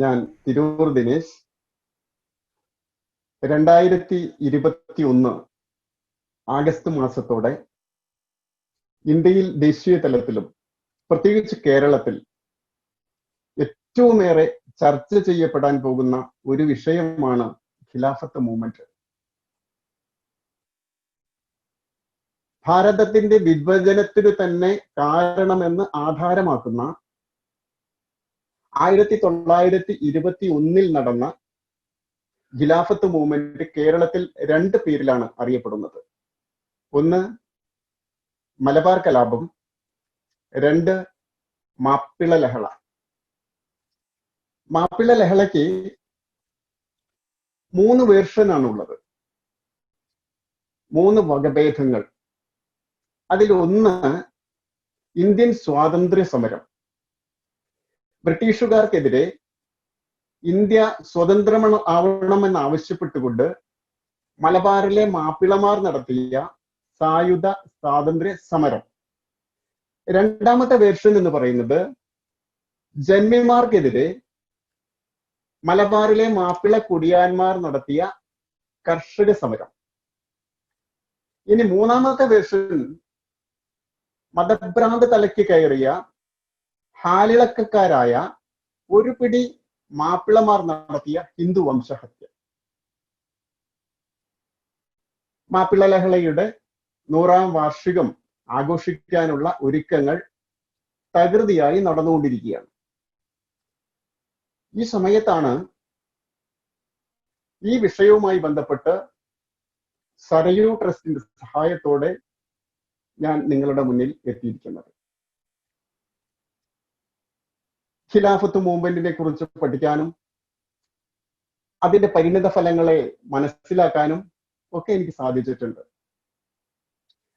ഞാൻ തിരൂർ ദിനേശ്. 2021 ആഗസ്റ്റ് മാസത്തോടെ ഇന്ത്യയിൽ ദേശീയ തലത്തിലും പ്രത്യേകിച്ച് കേരളത്തിൽ ഏറ്റവുമേറെ ചർച്ച ചെയ്യപ്പെടാൻ പോകുന്ന ഒരു വിഷയമാണ് ഖിലാഫത്ത് മൂവ്മെന്റ്. ഭാരതത്തിന്റെ വിഭജനത്തിന് തന്നെ കാരണമെന്ന് ആധാരമാക്കുന്ന 1921 നടന്ന ഖിലാഫത്ത് മൂവ്മെന്റ് കേരളത്തിൽ രണ്ട് പേരിലാണ് അറിയപ്പെടുന്നത്. ഒന്ന് മലബാർ കലാപം, രണ്ട് മാപ്പിള ലഹള. മാപ്പിള ലഹളയ്ക്ക് 3 വേർഷനാണുള്ളത്, 3 വകഭേദങ്ങൾ. അതിലൊന്ന് ഇന്ത്യൻ സ്വാതന്ത്ര്യ സമരം. ബ്രിട്ടീഷുകാർക്കെതിരെ ഇന്ത്യ സ്വതന്ത്രമാവണമെന്ന് ആവശ്യപ്പെട്ടുകൊണ്ട് മലബാറിലെ മാപ്പിളമാർ നടത്തിയ സായുധ സ്വാതന്ത്ര്യ സമരം. രണ്ടാമത്തെ വേർഷൻ എന്ന് പറയുന്നത് ജന്മിമാർക്കെതിരെ മലബാറിലെ മാപ്പിള കുടിയാന്മാർ നടത്തിയ കർഷക സമരം. ഇനി മൂന്നാമത്തെ വേർഷൻ മതഭ്രാന്ത് തലയ്ക്ക് കയറിയ ഹാലിളക്കക്കാരായ ഒരു പിടി മാപ്പിളമാർ നടത്തിയ ഹിന്ദു വംശഹത്യ. മാപ്പിള ലഹളയുടെ 100ാം വാർഷികം ആഘോഷിക്കാനുള്ള ഒരുക്കങ്ങൾ തകൃതിയായി നടന്നുകൊണ്ടിരിക്കുകയാണ്. ഈ സമയത്താണ് ഈ വിഷയവുമായി ബന്ധപ്പെട്ട് സരയൂ ട്രസ്റ്റിന്റെ സഹായത്തോടെ ഞാൻ നിങ്ങളുടെ മുന്നിൽ എത്തിയിരിക്കുന്നത്. ഖിലാഫത്ത് മൂവ്മെന്റിനെ കുറിച്ച് പഠിക്കാനും അതിന്റെ പരിണിത ഫലങ്ങളെ മനസ്സിലാക്കാനും ഒക്കെ എനിക്ക് സാധിച്ചിട്ടുണ്ട്.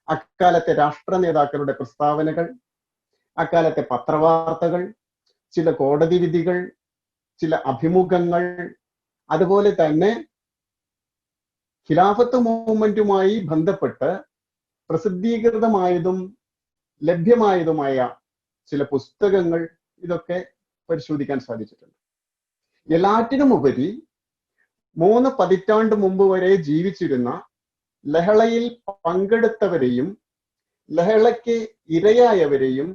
അക്കാലത്തെ രാഷ്ട്ര നേതാക്കളുടെ പ്രസ്താവനകൾ, അക്കാലത്തെ പത്രവാർത്തകൾ, ചില കോടതി വിധികൾ, ചില അഭിമുഖങ്ങൾ, അതുപോലെ തന്നെ ഖിലാഫത്ത് മൂവ്മെന്റുമായി ബന്ധപ്പെട്ട് പ്രസിദ്ധീകൃതമായതും ലഭ്യമായതുമായ ചില പുസ്തകങ്ങൾ, ഇതൊക്കെ പരിശോധിക്കാൻ സാധിച്ചിട്ടുണ്ട്. എല്ലാറ്റിനുമുപരി 3 പതിറ്റാണ്ട് മുമ്പ് വരെ ജീവിച്ചിരുന്ന ലഹളയിൽ പങ്കെടുത്തവരെയും ലഹളയ്ക്ക് ഇരയായവരെയും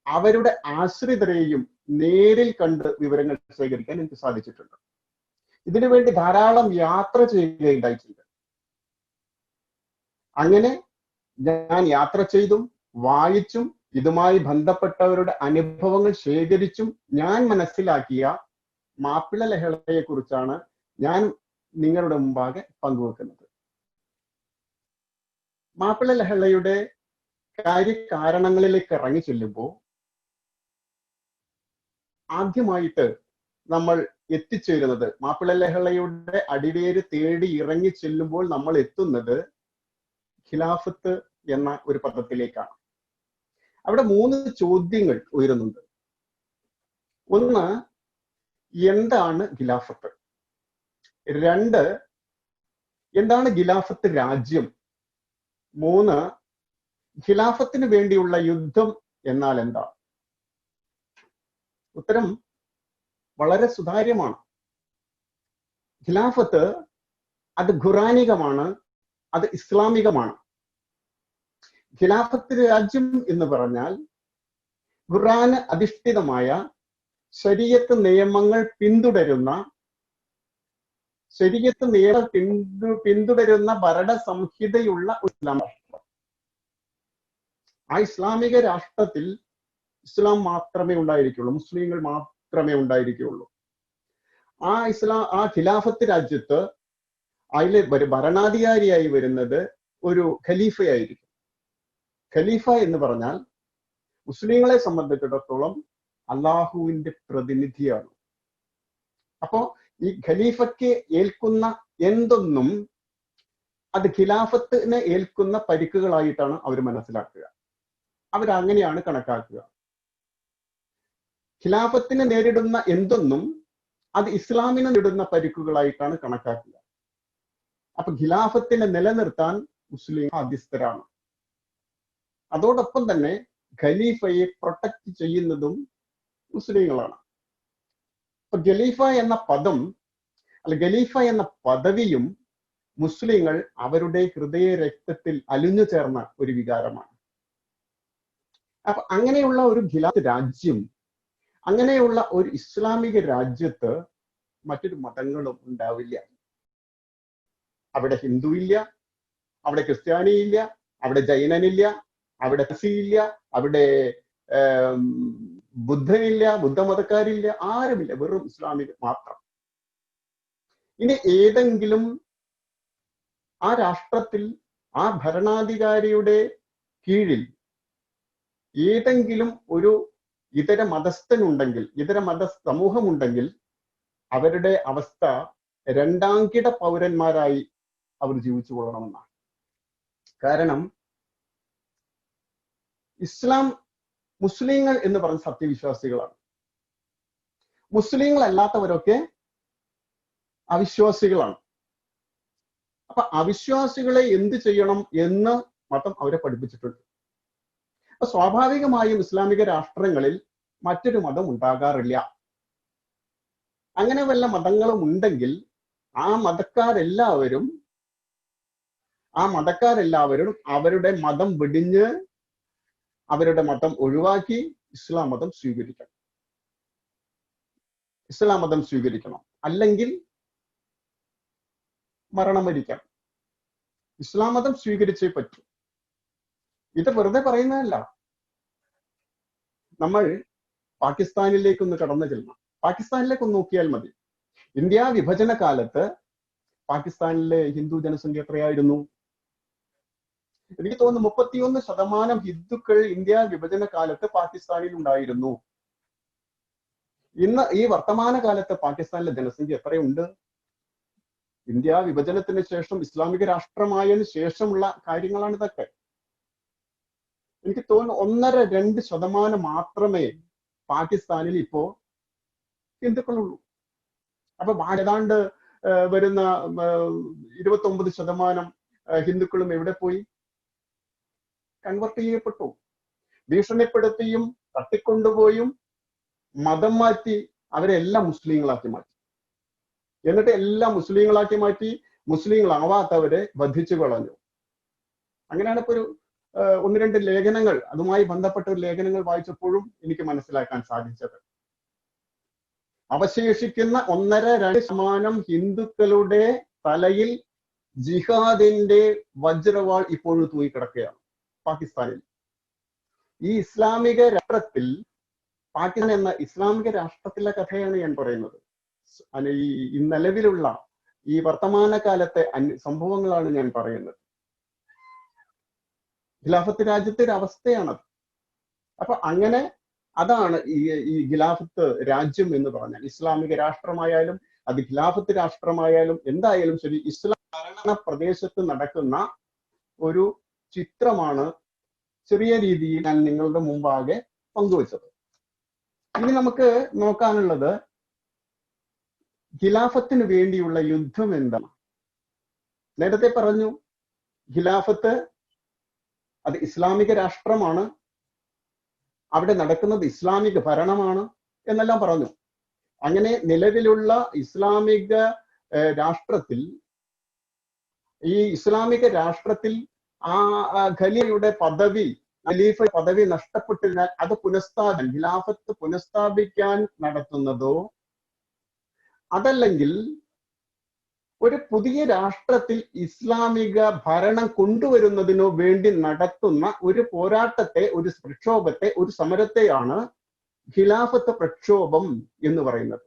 അവരുടെ ആശ്രിതരെയും നേരിൽ കണ്ട് വിവരങ്ങൾ ശേഖരിക്കാൻ എനിക്ക് സാധിച്ചിട്ടുണ്ട്. ഇതിനുവേണ്ടി ധാരാളം യാത്ര ചെയ്യുകയുണ്ടായിട്ടുണ്ട്. അങ്ങനെ ഞാൻ യാത്ര ചെയ്തും വായിച്ചും ഇതുമായി ബന്ധപ്പെട്ടവരുടെ അനുഭവങ്ങൾ ശേഖരിച്ചും ഞാൻ മനസ്സിലാക്കിയ മാപ്പിള ലഹളയെ കുറിച്ചാണ് ഞാൻ നിങ്ങളുടെ മുമ്പാകെ പങ്കുവെക്കുന്നത്. മാപ്പിള ലഹളയുടെ കാര്യകാരണങ്ങളിലേക്ക് ഇറങ്ങി ചെല്ലുമ്പോൾ ആദ്യമായിട്ട് നമ്മൾ എത്തിച്ചേരുന്നത്, മാപ്പിള ലഹളയുടെ അടിവേര് തേടി ഇറങ്ങി ചെല്ലുമ്പോൾ നമ്മൾ എത്തുന്നത് ഖിലാഫത്ത് എന്ന ഒരു പദത്തിലേക്കാണ്. അവിടെ 3 ചോദ്യങ്ങൾ ഉയരുന്നുണ്ട്. ഒന്ന്, എന്താണ് ഖിലാഫത്ത്? 2, എന്താണ് ഖിലാഫത്ത് രാജ്യം? 3, ഖിലാഫത്തിന് വേണ്ടിയുള്ള യുദ്ധം എന്നാൽ എന്താ? ഉത്തരം വളരെ സുതാര്യമാണ്. ഖിലാഫത്ത് അത് ഖുറാനികമാണ്, അത് ഇസ്ലാമികമാണ്. ഖിലാഫത്ത് രാജ്യം എന്ന് പറഞ്ഞാൽ ഖുർആന് അധിഷ്ഠിതമായ ശരീഅത്ത് നിയമങ്ങൾ പിന്തുടരുന്ന ഭരണ സംഹിതയുള്ള ഇസ്ലാം രാഷ്ട്രം. ആ ഇസ്ലാമിക രാഷ്ട്രത്തിൽ ഇസ്ലാം മാത്രമേ ഉണ്ടായിരിക്കുള്ളൂ, മുസ്ലിങ്ങൾ മാത്രമേ ഉണ്ടായിരിക്കുള്ളൂ. ആ ഖിലാഫത്ത് രാജ്യത്ത് അതിലെ ഭരണാധികാരിയായി വരുന്നത് ഒരു ഖലീഫയായിരിക്കും. ഖലീഫ എന്ന് പറഞ്ഞാൽ മുസ്ലിങ്ങളെ സംബന്ധിച്ചിടത്തോളം അള്ളാഹുവിന്റെ പ്രതിനിധിയാണ്. അപ്പോ ഈ ഖലീഫയ്ക്ക് ഏൽക്കുന്ന എന്തൊന്നും അത് ഖിലാഫത്തിന് ഏൽക്കുന്ന പരിക്കുകളായിട്ടാണ് അവർ മനസ്സിലാക്കുക. അവരങ്ങനെയാണ് കണക്കാക്കുക. ഖിലാഫത്തിന് നേരിടുന്ന എന്തൊന്നും അത് ഇസ്ലാമിന് നേരിടുന്ന പരിക്കുകളായിട്ടാണ് കണക്കാക്കുക. അപ്പൊ ഖിലാഫത്തിനെ നിലനിർത്താൻ മുസ്ലിം ബാധ്യസ്ഥരാണ്. അതോടൊപ്പം തന്നെ ഖലീഫയെ പ്രൊട്ടക്ട് ചെയ്യുന്നതും മുസ്ലിങ്ങളാണ്. ഇപ്പൊ ഖലീഫ എന്ന പദം ഖലീഫ എന്ന പദവിയും മുസ്ലിങ്ങൾ അവരുടെ ഹൃദയ രക്തത്തിൽ അലിഞ്ഞു ചേർന്ന ഒരു വികാരമാണ്. അപ്പൊ അങ്ങനെയുള്ള ഒരു ഖിലാഫത്ത് രാജ്യം, അങ്ങനെയുള്ള ഒരു ഇസ്ലാമിക രാജ്യത്ത് മറ്റൊരു മതങ്ങളും ഉണ്ടാവില്ല. അവിടെ ഹിന്ദു ഇല്ല, അവിടെ ക്രിസ്ത്യാനി ഇല്ല, അവിടെ ജൈനനില്ല, അവിടെ ഇല്ല, അവിടെ ബുദ്ധനില്ല, ബുദ്ധമതക്കാരില്ല, ആരുമില്ല, വെറും ഇസ്ലാമിക മാത്രം. ഇനി ഏതെങ്കിലും ആ രാഷ്ട്രത്തിൽ ആ ഭരണാധികാരിയുടെ കീഴിൽ ഏതെങ്കിലും ഒരു ഇതര മതസ്ഥനുണ്ടെങ്കിൽ, ഇതര മത സമൂഹമുണ്ടെങ്കിൽ അവരുടെ അവസ്ഥ രണ്ടാംകിട പൗരന്മാരായി അവർ ജീവിച്ചു കൊള്ളണമെന്നാണ്. കാരണം മുസ്ലിങ്ങൾ എന്ന് പറഞ്ഞ സത്യവിശ്വാസികളാണ്. മുസ്ലിങ്ങളല്ലാത്തവരൊക്കെ അവിശ്വാസികളാണ്. അപ്പൊ അവിശ്വാസികളെ എന്ത് ചെയ്യണം എന്ന് മതം അവരെ പഠിപ്പിച്ചിട്ടുണ്ട്. അപ്പൊ സ്വാഭാവികമായും ഇസ്ലാമിക രാഷ്ട്രങ്ങളിൽ മറ്റൊരു മതം ഉണ്ടാകാറില്ല. അങ്ങനെ വല്ല മതങ്ങളും ഉണ്ടെങ്കിൽ ആ മതക്കാരെല്ലാവരും അവരുടെ മതം വെടിഞ്ഞ് അവരുടെ മതം ഒഴിവാക്കി ഇസ്ലാം മതം സ്വീകരിക്കണം. അല്ലെങ്കിൽ മരണം വരിക്കാം. ഇസ്ലാം മതം സ്വീകരിച്ചേ പറ്റൂ. ഇത് വെറുതെ പറയുന്നതല്ല. നമ്മൾ പാകിസ്ഥാനിലേക്കൊന്ന് കടന്നു ചെല്ലണം. പാകിസ്ഥാനിലേക്കൊന്ന് നോക്കിയാൽ മതി. ഇന്ത്യ വിഭജന കാലത്ത് പാകിസ്ഥാനിലെ ഹിന്ദു ജനസംഖ്യ എത്രയായിരുന്നു? എനിക്ക് തോന്നുന്നു 31% ഹിന്ദുക്കൾ ഇന്ത്യ വിഭജന കാലത്ത് പാകിസ്ഥാനിൽ ഉണ്ടായിരുന്നു. ഇന്ന് ഈ വർത്തമാന കാലത്ത് പാകിസ്ഥാനിലെ ജനസംഖ്യ എത്രയുണ്ട്? ഇന്ത്യ വിഭജനത്തിന് ശേഷം ഇസ്ലാമിക രാഷ്ട്രമായതിനു ശേഷമുള്ള കാര്യങ്ങളാണ് ഇതൊക്കെ. എനിക്ക് തോന്നുന്നു 1-2% മാത്രമേ പാകിസ്ഥാനിൽ ഇപ്പോ ഹിന്ദുക്കളുള്ളൂ. അപ്പൊ ഏതാണ്ട് വരുന്ന 29% ഹിന്ദുക്കളും എവിടെ പോയി? കൺവെർട്ട് ചെയ്യപ്പെട്ടു. ഭീഷണിപ്പെടുത്തിയും തട്ടിക്കൊണ്ടുപോയും മതം മാറ്റി അവരെല്ലാം മുസ്ലിങ്ങളാക്കി മാറ്റി. എന്നിട്ട് എല്ലാം മുസ്ലിങ്ങളാക്കി മാറ്റി മുസ്ലിങ്ങളാവാത്തവരെ വധിച്ചു കളഞ്ഞു. അങ്ങനെയാണ് ഇപ്പൊ ഒരു 1-2 ലേഖനങ്ങൾ, അതുമായി ബന്ധപ്പെട്ട ലേഖനങ്ങൾ വായിച്ചപ്പോഴും എനിക്ക് മനസ്സിലാക്കാൻ സാധിച്ചത്. അവശേഷിക്കുന്ന 1-2% ഹിന്ദുക്കളുടെ തലയിൽ ജിഹാദിന്റെ വജ്രവാൾ ഇപ്പോഴും തൂങ്ങിക്കിടക്കുകയാണ് പാകിസ്ഥാനിൽ. ഈ ഇസ്ലാമിക രാഷ്ട്രത്തിൽ, പാകിസ്ഥാൻ എന്ന ഇസ്ലാമിക രാഷ്ട്രത്തിലെ കഥയാണ് ഞാൻ പറയുന്നത്. ഈ നിലവിലുള്ള ഈ വർത്തമാന കാലത്തെ സംഭവങ്ങളാണ് ഞാൻ പറയുന്നത്. ഖിലാഫത്ത് രാജ്യത്തെ ഒരു അവസ്ഥയാണത്. അപ്പൊ അങ്ങനെ അതാണ് ഈ ഖിലാഫത്ത് രാജ്യം എന്ന് പറഞ്ഞാൽ. ഇസ്ലാമിക രാഷ്ട്രമായാലും അത് ഖിലാഫത്ത് രാഷ്ട്രമായാലും എന്തായാലും ശരി, ഇസ്ലാം ഭരണ പ്രദേശത്ത് നടക്കുന്ന ഒരു ചിത്രമാണ് ചെറിയ രീതിയിൽ ഞാൻ നിങ്ങളുടെ മുമ്പാകെ പങ്കുവച്ചത്. ഇനി നമുക്ക് നോക്കാനുള്ളത് ഖിലാഫത്തിന് വേണ്ടിയുള്ള യുദ്ധം എന്താണ്. നേരത്തെ പറഞ്ഞു ഖിലാഫത്ത് അത് ഇസ്ലാമിക രാഷ്ട്രമാണ്, അവിടെ നടക്കുന്നത് ഇസ്ലാമിക ഭരണമാണ് എന്നെല്ലാം പറഞ്ഞു. അങ്ങനെ നിലവിലുള്ള ഇസ്ലാമിക രാഷ്ട്രത്തിൽ ആ ഖലീഫയുടെ പദവി നഷ്ടപ്പെട്ടിരുന്നാൽ അത് ഖിലാഫത്ത് പുനഃസ്ഥാപിക്കാൻ നടത്തുന്നതോ അതല്ലെങ്കിൽ ഒരു പുതിയ രാഷ്ട്രത്തിൽ ഇസ്ലാമിക ഭരണം കൊണ്ടുവരുന്നതിനോ വേണ്ടി നടത്തുന്ന ഒരു പോരാട്ടത്തെ, ഒരു പ്രക്ഷോഭത്തെ, ഒരു സമരത്തെയാണ് ഖിലാഫത്ത് പ്രക്ഷോഭം എന്ന് പറയുന്നത്.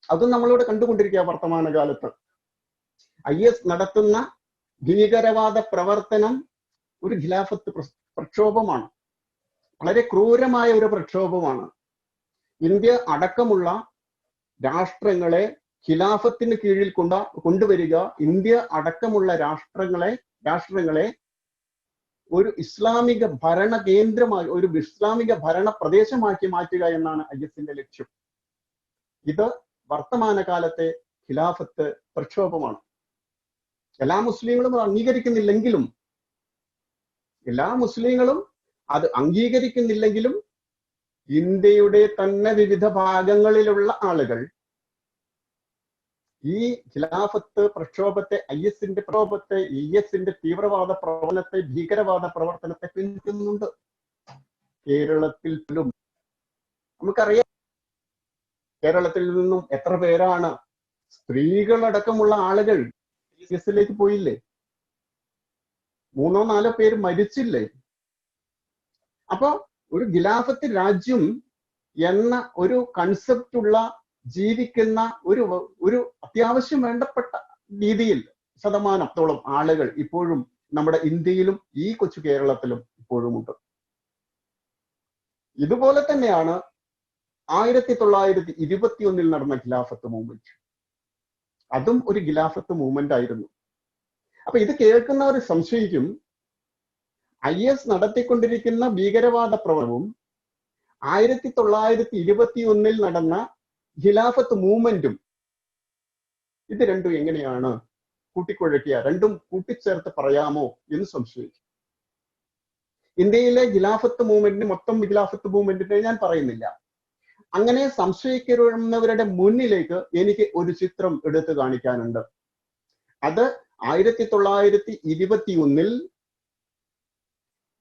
അതും നമ്മളിവിടെ കണ്ടുകൊണ്ടിരിക്കുക വർത്തമാന കാലത്ത്. IS നടത്തുന്ന ഭീകരവാദ പ്രവർത്തനം ഒരു ഖിലാഫത്ത് പ്രക്ഷോഭമാണ്. വളരെ ക്രൂരമായ ഒരു പ്രക്ഷോഭമാണ്. ഇന്ത്യ അടക്കമുള്ള രാഷ്ട്രങ്ങളെ ഖിലാഫത്തിന് കീഴിൽ കൊണ്ടുവരിക, ഇന്ത്യ അടക്കമുള്ള രാഷ്ട്രങ്ങളെ ഒരു ഇസ്ലാമിക ഭരണ കേന്ദ്രമായി, ഒരു ഇസ്ലാമിക ഭരണ പ്രദേശമാക്കി മാറ്റുക എന്നാണ് IS-ന്റെ ലക്ഷ്യം. ഇത് വർത്തമാന കാലത്തെ ഖിലാഫത്ത് പ്രക്ഷോഭമാണ്. എല്ലാ മുസ്ലിങ്ങളും അത് അംഗീകരിക്കുന്നില്ലെങ്കിലും ഇന്ത്യയുടെ തന്നെ വിവിധ ഭാഗങ്ങളിലുള്ള ആളുകൾ ഈ ഖിലാഫത്ത് പ്രക്ഷോഭത്തെ, IS-ന്റെ പ്രക്ഷോഭത്തെ, IS-ന്റെ തീവ്രവാദ പ്രവർത്തനത്തെ, ഭീകരവാദ പ്രവർത്തനത്തെ പിന്തുണുന്നുണ്ട്. കേരളത്തിൽ പോലും നമുക്കറിയാം, കേരളത്തിൽ നിന്നും എത്ര പേരാണ്, സ്ത്രീകളടക്കമുള്ള ആളുകൾ IS-ലേക്ക് പോയില്ലേ? 3-4 പേര് മരിച്ചില്ലേ? അപ്പൊ ഒരു ഖിലാഫത്ത് രാജ്യം എന്ന ഒരു കൺസെപ്റ്റ് ഉള്ള ജീവിക്കുന്ന ഒരു അത്യാവശ്യം വേണ്ടപ്പെട്ട രീതിയിൽ ശതമാനത്തോളം ആളുകൾ ഇപ്പോഴും നമ്മുടെ ഇന്ത്യയിലും ഈ കൊച്ചു കേരളത്തിലും ഇപ്പോഴും ഉണ്ട്. ഇതുപോലെ തന്നെയാണ് 1921 നടന്ന ഖിലാഫത്ത് മൂവ്മെന്റ്. അതും ഒരു ഖിലാഫത്ത് മൂവ്മെന്റ് ആയിരുന്നു. അപ്പൊ ഇത് കേൾക്കുന്നവർ സംശയിക്കും, IS നടത്തിക്കൊണ്ടിരിക്കുന്ന ഭീകരവാദ പ്രവർത്തനവും 1921 നടന്ന ഖിലാഫത്ത് മൂവ്മെന്റും ഇത് രണ്ടും എങ്ങനെയാണ് കൂട്ടിക്കുഴയ്ക്കുക, രണ്ടും കൂട്ടിച്ചേർത്ത് പറയാമോ എന്ന് സംശയിക്കും. ഇന്ത്യയിലെ ഖിലാഫത്ത് മൂവ്മെന്റിന്, മൊത്തം ഖിലാഫത്ത് മൂവ്മെന്റിനെ ഞാൻ പറയുന്നില്ല. അങ്ങനെ സംശയിക്കുന്നവരുടെ മുന്നിലേക്ക് എനിക്ക് ഒരു ചിത്രം എടുത്തു കാണിക്കാനുണ്ട്. അത് 1921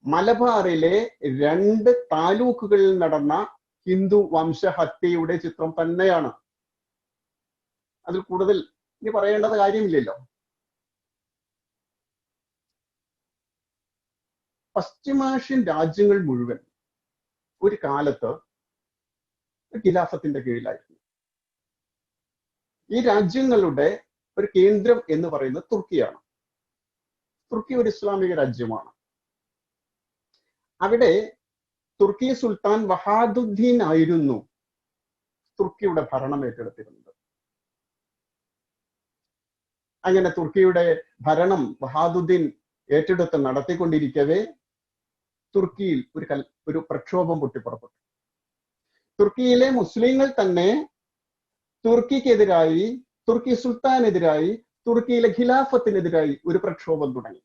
മലബാറിലെ 2 താലൂക്കുകളിൽ നടന്ന ഹിന്ദു വംശഹത്യയുടെ ചിത്രം തന്നെയാണ്. അതിൽ കൂടുതൽ ഇനി പറയേണ്ടത് കാര്യമില്ലല്ലോ. പശ്ചിമേഷ്യൻ രാജ്യങ്ങൾ മുഴുവൻ ഒരു കാലത്ത് ഖിലാഫത്തിന്റെ കീഴിലായിരുന്നു. ഈ രാജ്യങ്ങളുടെ ഒരു കേന്ദ്രം എന്ന് പറയുന്നത് തുർക്കിയാണ്. തുർക്കി ഒരു ഇസ്ലാമിക രാജ്യമാണ്. അവിടെ തുർക്കി സുൽത്താൻ വഹാദുദ്ദീൻ ആയിരുന്നു തുർക്കിയുടെ ഭരണം ഏറ്റെടുത്തിരുന്നത്. അങ്ങനെ തുർക്കിയുടെ ഭരണം വഹാദുദ്ദീൻ ഏറ്റെടുത്ത് നടത്തിക്കൊണ്ടിരിക്കവേ തുർക്കിയിൽ ഒരു പ്രക്ഷോഭം പൊട്ടിപ്പുറപ്പെട്ടു. തുർക്കിയിലെ മുസ്ലിങ്ങൾ തന്നെ തുർക്കിക്കെതിരായി, തുർക്കി സുൽത്താനെതിരായി, തുർക്കിയിലെ ഖിലാഫത്തിനെതിരായി ഒരു പ്രക്ഷോഭം തുടങ്ങി.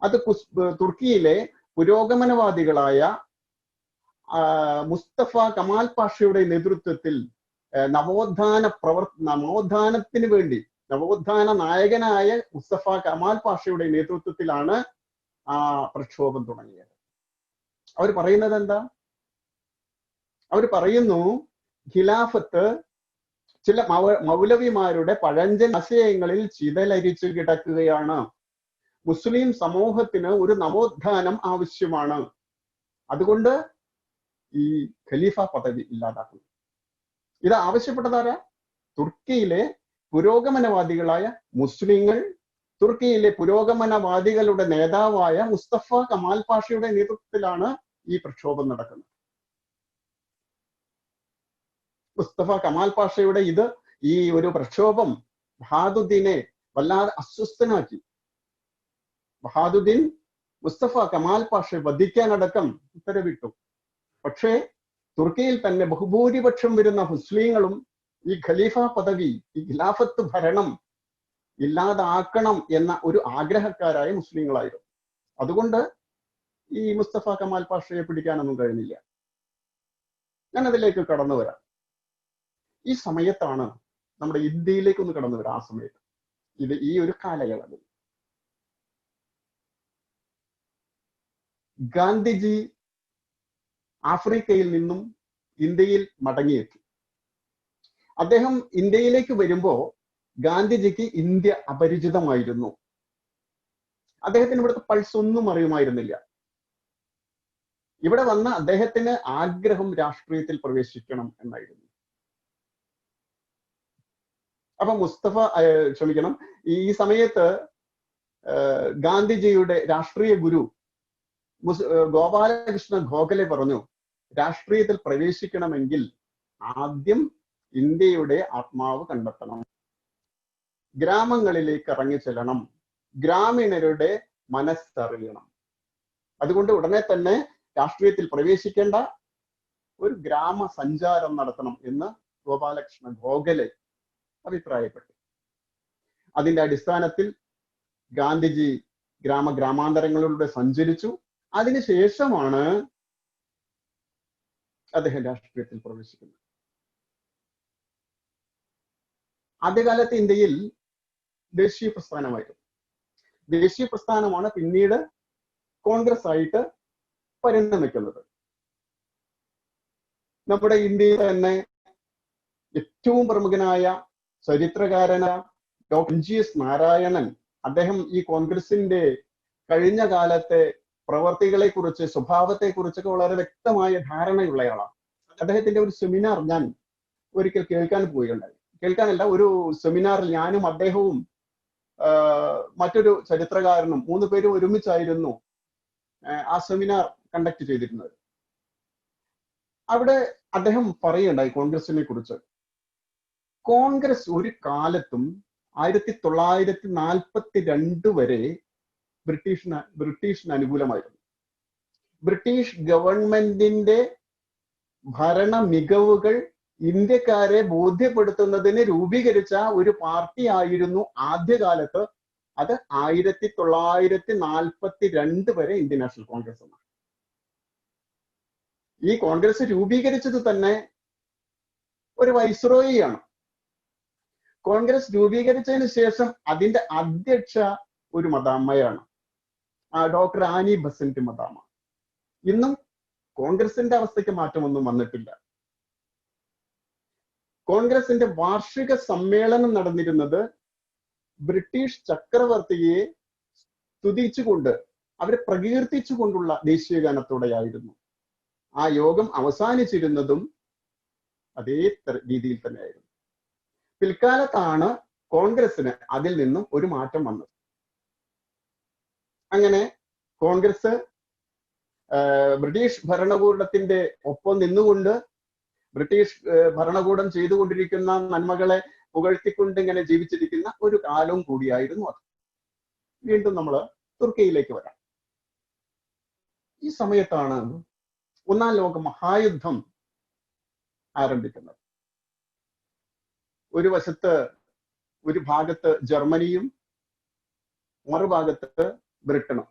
അത് തുർക്കിയിലെ പുരോഗമനവാദികളായ മുസ്തഫ കമാൽ പാഷയുടെ നേതൃത്വത്തിൽ നവോത്ഥാനത്തിന് വേണ്ടി നവോത്ഥാന നായകനായ മുസ്തഫ കമാൽ പാഷയുടെ നേതൃത്വത്തിലാണ് ആ പ്രക്ഷോഭം തുടങ്ങിയത്. അവർ പറയുന്നത് എന്താ? അവർ പറയുന്നു, ഖിലാഫത്ത് ചില മൗലവിമാരുടെ പഴഞ്ചൻ ആശയങ്ങളിൽ ചിതലരിച്ചു കിടക്കുകയാണ്. മുസ്ലിം സമൂഹത്തിന് ഒരു നവോത്ഥാനം ആവശ്യമാണ്. അതുകൊണ്ട് ഈ ഖലീഫ പദവി ഇല്ലാതാക്കുന്നു. ഇത് ആവശ്യപ്പെട്ടതാരാ? തുർക്കിയിലെ പുരോഗമനവാദികളായ മുസ്ലിങ്ങൾ, തുർക്കിയിലെ പുരോഗമനവാദികളുടെ നേതാവായ മുസ്തഫ കമാൽ പാഷയുടെ നേതൃത്വത്തിലാണ് ഈ പ്രക്ഷോഭം നടക്കുന്നത്. മുസ്തഫ കമാൽ പാഷയുടെ ഈ ഒരു പ്രക്ഷോഭം വഹാദുദ്ദീനെ വല്ലാതെ അസ്വസ്ഥനാക്കി. വഹാദുദ്ദീൻ മുസ്തഫ കമാൽ പാഷയെ വധിക്കാനടക്കം ഉത്തരവിട്ടു. പക്ഷേ തുർക്കിയിൽ തന്നെ ബഹുഭൂരിപക്ഷം വരുന്ന മുസ്ലിങ്ങളും ഈ ഖലീഫ പദവി, ഈ ഖിലാഫത്ത് ഭരണം ഇല്ലാതാക്കണം എന്ന ഒരു ആഗ്രഹക്കാരായ മുസ്ലിങ്ങളായിരുന്നു. അതുകൊണ്ട് ഈ മുസ്തഫ കമാൽ പാഷയെ പിടിക്കാനൊന്നും കഴിഞ്ഞില്ല. ഞാൻ അതിലേക്ക് കടന്നു വരാം. ഈ സമയത്താണ് നമ്മുടെ ഇന്ത്യയിലേക്ക് ഒന്ന് കടന്നു വരാം. ആ സമയത്ത് ഈ ഒരു കാലയളവിൽ ഗാന്ധിജി ആഫ്രിക്കയിൽ നിന്നും ഇന്ത്യയിൽ മടങ്ങിയെത്തി. അദ്ദേഹം ഇന്ത്യയിലേക്ക് വരുമ്പോ ഗാന്ധിജിക്ക് ഇന്ത്യ അപരിചിതമായിരുന്നു. അദ്ദേഹത്തിന് ഇവിടുത്തെ പൾസ് ഒന്നും അറിയുമായിരുന്നില്ല. ഇവിടെ വന്ന അദ്ദേഹത്തിന് ആഗ്രഹം രാഷ്ട്രീയത്തിൽ പ്രവേശിക്കണം എന്നായിരുന്നു. അപ്പൊ ഈ സമയത്ത് ഗാന്ധിജിയുടെ രാഷ്ട്രീയ ഗുരു ഗോപാലകൃഷ്ണ ഗോഖലെ പറഞ്ഞു, രാഷ്ട്രീയത്തിൽ പ്രവേശിക്കണമെങ്കിൽ ആദ്യം ഇന്ത്യയുടെ ആത്മാവ് കണ്ടെത്തണം, ഗ്രാമങ്ങളിലേക്ക് ഇറങ്ങി ചെല്ലണം, ഗ്രാമീണരുടെ മനസ്സറിയണം. അതുകൊണ്ട് ഉടനെ തന്നെ രാഷ്ട്രീയത്തിൽ പ്രവേശിക്കേണ്ട, ഒരു ഗ്രാമ സഞ്ചാരം നടത്തണം എന്ന് ഗോപാലകൃഷ്ണ ഗോഖലെ അഭിപ്രായപ്പെട്ടു. അതിന്റെ അടിസ്ഥാനത്തിൽ ഗാന്ധിജി ഗ്രാമാന്തരങ്ങളിലൂടെ സഞ്ചരിച്ചു. അതിനുശേഷമാണ് അദ്ദേഹം രാഷ്ട്രീയത്തിൽ പ്രവേശിക്കുന്നത്. ആദ്യകാലത്ത് ഇന്ത്യയിൽ ദേശീയ പ്രസ്ഥാനമായിരുന്നു. ദേശീയ പ്രസ്ഥാനമാണ് പിന്നീട് കോൺഗ്രസ് ആയിട്ട് പരിണമിക്കുന്നത്. നമ്മുടെ ഇന്ത്യയിൽ തന്നെ ഏറ്റവും പ്രമുഖനായ ചരിത്രകാരനായ ഡോക്ടർ NGS നാരായണൻ, അദ്ദേഹം ഈ കോൺഗ്രസിന്റെ കഴിഞ്ഞ കാലത്തെ പ്രവർത്തികളെ കുറിച്ച്, സ്വഭാവത്തെ കുറിച്ചൊക്കെ വളരെ വ്യക്തമായ ധാരണയുള്ളയാളാണ്. അദ്ദേഹത്തിന്റെ ഒരു സെമിനാർ ഞാൻ ഒരിക്കൽ കേൾക്കാൻ പോവുകയുണ്ടായി. കേൾക്കാനല്ല, ഒരു സെമിനാറിൽ ഞാനും അദ്ദേഹവും മറ്റൊരു ചരിത്രകാരനും 3 പേരും ഒരുമിച്ചായിരുന്നു ആ സെമിനാർ കണ്ടക്ട് ചെയ്തിരുന്നത്. അവിടെ അദ്ദേഹം പറയുണ്ടായി കോൺഗ്രസിനെ കുറിച്ച്. കോൺഗ്രസ് ഒരു കാലത്തും 1942 വരെ ബ്രിട്ടീഷിന് അനുകൂലമായിരുന്നു. ബ്രിട്ടീഷ് ഗവൺമെന്റിന്റെ ഭരണ മികവുകൾ ഇന്ത്യക്കാരെ ബോധ്യപ്പെടുത്തുന്നതിന് രൂപീകരിച്ച ഒരു പാർട്ടി ആയിരുന്നു ആദ്യകാലത്ത്. അത് 1942 വരെ ഇന്ത്യൻ നാഷണൽ കോൺഗ്രസ് ആണ്. ഈ കോൺഗ്രസ് രൂപീകരിച്ചത് തന്നെ ഒരു വൈസ്രോയിയാണ്. കോൺഗ്രസ് രൂപീകരിച്ചതിന് ശേഷം അതിന്റെ അധ്യക്ഷ ഒരു മദാമ്മയാണ്, ഡോക്ടർ ആനി ബസന്റ് മദാമ്മ. ഇന്നും കോൺഗ്രസിന്റെ അവസ്ഥയ്ക്ക് മാറ്റമൊന്നും വന്നിട്ടില്ല. കോൺഗ്രസിന്റെ വാർഷിക സമ്മേളനം നടന്നിരുന്നത് ബ്രിട്ടീഷ് ചക്രവർത്തിയെ സ്തുതിച്ചുകൊണ്ട്, അവരെ പ്രകീർത്തിച്ചുകൊണ്ടുള്ള ദേശീയ ഗാനത്തോടെയായിരുന്നു. ആ യോഗം അവസാനിച്ചിരുന്നതും അതേ രീതിയിൽ തന്നെയായിരുന്നു. പിൽക്കാലത്താണ് കോൺഗ്രസിന് അതിൽ നിന്നും ഒരു മാറ്റം വന്നത്. അങ്ങനെ കോൺഗ്രസ് ബ്രിട്ടീഷ് ഭരണകൂടത്തിന്റെ ഒപ്പം നിന്നുകൊണ്ട് ബ്രിട്ടീഷ് ഭരണകൂടം ചെയ്തുകൊണ്ടിരിക്കുന്ന നന്മകളെ പുകഴ്ത്തിക്കൊണ്ട് ഇങ്ങനെ ജീവിച്ചിരിക്കുന്ന ഒരു കാലവും കൂടിയായിരുന്നു അത്. വീണ്ടും നമ്മൾ തുർക്കിയിലേക്ക് വരാം. ഈ സമയത്താണ് 1-ാം ലോക മഹായുദ്ധം ആരംഭിക്കുന്നത്. ഒരു ഭാഗത്ത് ജർമ്മനിയും മറുഭാഗത്ത് ബ്രിട്ടനും.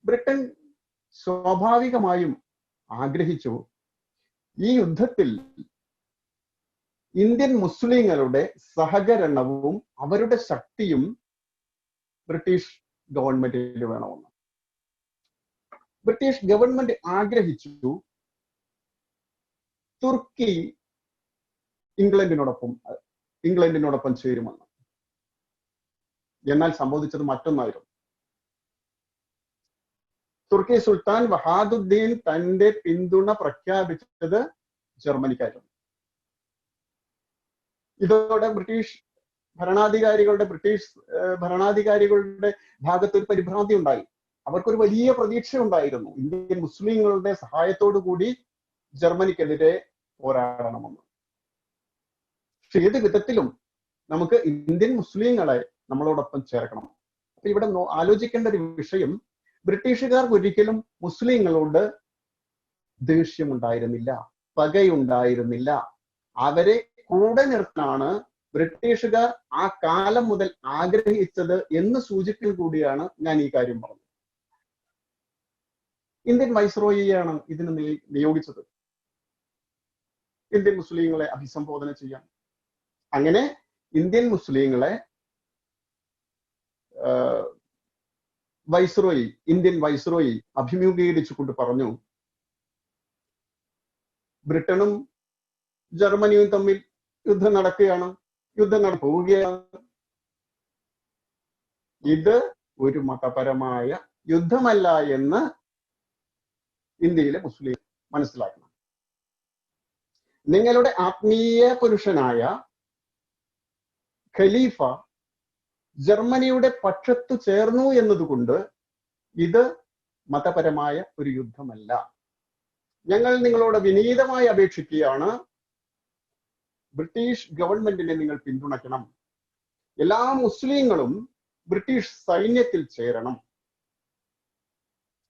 ബ്രിട്ടൻ സ്വാഭാവികമായും ആഗ്രഹിച്ചു ഈ യുദ്ധത്തിൽ ഇന്ത്യൻ മുസ്ലിങ്ങളുടെ സഹകരണവും അവരുടെ ശക്തിയും ബ്രിട്ടീഷ് ഗവൺമെന്റിന് വേണമെന്ന്. ബ്രിട്ടീഷ് ഗവൺമെന്റ് ആഗ്രഹിച്ചു തുർക്കി ഇംഗ്ലണ്ടിനോടൊപ്പം ചേരുമെന്ന്. എന്നാൽ സംഭവിച്ചത് മറ്റൊന്നായിരുന്നു. തുർക്കി സുൽത്താൻ വഹാദുദ്ദീൻ തന്റെ പിന്തുണ പ്രഖ്യാപിച്ചത് ജർമ്മനിക്കായിരുന്നു. ഇതോടെ ബ്രിട്ടീഷ് ഭരണാധികാരികളുടെ ഭാഗത്ത് ഒരു പരിഭ്രാന്തി ഉണ്ടായി. അവർക്കൊരു വലിയ പ്രതീക്ഷ ഉണ്ടായിരുന്നു, ഇന്ത്യൻ മുസ്ലിങ്ങളുടെ സഹായത്തോടു കൂടി ജർമ്മനിക്കെതിരെ പോരാടണമെന്ന്. പക്ഷെ ഏത് വിധത്തിലും നമുക്ക് ഇന്ത്യൻ മുസ്ലിങ്ങളെ നമ്മളോടൊപ്പം ചേർക്കണം. അപ്പൊ ഇവിടെ ആലോചിക്കേണ്ട ഒരു വിഷയം, ബ്രിട്ടീഷുകാർക്ക് ഒരിക്കലും മുസ്ലിങ്ങളോട് ദേഷ്യമുണ്ടായിരുന്നില്ല, പകയുണ്ടായിരുന്നില്ല. അവരെ കൂടെ നിർത്താനാണ് ബ്രിട്ടീഷുകാർ ആ കാലം മുതൽ ആഗ്രഹിച്ചത് എന്ന് സൂചിപ്പിക്കൽ കൂടിയാണ് ഞാൻ ഈ കാര്യം പറഞ്ഞത്. ഇന്ത്യൻ വൈസ്രോയിയാണ് ഇതിന് നിയോഗിച്ചത്, ഇന്ത്യൻ മുസ്ലിങ്ങളെ അഭിസംബോധന ചെയ്യാൻ. അങ്ങനെ ഇന്ത്യൻ മുസ്ലിങ്ങളെ ഇന്ത്യൻ വൈസ്രോയി അഭിമുഖീകരിച്ചുകൊണ്ട് പറഞ്ഞു, ബ്രിട്ടനും ജർമ്മനിയും തമ്മിൽ യുദ്ധം പോവുകയാണ്. ഇത് ഒരു മതപരമായ യുദ്ധമല്ല എന്ന് ഇന്ത്യയിലെ മുസ്ലിം മനസ്സിലാക്കണം. നിങ്ങളുടെ ആത്മീയ പുരുഷനായ ഖലീഫ ജർമ്മനിയുടെ പക്ഷത്തു ചേർന്നു എന്നതുകൊണ്ട് ഇത് മതപരമായ ഒരു യുദ്ധമല്ല. ഞങ്ങൾ നിങ്ങളോട് വിനീതമായി അപേക്ഷിക്കുകയാണ്, ബ്രിട്ടീഷ് ഗവൺമെന്റിനെ നിങ്ങൾ പിന്തുണയ്ക്കണം. എല്ലാ മുസ്ലിങ്ങളും ബ്രിട്ടീഷ് സൈന്യത്തിൽ ചേരണം.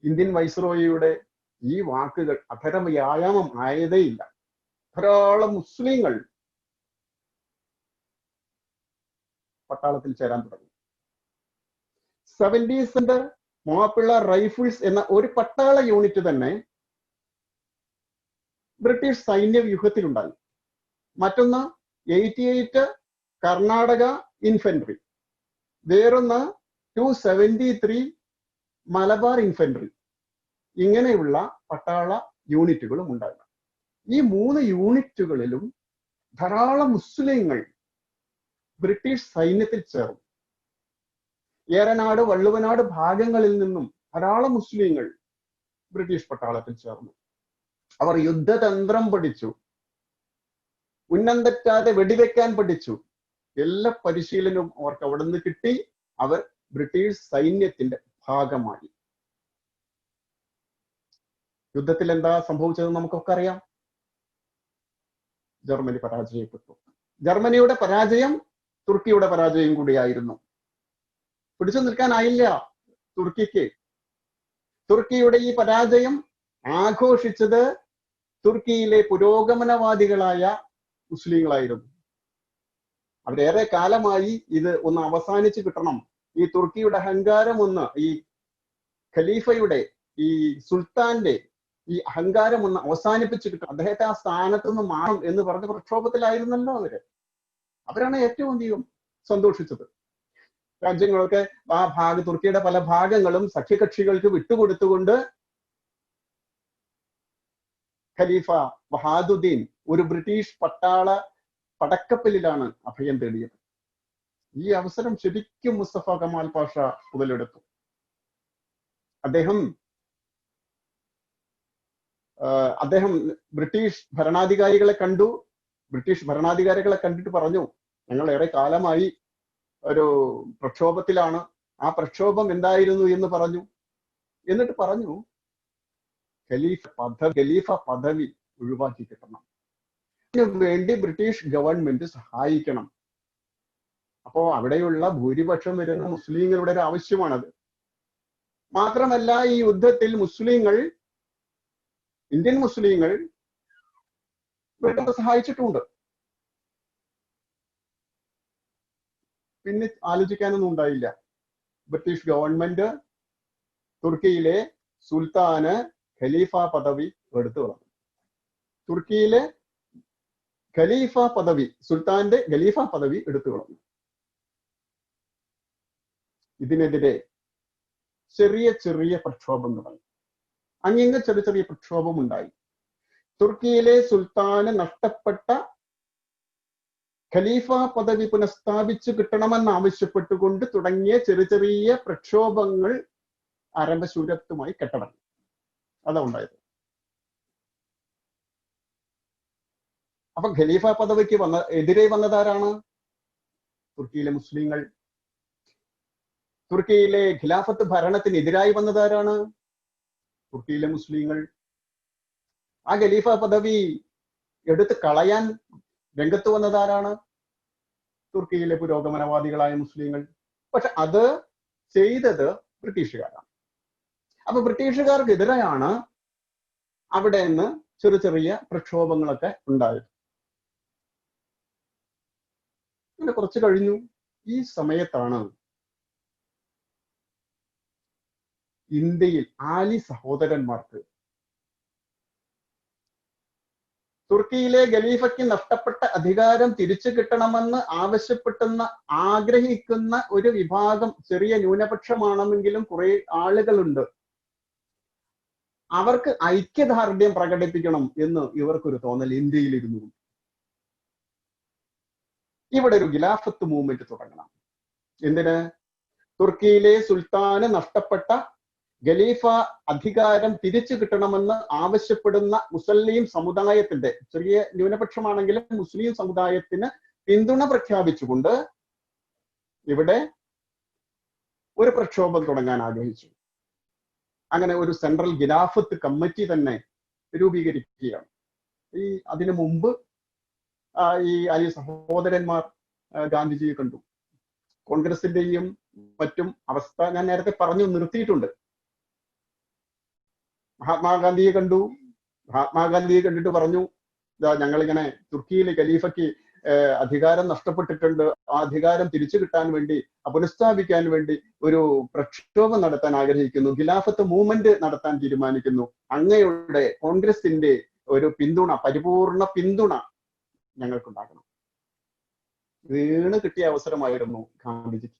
ഇന്ത്യൻ വൈസ്രോയിയുടെ ഈ വാക്കുകൾ അധരവ്യായാമം ആയതേയില്ല. ധാരാളം മുസ്ലിങ്ങൾ പട്ടാളത്തിൽ ചേരാൻ തുടങ്ങി. 70s മാപ്പിള റൈഫിൾസ് എന്ന ഒരു പട്ടാള യൂണിറ്റ് തന്നെ ബ്രിട്ടീഷ് സൈന്യ വ്യൂഹത്തിലുണ്ടായി. മറ്റൊന്ന് 88 കർണാടക ഇൻഫൻട്രി, വേറൊന്ന് 273 മലബാർ ഇൻഫൻട്രി. ഇങ്ങനെയുള്ള പട്ടാള യൂണിറ്റുകളും ഉണ്ടായിരുന്നു. ഈ 3 യൂണിറ്റുകളിലും ധാരാളം മുസ്ലിങ്ങൾ ബ്രിട്ടീഷ് സൈന്യത്തിൽ ചേർന്നു. ഏറനാട്, വള്ളുവനാട് ഭാഗങ്ങളിൽ നിന്നും ധാരാളം മുസ്ലിങ്ങൾ ബ്രിട്ടീഷ് പട്ടാളത്തിൽ ചേർന്നു. അവർ യുദ്ധതന്ത്രം പഠിച്ചു, ഉന്നം തെറ്റാതെ വെടിവെക്കാൻ പഠിച്ചു. എല്ലാ പരിശീലനവും അവർക്ക് അവിടെ നിന്ന് കിട്ടി. അവർ ബ്രിട്ടീഷ് സൈന്യത്തിന്റെ ഭാഗമായി. യുദ്ധത്തിൽ എന്താ സംഭവിച്ചതെന്ന് നമുക്കൊക്കെ അറിയാം. ജർമ്മനി പരാജയപ്പെട്ടു. ജർമ്മനിയുടെ പരാജയം തുർക്കിയുടെ പരാജയം കൂടിയായിരുന്നു. പിടിച്ചു നിൽക്കാനായില്ല തുർക്കിക്ക്. തുർക്കിയുടെ ഈ പരാജയം ആഘോഷിച്ചത് തുർക്കിയിലെ പുരോഗമനവാദികളായ മുസ്ലിങ്ങളായിരുന്നു. അവരേറെ കാലമായി ഇത് ഒന്ന് അവസാനിച്ച് കിട്ടണം, ഈ തുർക്കിയുടെ അഹങ്കാരം ഒന്ന്, ഈ ഖലീഫയുടെ, ഈ സുൽത്താന്റെ ഈ അഹങ്കാരം ഒന്ന് അവസാനിപ്പിച്ച് കിട്ടണം, അദ്ദേഹത്തെ ആ സ്ഥാനത്ത് നിന്ന് മാറും എന്ന് പറഞ്ഞ പ്രക്ഷോഭത്തിലായിരുന്നല്ലോ അവരാണ് ഏറ്റവും അധികം സന്തോഷിച്ചത്. രാജ്യങ്ങളൊക്കെ തുർക്കിയുടെ പല ഭാഗങ്ങളും സഖ്യകക്ഷികൾക്ക് വിട്ടുകൊടുത്തുകൊണ്ട് ഖലീഫ വഹാദുദ്ദീൻ ഒരു ബ്രിട്ടീഷ് പട്ടാള പടക്കപ്പലിലാണ് അഭയം തേടിയത്. ഈ അവസരം ശരിക്കും മുസ്തഫ കമാൽ പാഷ മുതലെടുത്തു. അദ്ദേഹം ബ്രിട്ടീഷ് ഭരണാധികാരികളെ കണ്ടു. ബ്രിട്ടീഷ് ഭരണാധികാരികളെ കണ്ടിട്ട് പറഞ്ഞു, ഞങ്ങൾ ഏറെ കാലമായി ഒരു പ്രക്ഷോഭത്തിലാണ്, ആ പ്രക്ഷോഭം എന്തായിരുന്നു എന്ന് പറഞ്ഞു. എന്നിട്ട് പറഞ്ഞു, ഖലീഫ പദവി ഒഴിവാക്കി കിട്ടണം, അതിനു വേണ്ടി ബ്രിട്ടീഷ് ഗവൺമെന്റ് സഹായിക്കണം. അപ്പോ അവിടെയുള്ള ഭൂരിപക്ഷം വരുന്ന മുസ്ലിങ്ങളുടെ ഒരു ആവശ്യമാണത്. മാത്രമല്ല ഈ യുദ്ധത്തിൽ ഇന്ത്യൻ മുസ്ലിങ്ങൾ ബ്രിട്ടനെ സഹായിച്ചിട്ടുണ്ട്. പിന്നെ ആലോചിക്കാനൊന്നും ഉണ്ടായില്ല. ബ്രിട്ടീഷ് ഗവൺമെന്റ് തുർക്കിയിലെ സുൽത്താന് ഖലീഫ പദവി എടുത്തു കളഞ്ഞു. തുർക്കിയിലെ ഖലീഫ പദവി, സുൽത്താന്റെ ഖലീഫ പദവി എടുത്തു കളഞ്ഞു. ഇതിനെതിരെ ചെറിയ ചെറിയ പ്രക്ഷോഭം തുടങ്ങി. അങ്ങിങ്ങ് ചെറിയ ചെറിയ പ്രക്ഷോഭം ഉണ്ടായി. തുർക്കിയിലെ സുൽത്താന് നഷ്ടപ്പെട്ട ഖലീഫ പദവി പുനഃസ്ഥാപിച്ചു കിട്ടണമെന്ന് ആവശ്യപ്പെട്ടുകൊണ്ട് തുടങ്ങിയ ചെറിയ ചെറിയ പ്രക്ഷോഭങ്ങൾ ആരംഭശൂരത്വമായി കെട്ടടങ്ങി. അതാ ഉണ്ടായത്. അപ്പൊ ഖലീഫ പദവിക്ക് എതിരെ വന്നതാരാണ്? തുർക്കിയിലെ മുസ്ലിങ്ങൾ. തുർക്കിയിലെ ഖിലാഫത്ത് ഭരണത്തിനെതിരായി വന്നതാരാണ്? തുർക്കിയിലെ മുസ്ലിങ്ങൾ. ആ ഖലീഫ പദവി എടുത്ത് കളയാൻ രംഗത്ത് വന്നതാരാണ്? തുർക്കിയിലെ പുരോഗമനവാദികളായ മുസ്ലിങ്ങൾ. പക്ഷെ അത് ചെയ്തത് ബ്രിട്ടീഷുകാരാണ്. അപ്പൊ ബ്രിട്ടീഷുകാർക്കെതിരെയാണ് അവിടെ നിന്ന് ചെറിയ ചെറിയ പ്രക്ഷോഭങ്ങളൊക്കെ ഉണ്ടായത്. അങ്ങനെ കുറച്ച് കഴിഞ്ഞു. ഈ സമയത്താണ് ഇന്ത്യയിൽ ആലി സഹോദരന്മാർക്ക് തുർക്കിയിലെ ഖലീഫയ്ക്ക് നഷ്ടപ്പെട്ട അധികാരം തിരിച്ചു കിട്ടണമെന്ന് ആഗ്രഹിക്കുന്ന ഒരു വിഭാഗം, ചെറിയ ന്യൂനപക്ഷമാണെങ്കിലും കുറെ ആളുകളുണ്ട്. അവർക്ക് ഐക്യദാർഢ്യം പ്രകടിപ്പിക്കണം എന്ന് ഇവർക്കൊരു തോന്നൽ ഇന്ത്യയിലിരുന്നു. ഇവിടെ ഒരു ഖിലാഫത്ത് മൂവ്മെന്റ് തുടങ്ങണം. എന്തിന്? തുർക്കിയിലെ സുൽത്താന് നഷ്ടപ്പെട്ട ഖലീഫ അധികാരം തിരിച്ചു കിട്ടണമെന്ന് ആവശ്യപ്പെടുന്ന മുസ്ലിം സമുദായത്തിന്റെ, ചെറിയ ന്യൂനപക്ഷമാണെങ്കിലും മുസ്ലിം സമുദായത്തിന് പിന്തുണ പ്രഖ്യാപിച്ചുകൊണ്ട് ഇവിടെ ഒരു പ്രക്ഷോഭം തുടങ്ങാൻ ആഗ്രഹിച്ചു. അങ്ങനെ ഒരു സെൻട്രൽ ഖിലാഫത്ത് കമ്മിറ്റി തന്നെ രൂപീകരിക്കുകയാണ്. അതിനു മുമ്പ് ഈ അലി സഹോദരന്മാർ ഗാന്ധിജിയെ കണ്ടു. കോൺഗ്രസിന്റെയും മറ്റും അവസ്ഥ ഞാൻ നേരത്തെ പറഞ്ഞു നിർത്തിയിട്ടുണ്ട്. മഹാത്മാഗാന്ധിയെ കണ്ടു. മഹാത്മാഗാന്ധിയെ കണ്ടിട്ട് പറഞ്ഞു, ഞങ്ങളിങ്ങനെ തുർക്കിയിലെ ഖലീഫയ്ക്ക് അധികാരം നഷ്ടപ്പെട്ടിട്ടുണ്ട്, ആ അധികാരം തിരിച്ചു കിട്ടാൻ വേണ്ടി, പുനഃസ്ഥാപിക്കാൻ വേണ്ടി ഒരു പ്രക്ഷോഭം നടത്താൻ ആഗ്രഹിക്കുന്നു, ഖിലാഫത്ത് മൂവ്മെന്റ് നടത്താൻ തീരുമാനിക്കുന്നു. അങ്ങയുടെ കോൺഗ്രസിന്റെ ഒരു പിന്തുണ, പരിപൂർണ പിന്തുണ ഞങ്ങൾക്കുണ്ടാകണം. വീണ് കിട്ടിയ അവസരമായിരുന്നു ഗാന്ധിജിക്ക്.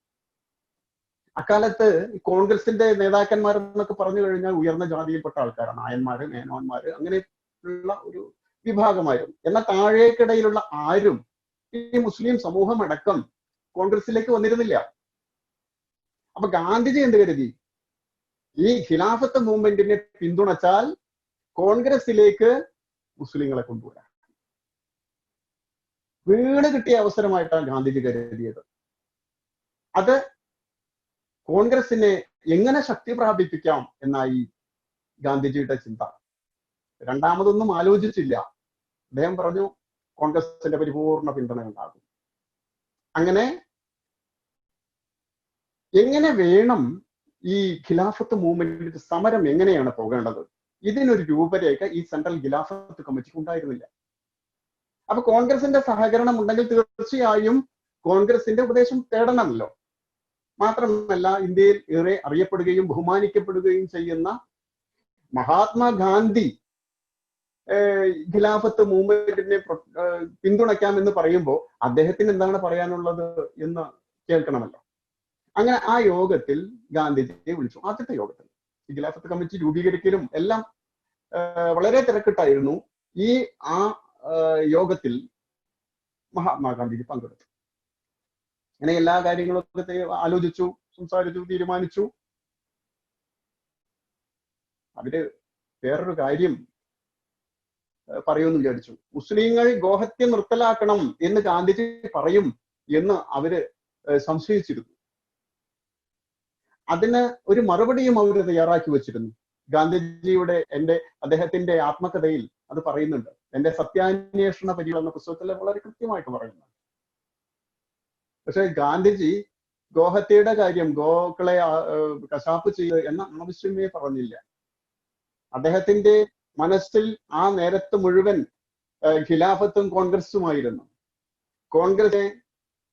അക്കാലത്ത് കോൺഗ്രസിന്റെ നേതാക്കന്മാരെന്നൊക്കെ പറഞ്ഞു കഴിഞ്ഞാൽ ഉയർന്ന ജാതിയിൽപ്പെട്ട ആൾക്കാരാണ്. നായന്മാര്, മേനോന്മാര്, അങ്ങനെയുള്ള ഒരു വിഭാഗമായിരുന്നു. എന്നാൽ താഴേക്കിടയിലുള്ള ആരും ഈ മുസ്ലിം സമൂഹം അടക്കം കോൺഗ്രസിലേക്ക് വന്നിരുന്നില്ല. അപ്പൊ ഗാന്ധിജി എന്ത് കരുതി? ഈ ഖിലാഫത്ത് മൂവ്മെന്റിനെ പിന്തുണച്ചാൽ കോൺഗ്രസിലേക്ക് മുസ്ലിങ്ങളെ കൊണ്ടുവരാം. വീണ് കിട്ടിയ അവസരമായിട്ടാണ് ഗാന്ധിജി കരുതിയത്. അത് കോൺഗ്രസിനെ എങ്ങനെ ശക്തി പ്രാപിപ്പിക്കാം എന്നായി ഗാന്ധിജിയുടെ ചിന്ത. രണ്ടാമതൊന്നും ആലോചിച്ചില്ല. അദ്ദേഹം പറഞ്ഞു കോൺഗ്രസിന്റെ പരിപൂർണ പിന്തുണ ഉണ്ടാകും. അങ്ങനെ എങ്ങനെ വേണം ഈ ഖിലാഫത്ത് മൂവ്മെന്റ് സമരം എങ്ങനെയാണ് പോകേണ്ടത്, ഇതിനൊരു രൂപരേഖ ഈ സെൻട്രൽ ഖിലാഫത്ത് കമ്മിറ്റിക്ക് ഉണ്ടായിരുന്നില്ല. അപ്പൊ കോൺഗ്രസിന്റെ സഹകരണം ഉണ്ടെങ്കിൽ തീർച്ചയായും കോൺഗ്രസിന്റെ ഉപദേശം തേടണമല്ലോ. മാത്രമല്ല, ഇന്ത്യയിൽ ഏറെ അറിയപ്പെടുകയും ബഹുമാനിക്കപ്പെടുകയും ചെയ്യുന്ന മഹാത്മാഗാന്ധി ഖിലാഫത്ത് മൂവ്മെന്റിനെ പിന്തുണയ്ക്കാം എന്ന് പറയുമ്പോൾ അദ്ദേഹത്തിന് എന്താണ് പറയാനുള്ളത് എന്ന് കേൾക്കണമല്ലോ. അങ്ങനെ ആ യോഗത്തിൽ ഗാന്ധിജിയെ വിളിച്ചു. ആദ്യത്തെ യോഗത്തിൽ ഈ ഖിലാഫത്ത് കമ്മിറ്റി രൂപീകരിക്കലും എല്ലാം വളരെ തിരക്കിട്ടായിരുന്നു. ആ യോഗത്തിൽ മഹാത്മാഗാന്ധിജി പങ്കെടുത്തു. അങ്ങനെ എല്ലാ കാര്യങ്ങളൊക്കെ ആലോചിച്ചു, സംസാരിച്ചു, തീരുമാനിച്ചു. അവര് വേറൊരു കാര്യം പറയുമെന്ന് വിചാരിച്ചു. മുസ്ലിങ്ങൾ ഗോഹത്യ നിർത്തലാക്കണം എന്ന് ഗാന്ധിജി പറയും എന്ന് അവര് സംശയിച്ചിരുന്നു. അതിന് ഒരു മറുപടിയും അവർ തയ്യാറാക്കി വെച്ചിരുന്നു. ഗാന്ധിജിയുടെ അദ്ദേഹത്തിന്റെ ആത്മകഥയിൽ അത് പറയുന്നുണ്ട്. എന്റെ സത്യാന്വേഷണ പരികൾ എന്ന പുസ്തകത്തിൽ വളരെ കൃത്യമായിട്ട് പറയുന്നു. പക്ഷെ ഗാന്ധിജി ഗോഹത്യയുടെ കാര്യം, ഗോക്കളെ കശാപ്പ് ചെയ്യുക എന്ന ആവശ്യമേ പറഞ്ഞില്ല. അദ്ദേഹത്തിന്റെ മനസ്സിൽ ആ നേരത്ത് മുഴുവൻ ഖിലാഫത്തും കോൺഗ്രസുമായിരുന്നു. കോൺഗ്രസ്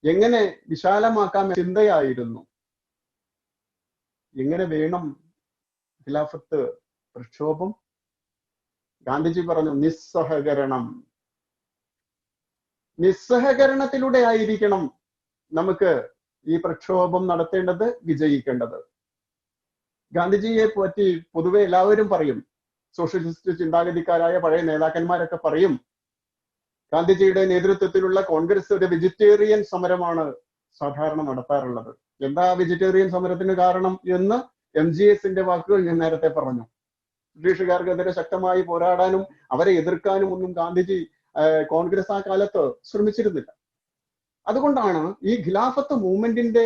എങ്ങനെ വിശാലമാക്കാം ചിന്തയായിരുന്നു. എങ്ങനെ വേണം ഖിലാഫത്ത് പ്രക്ഷോഭം? ഗാന്ധിജി പറഞ്ഞു, നിസ്സഹകരണം. നിസ്സഹകരണത്തിലൂടെ ആയിരിക്കണം നമുക്ക് ഈ പ്രക്ഷോഭം നടത്തേണ്ടത്, വിജയിക്കേണ്ടത്. ഗാന്ധിജിയെ പറ്റി പൊതുവെ എല്ലാവരും പറയും, സോഷ്യലിസ്റ്റ് ചിന്താഗതിക്കാരായ പഴയ നേതാക്കന്മാരൊക്കെ പറയും, ഗാന്ധിജിയുടെ നേതൃത്വത്തിലുള്ള കോൺഗ്രസ് ഒരു വെജിറ്റേറിയൻ സമരമാണ് സാധാരണ നടത്താറുള്ളത്. എന്താ വെജിറ്റേറിയൻ സമരത്തിന് കാരണം എന്ന് MGSന്റെ വാക്കുകൾ ഞാൻ നേരത്തെ പറഞ്ഞു. ബ്രിട്ടീഷുകാർക്കെതിരെ ശക്തമായി പോരാടാനും അവരെ എതിർക്കാനും ഒന്നും ഗാന്ധിജി കോൺഗ്രസ് ആ കാലത്ത് ശ്രമിച്ചിരുന്നില്ല. അതുകൊണ്ടാണ് ഈ ഖിലാഫത്ത് മൂവ്മെന്റിന്റെ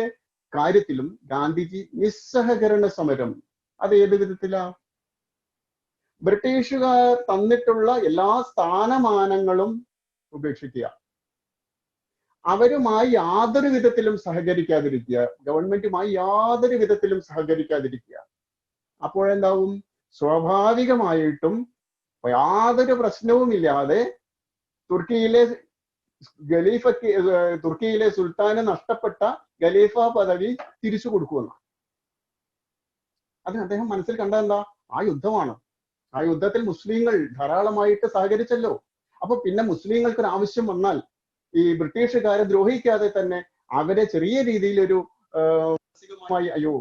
കാര്യത്തിലും ഗാന്ധിജി നിസ്സഹകരണ സമരം, അത് ഏത് വിധത്തിലാ? ബ്രിട്ടീഷുകാർ തന്നിട്ടുള്ള എല്ലാ സ്ഥാനമാനങ്ങളും ഉപേക്ഷിക്കുക, അവരുമായി യാതൊരു വിധത്തിലും സഹകരിക്കാതിരിക്കുക, ഗവൺമെന്റുമായി യാതൊരു വിധത്തിലും സഹകരിക്കാതിരിക്കുക. അപ്പോഴെന്താവും? സ്വാഭാവികമായിട്ടും യാതൊരു പ്രശ്നവുമില്ലാതെ തുർക്കിയിലെ സുൽത്താന് നഷ്ടപ്പെട്ട ഖലീഫ പദവി തിരിച്ചു കൊടുക്കുമെന്ന്. അത് അദ്ദേഹം മനസ്സിൽ കണ്ടെന്താ? ആ യുദ്ധമാണ്. ആ യുദ്ധത്തിൽ മുസ്ലിങ്ങൾ ധാരാളമായിട്ട് സഹകരിച്ചല്ലോ. അപ്പൊ പിന്നെ മുസ്ലിങ്ങൾക്കൊരു ആവശ്യം വന്നാൽ ഈ ബ്രിട്ടീഷുകാരെ ദ്രോഹിക്കാതെ തന്നെ അവരെ ചെറിയ രീതിയിലൊരു മാനസികമായി, അയ്യോ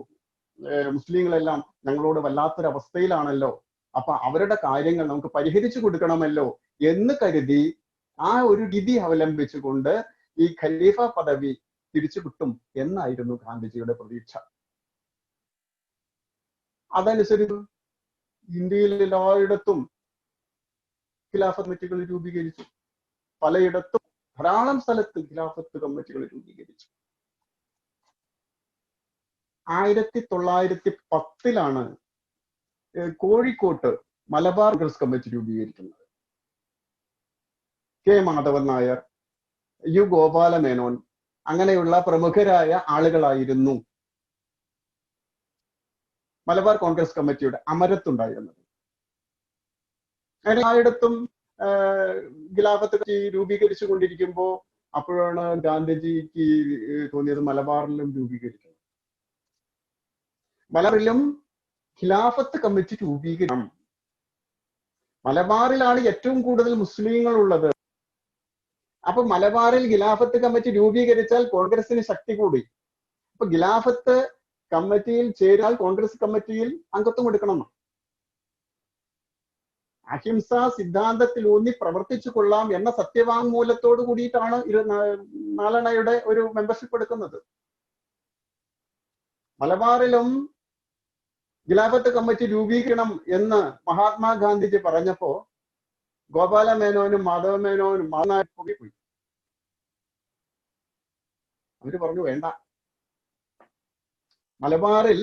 മുസ്ലിങ്ങളെല്ലാം ഞങ്ങളോട് വല്ലാത്തൊരവസ്ഥയിലാണല്ലോ, അപ്പൊ അവരുടെ കാര്യങ്ങൾ നമുക്ക് പരിഹരിച്ചു കൊടുക്കണമല്ലോ എന്ന് കരുതി ആ ഒരു രീതി അവലംബിച്ചുകൊണ്ട് ഈ ഖലീഫ പദവി തിരിച്ചു കിട്ടും എന്നായിരുന്നു ഗാന്ധിജിയുടെ പ്രതീക്ഷ. അതനുസരിച്ച് ഇന്ത്യയിൽ എല്ലായിടത്തും ഖിലാഫത്ത് കമ്മിറ്റികൾ രൂപീകരിച്ചു. പലയിടത്തും ധാരാളം സ്ഥലത്ത് ഖിലാഫത്ത് കമ്മിറ്റികൾ രൂപീകരിച്ചു. 1910 കോഴിക്കോട്ട് മലബാർ കോൺഗ്രസ് കമ്മിറ്റി രൂപീകരിക്കുന്നത്. കെ മാധവൻ നായർ, യു ഗോപാലമേനോൻ അങ്ങനെയുള്ള പ്രമുഖരായ ആളുകളായിരുന്നു മലബാർ കോൺഗ്രസ് കമ്മിറ്റിയുടെ അമരത്തുണ്ടായിരുന്നത്. എല്ലായിടത്തും ഖിലാഫത്ത് രൂപീകരിച്ചു കൊണ്ടിരിക്കുമ്പോൾ അപ്പോഴാണ് ഗാന്ധിജിക്ക് തോന്നിയത് മലബാറിലും രൂപീകരിക്കണം. മലബാറിലും ഖിലാഫത്ത് കമ്മിറ്റി രൂപീകരിക്കണം. മലബാറിലാണ് ഏറ്റവും കൂടുതൽ മുസ്ലിങ്ങൾ ഉള്ളത്. അപ്പൊ മലബാറിൽ ഖിലാഫത്ത് കമ്മിറ്റി രൂപീകരിച്ചാൽ കോൺഗ്രസിന് ശക്തി കൂടി. അപ്പൊ ഖിലാഫത്ത് കമ്മിറ്റിയിൽ ചേരാൽ കോൺഗ്രസ് കമ്മിറ്റിയിൽ അംഗത്വം എടുക്കണം. അഹിംസ സിദ്ധാന്തത്തിൽ ഊന്നി പ്രവർത്തിച്ചു കൊള്ളാം എന്ന സത്യവാങ്മൂലത്തോട് കൂടിയിട്ടാണ് നാലണയുടെ ഒരു മെമ്പർഷിപ്പ് എടുക്കുന്നത്. മലബാറിലും ഖിലാഫത്ത് കമ്മിറ്റി രൂപീകരിക്കണം എന്ന് മഹാത്മാഗാന്ധിജി പറഞ്ഞപ്പോ ഗോപാല മേനോനും മാധവ മേനോനും പോയി. അവര് പറഞ്ഞു വേണ്ട. മലബാറിൽ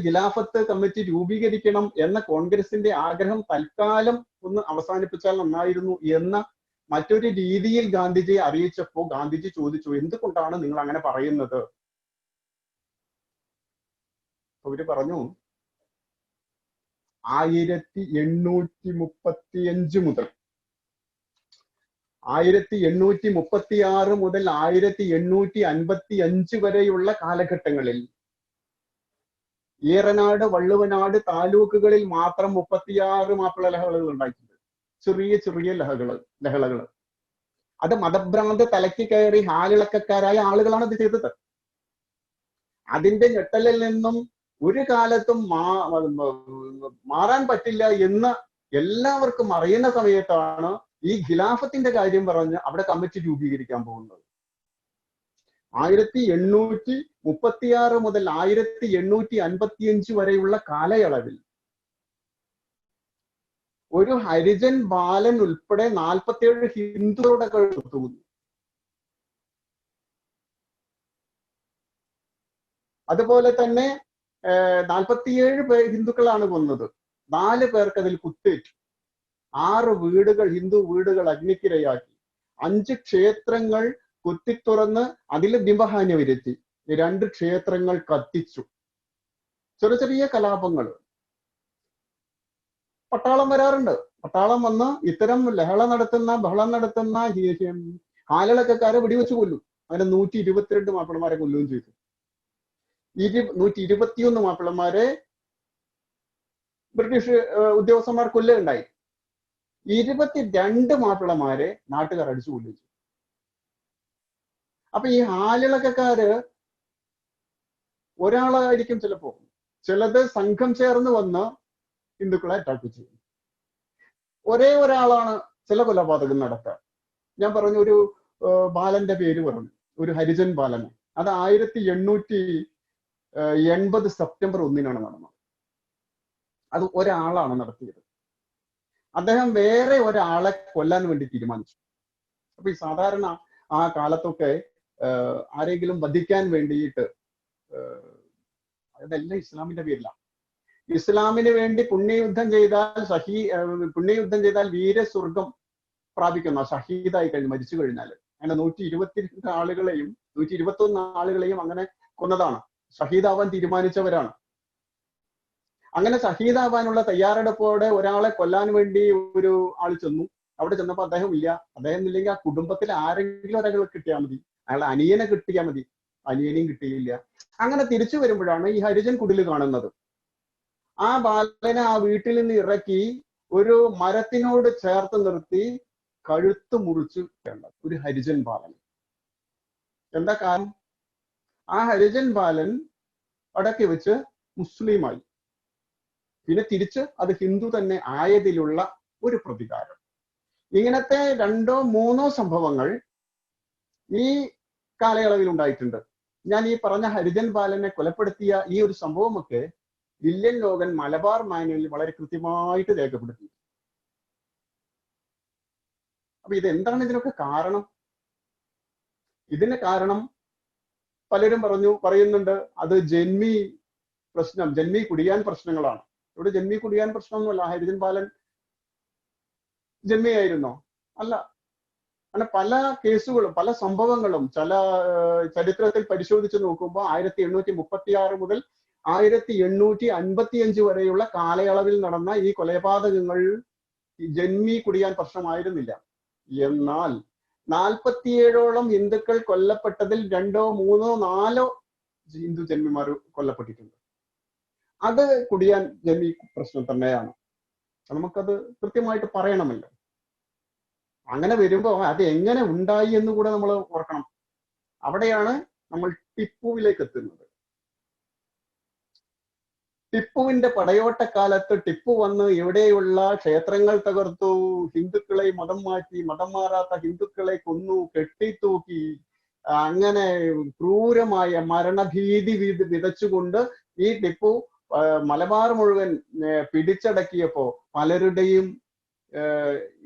ഖിലാഫത്ത് കമ്മിറ്റി രൂപീകരിക്കണം എന്ന കോൺഗ്രസിന്റെ ആഗ്രഹം തൽക്കാലം ഒന്ന് അവസാനിപ്പിച്ചാൽ നന്നായിരുന്നു എന്ന മറ്റൊരു രീതിയിൽ ഗാന്ധിജിയെ അറിയിച്ചപ്പോ ഗാന്ധിജി ചോദിച്ചു, എന്തുകൊണ്ടാണ് നിങ്ങൾ അങ്ങനെ പറയുന്നത്? അവര് പറഞ്ഞു, 1835 മുതൽ 1836 മുതൽ 1855 വരെയുള്ള കാലഘട്ടങ്ങളിൽ ഈറനാട്, വള്ളുവനാട് താലൂക്കുകളിൽ മാത്രം 36 മാപ്പിള ലഹളകൾ ഉണ്ടായിട്ടുണ്ട്. ചെറിയ ചെറിയ ലഹളകൾ. അത് മതഭ്രാന്ത് തലയ്ക്ക് കയറി ഹാലിളക്കക്കാരായ ആളുകളാണ് ഇത് ചെയ്തത്. അതിന്റെ ഞെട്ടലിൽ നിന്നും ഒരു കാലത്തും മാറാൻ പറ്റില്ല എന്ന് എല്ലാവർക്കും അറിയുന്ന സമയത്താണ് ഈ ഖിലാഫത്തിന്റെ കാര്യം പറഞ്ഞ് അവിടെ കമ്മിറ്റി രൂപീകരിക്കാൻ പോകുന്നത്. 1836 മുതൽ 1855 വരെയുള്ള കാലയളവിൽ ഒരു ഹരിജൻ ബാലൻ ഉൾപ്പെടെ 47 ഹിന്ദുക്കളുടെ കഴുത്തുന്നു. അതുപോലെ തന്നെ 47 ഹിന്ദുക്കളാണ് കൊന്നത്. 4 പേർക്ക് അതിൽ കുത്തേറ്റു. 6 വീടുകൾ, ഹിന്ദു വീടുകൾ അഗ്നിക്കിരയാക്കി. 5 ക്ഷേത്രങ്ങൾ കുത്തിത്തുറന്ന് അതിൽ ബിംബഹാനി വരുത്തി. 2 ക്ഷേത്രങ്ങൾ കത്തിച്ചു. ചെറിയ ചെറിയ കലാപങ്ങൾ. പട്ടാളം വരാറുണ്ട്. പട്ടാളം വന്ന് ഇത്തരം ബഹളം നടത്തുന്ന ഹാലിളക്കക്കാരെ വെടിവെച്ച് കൊല്ലും. അങ്ങനെ 122 മാപ്പിളമാരെ കൊല്ലുകയും ചെയ്തു. 121 മാപ്പിളമാരെ ബ്രിട്ടീഷ് ഉദ്യോഗസ്ഥന്മാർ കൊല്ലുകയുണ്ടായി. 22 മാപ്പിളമാരെ നാട്ടുകാർ അടിച്ചു കൊല്ലിച്ചു. അപ്പൊ ഈ ഹാലിളക്കക്കാര് ഒരാളായിരിക്കും ചിലപ്പോ, ചിലത് സംഘം ചേർന്ന് വന്ന് ഹിന്ദുക്കളെ അറ്റാക്ക് ചെയ്യും. ഒരേ ഒരാളാണ് ചില കൊലപാതകം നടത്തുക. ഞാൻ പറഞ്ഞു, ഒരു ബാലന്റെ പേര് പറഞ്ഞു, ഒരു ഹരിജൻ ബാലന്. അത് 1880 സെപ്റ്റംബർ 1 നടന്നത്. അത് ഒരാളാണ് നടത്തിയത്. അദ്ദേഹം വേറെ ഒരാളെ കൊല്ലാൻ വേണ്ടി തീരുമാനിച്ചു. അപ്പൊ ഈ സാധാരണ ആ കാലത്തൊക്കെ ആരെങ്കിലും വധിക്കാൻ വേണ്ടിയിട്ട് അതെല്ലാം ഇസ്ലാമിന്റെ പേരിലാണ്. ഇസ്ലാമിന് വേണ്ടി പുണ്യയുദ്ധം ചെയ്താൽ വീരസ്വർഗം പ്രാപിക്കുന്ന, ഷഹീദായി കഴിഞ്ഞ് മരിച്ചു കഴിഞ്ഞാൽ. അങ്ങനെ 122 ആളുകളെയും 121 ആളുകളെയും അങ്ങനെ കൊന്നതാണ്. ഷഹീദാവാൻ തീരുമാനിച്ചവരാണ്. അങ്ങനെ ഷഹീദാവാനുള്ള തയ്യാറെടുപ്പോടെ ഒരാളെ കൊല്ലാൻ വേണ്ടി ഒരു ആൾ ചെന്നു. അവിടെ ചെന്നപ്പോ അദ്ദേഹം ഇല്ല. അദ്ദേഹം ഇല്ലെങ്കിൽ ആ കുടുംബത്തിൽ ആരെങ്കിലും ഒരാളെ കിട്ടിയാൽ മതി, അയാളെ അനിയനെ കിട്ടിയാൽ മതി. അനിയനെയും കിട്ടിയില്ല. അങ്ങനെ തിരിച്ചു വരുമ്പോഴാണ് ഈ ഹരിജൻ കുടില് കാണുന്നത്. ആ ബാലനെ ആ വീട്ടിൽ നിന്ന് ഇറക്കി ഒരു മരത്തിനോട് ചേർത്ത് നിർത്തി കഴുത്ത് മുറിച്ച് ഒരു ഹരിജൻ ബാലൻ. എന്താ കാരണം? ആ ഹരിജൻ ബാലൻ അടക്കി വെച്ച് മുസ്ലിമായി. പിന്നെ തിരിച്ച് അത് ഹിന്ദു തന്നെ ആയതിലുള്ള ഒരു പ്രതികാരം. ഇങ്ങനത്തെ 2 or 3 സംഭവങ്ങൾ ഈ കാലയളവിൽ ഉണ്ടായിട്ടുണ്ട്. ഞാൻ ഈ പറഞ്ഞ ഹരിജൻ ബാലനെ കൊലപ്പെടുത്തിയ ഈ ഒരു സംഭവമൊക്കെ വില്യം ലോഗൻ മലബാർ മാനുവലിൽ വളരെ കൃത്യമായിട്ട് രേഖപ്പെടുത്തി. അപ്പൊ ഇതെന്താണ് ഇതിനൊക്കെ കാരണം? ഇതിന് കാരണം പലരും പറയുന്നുണ്ട്, അത് ജന്മി കുടിയാൻ പ്രശ്നങ്ങളാണ്. ഇവിടെ ജന്മി കുടിയാൻ പ്രശ്നമൊന്നുമല്ല. ഹരിജൻ ബാലൻ ജന്മിയായിരുന്നോ? അല്ല. അങ്ങനെ പല കേസുകളും പല സംഭവങ്ങളും ചരിത്രത്തിൽ പരിശോധിച്ച് നോക്കുമ്പോൾ 1836 മുതൽ 1855 വരെയുള്ള കാലയളവിൽ നടന്ന ഈ കൊലപാതകങ്ങൾ ജന്മി കുടിയാൻ പ്രശ്നമായിരുന്നില്ല. എന്നാൽ 47ഓളം ഹിന്ദുക്കൾ കൊല്ലപ്പെട്ടതിൽ 2 or 3 or 4 ഹിന്ദു ജന്മിമാർ കൊല്ലപ്പെട്ടിട്ടുണ്ട്. അത് കുടിയാൻ ജന്മി പ്രശ്നം തന്നെയാണ്. നമുക്കത് കൃത്യമായിട്ട് പറയണമല്ലോ. അങ്ങനെ വരുമ്പോ അത് എങ്ങനെ ഉണ്ടായി എന്ന് കൂടെ നമ്മൾ ഓർക്കണം. അവിടെയാണ് നമ്മൾ ടിപ്പുവിലേക്ക് എത്തുന്നത്. ടിപ്പുവിന്റെ പടയോട്ടക്കാലത്ത് ടിപ്പു വന്ന് ഇവിടെയുള്ള ക്ഷേത്രങ്ങൾ തകർത്തു, ഹിന്ദുക്കളെ മതം മാറ്റി, മതം മാറാത്ത ഹിന്ദുക്കളെ കൊന്നു, കെട്ടിത്തൂക്കി, അങ്ങനെ ക്രൂരമായ മരണഭീതി വിതച്ചുകൊണ്ട് ഈ ടിപ്പു മലബാർ മുഴുവൻ പിടിച്ചടക്കിയപ്പോ പലരുടെയും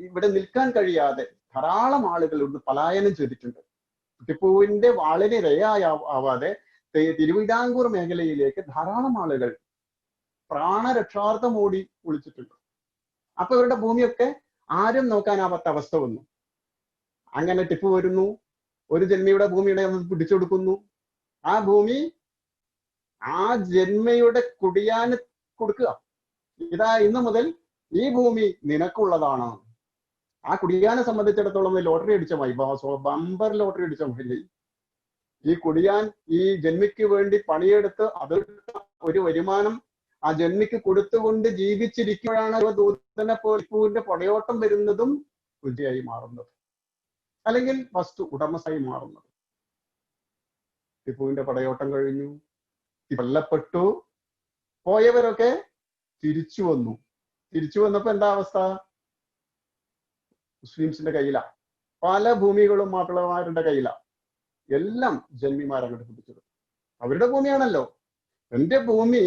ഇവിടെ നിൽക്കാൻ കഴിയാതെ ധാരാളം ആളുകൾ ഇവിടുന്ന് പലായനം ചെയ്തിട്ടുണ്ട്. ടിപ്പുവിന്റെ വാളിന് ഇരയാവാതെ തിരുവിതാംകൂർ മേഖലയിലേക്ക് ധാരാളം ആളുകൾ പ്രാണരക്ഷാർത്ഥം ഓടി ഒളിച്ചിട്ടുണ്ട്. അപ്പൊ ഇവരുടെ ഭൂമിയൊക്കെ ആരും നോക്കാനാവാത്ത അവസ്ഥ വന്നു. അങ്ങനെ ടിപ്പു വരുന്നു, ഒരു ജന്മിയുടെ ഭൂമിയുടെ പിടിച്ചെടുക്കുന്നു. ആ ഭൂമി ആ ജന്മയുടെ കുടിയാന് കൊടുക്കുക. ഇതാ ഇന്ന് മുതൽ ഈ ഭൂമി നിനക്കുള്ളതാണ്. ആ കുടിയാനെ സംബന്ധിച്ചിടത്തോളം ലോട്ടറി അടിച്ച മായി, ബമ്പർ ലോട്ടറി അടിച്ച മായി. ഈ കുടിയാൻ ഈ ജന്മിക്ക് വേണ്ടി പണിയെടുത്ത് അത് ഒരു വരുമാനം ആ ജന്മിക്ക് കൊടുത്തുകൊണ്ട് ജീവിച്ചിരിക്കുമ്പോഴാണ് ദൂതനെ പോലെ പടയോട്ടം വരുന്നതും വിജയായി മാറുന്നത്, അല്ലെങ്കിൽ വസ്തു ഉടമസ്ഥായി മാറുന്നത്. ടിപ്പുവിന്റെ പടയോട്ടം കഴിഞ്ഞു, കൊല്ലപ്പെട്ടു, പോയവരൊക്കെ തിരിച്ചു വന്നു. തിരിച്ചു വന്നപ്പോ എന്താ അവസ്ഥ? മുസ്ലിംസിന്റെ കയ്യിലാ, പല ഭൂമികളും മാപ്പിളമാരുടെ കയ്യിലാ. എല്ലാം ജന്മിമാരങ്ങോട്ട് പിടിച്ചെടുത്തു. അവരുടെ ഭൂമിയാണല്ലോ. എന്റെ ഭൂമി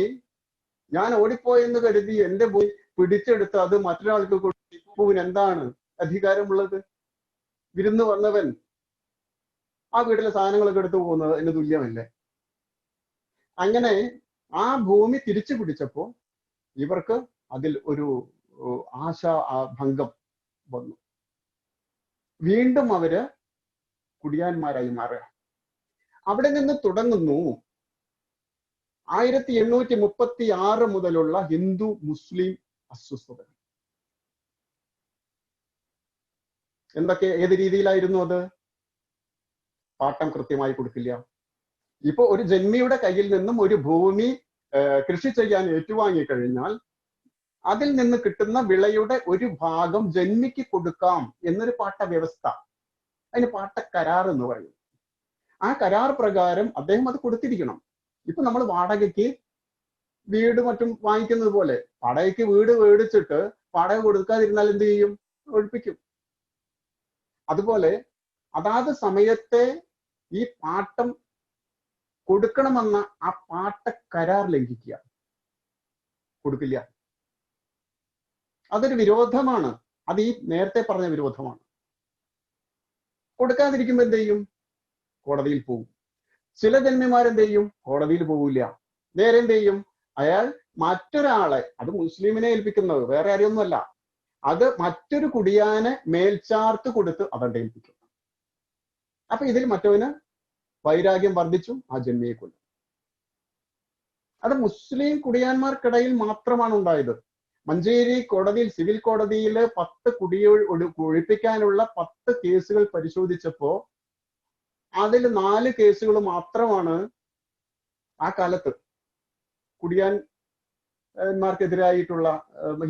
ഞാൻ ഓടിപ്പോയെന്ന് കരുതി എന്റെ ഭൂമി പിടിച്ചെടുത്ത് അത് മറ്റൊരാൾക്ക് ടിപ്പുവിന് എന്താണ് അധികാരമുള്ളത്? വിരുന്ന് വന്നവൻ ആ വീട്ടിലെ സാധനങ്ങളൊക്കെ എടുത്തു പോകുന്നത് എന്ന് തുല്യമല്ലേ? അങ്ങനെ ആ ഭൂമി തിരിച്ചു പിടിച്ചപ്പോ ഇവർക്ക് അതിൽ ഒരു ആശാഭംഗം വന്നു. വീണ്ടും അവര് കുടിയാന്മാരായി മാറുക. അവിടെ നിന്ന് തുടങ്ങുന്നു 1836 മുതലുള്ള ഹിന്ദു മുസ്ലിം അസ്വസ്ഥതകൾ. എന്തൊക്കെ, ഏത് രീതിയിലായിരുന്നു അത്? പാട്ടം കൃത്യമായി കൊടുക്കില്ല. ഇപ്പൊ ഒരു ജന്മിയുടെ കയ്യിൽ നിന്നും ഒരു ഭൂമി കൃഷി ചെയ്യാൻ ഏറ്റുവാങ്ങി കഴിഞ്ഞാൽ അതിൽ നിന്ന് കിട്ടുന്ന വിളയുടെ ഒരു ഭാഗം ജന്മിക്ക് കൊടുക്കാം എന്നൊരു പാട്ട വ്യവസ്ഥ, അതിന് പാട്ടക്കരാർ എന്ന് പറയും. ആ കരാർ പ്രകാരം അദ്ദേഹം അത് കൊടുത്തിരിക്കണം. ഇപ്പൊ നമ്മൾ വാടകയ്ക്ക് വീട് മറ്റും വാങ്ങിക്കുന്നത് പോലെ വാടകയ്ക്ക് വീട് മേടിച്ചിട്ട് വാടക കൊടുക്കാതിരുന്നാൽ എന്ത് ചെയ്യും? ഒഴിപ്പിക്കും. അതുപോലെ അതാത് സമയത്തെ ഈ പാട്ടം കൊടുക്കണമെന്ന ആ പാട്ടക്കരാർ ലംഘിക്കുക, കൊടുക്കില്ല. അതൊരു വിരോധമാണ്. അത് ഈ നേരത്തെ പറഞ്ഞ വിരോധമാണ്. കൊടുക്കാതിരിക്കുമ്പോ എന്ത് ചെയ്യും? കോടതിയിൽ പോകും. ചില ജന്മിമാരെന്ത് ചെയ്യും? കോടതിയിൽ പോകില്ല. നേരെ എന്ത് ചെയ്യും? അയാൾ മറ്റൊരാളെ, അത് മുസ്ലിമിനെ ഏൽപ്പിക്കുന്നത്, വേറെ ആരെയൊന്നുമല്ല, അത് മറ്റൊരു കുടിയാനെ മേൽച്ചാർത്ത് കൊടുത്ത് അതണ്ട് ഏൽപ്പിക്കും. അപ്പൊ ഇതിൽ മറ്റവന് വൈരാഗ്യം വർദ്ധിച്ചു, ആ ജന്മിയെ കൊല്ലും. അത് മുസ്ലിം കുടിയാന്മാർക്കിടയിൽ മാത്രമാണ് ഉണ്ടായത്. മഞ്ചേരി കോടതിയിൽ, സിവിൽ കോടതിയിൽ 10 കുടിയെ ഒഴിപ്പിക്കാനുള്ള 10 കേസുകൾ പരിശോധിച്ചപ്പോ അതിൽ 4 കേസുകൾ മാത്രമാണ് ആ കാലത്ത് കുടിയാന്മാർക്കെതിരായിട്ടുള്ള,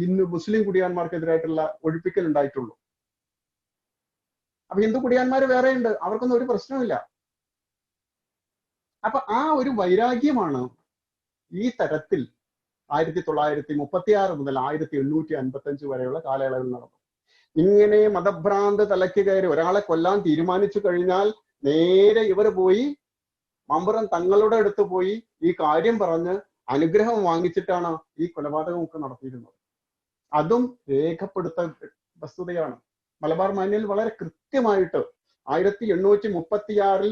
ഹിന്ദു മുസ്ലിം കുടിയാന്മാർക്കെതിരായിട്ടുള്ള ഒഴിപ്പിക്കൽ ഉണ്ടായിട്ടുള്ളൂ. അപ്പൊ ഹിന്ദു കുടിയാന്മാർ വേറെ ഉണ്ട്, അവർക്കൊന്നും ഒരു പ്രശ്നമില്ല. അപ്പൊ ആ ഒരു വൈരാഗ്യമാണ് ഈ തരത്തിൽ 1936 മുതൽ 1855 വരെയുള്ള കാലയളവിൽ നടന്നു. ഇങ്ങനെ മതഭ്രാന്ത് തലയ്ക്ക് കയറി ഒരാളെ കൊല്ലാൻ തീരുമാനിച്ചു കഴിഞ്ഞാൽ നേരെ ഇവർ പോയി മമ്പുറം തങ്ങളുടെ അടുത്ത് പോയി ഈ കാര്യം പറഞ്ഞ് അനുഗ്രഹം വാങ്ങിച്ചിട്ടാണ് ഈ കൊലപാതകമൊക്കെ നടത്തിയിരുന്നത്. അതും രേഖപ്പെടുത്ത വസ്തുതയാണ്. മലബാർ മാന്യയിൽ വളരെ കൃത്യമായിട്ട് 1836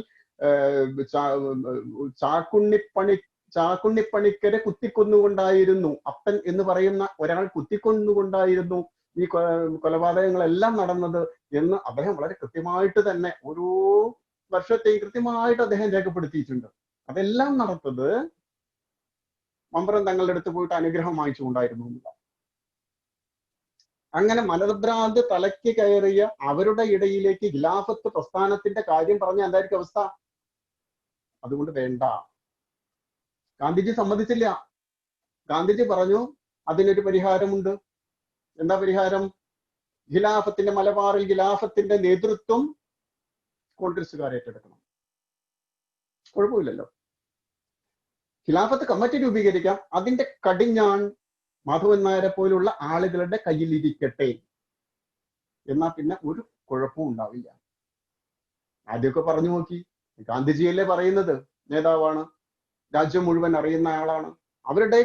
ചാക്കുണ്ണിപ്പണിക്കരെ കുത്തിക്കൊന്നുകൊണ്ടായിരുന്നു, അപ്പൻ എന്ന് പറയുന്ന ഒരാൾ കുത്തിക്കൊന്നുകൊണ്ടായിരുന്നു ഈ കൊലപാതകങ്ങളെല്ലാം നടന്നത് എന്ന് അദ്ദേഹം വളരെ കൃത്യമായിട്ട് തന്നെ ഓരോ വർഷത്തെയും കൃത്യമായിട്ട് അദ്ദേഹം രേഖപ്പെടുത്തിയിട്ടുണ്ട്. അതെല്ലാം നടത്തത് മമ്പുറം തങ്ങളുടെ അടുത്ത് പോയിട്ട് അനുഗ്രഹം വാങ്ങിച്ചുകൊണ്ടായിരുന്നു എന്നുള്ളത്. അങ്ങനെ മതഭ്രാന്ത് തലയ്ക്ക് കയറിയ അവരുടെ ഇടയിലേക്ക് ഖിലാഫത്ത് പ്രസ്ഥാനത്തിന്റെ കാര്യം പറഞ്ഞ എന്തായിരിക്കും അവസ്ഥ? അതുകൊണ്ട് വേണ്ട. ഗാന്ധിജി സമ്മതിച്ചില്ല. ഗാന്ധിജി പറഞ്ഞു അതിനൊരു പരിഹാരമുണ്ട്. എന്താ പരിഹാരം? ഖിലാഫത്തിന്റെ മലബാറിൽ ഖിലാഫത്തിന്റെ നേതൃത്വം കോൺഗ്രസ്സുകാർ ഏറ്റെടുക്കണം. കുഴപ്പമില്ലല്ലോ. ഖിലാഫത്ത് കമ്മിറ്റി രൂപീകരിക്കാം, അതിന്റെ കടിഞ്ഞാൺ മാധവൻ നായരെ പോലുള്ള ആളുകളുടെ കയ്യിലിരിക്കട്ടെ. എന്നാ പിന്നെ ഒരു കുഴപ്പവും ഉണ്ടാവില്ല. ആദ്യമൊക്കെ പറഞ്ഞു നോക്കി. ഗാന്ധിജിയല്ലേ പറയുന്നത്, നേതാവാണ്, രാജ്യം മുഴുവൻ അറിയുന്ന ആളാണ്. അവരുടെ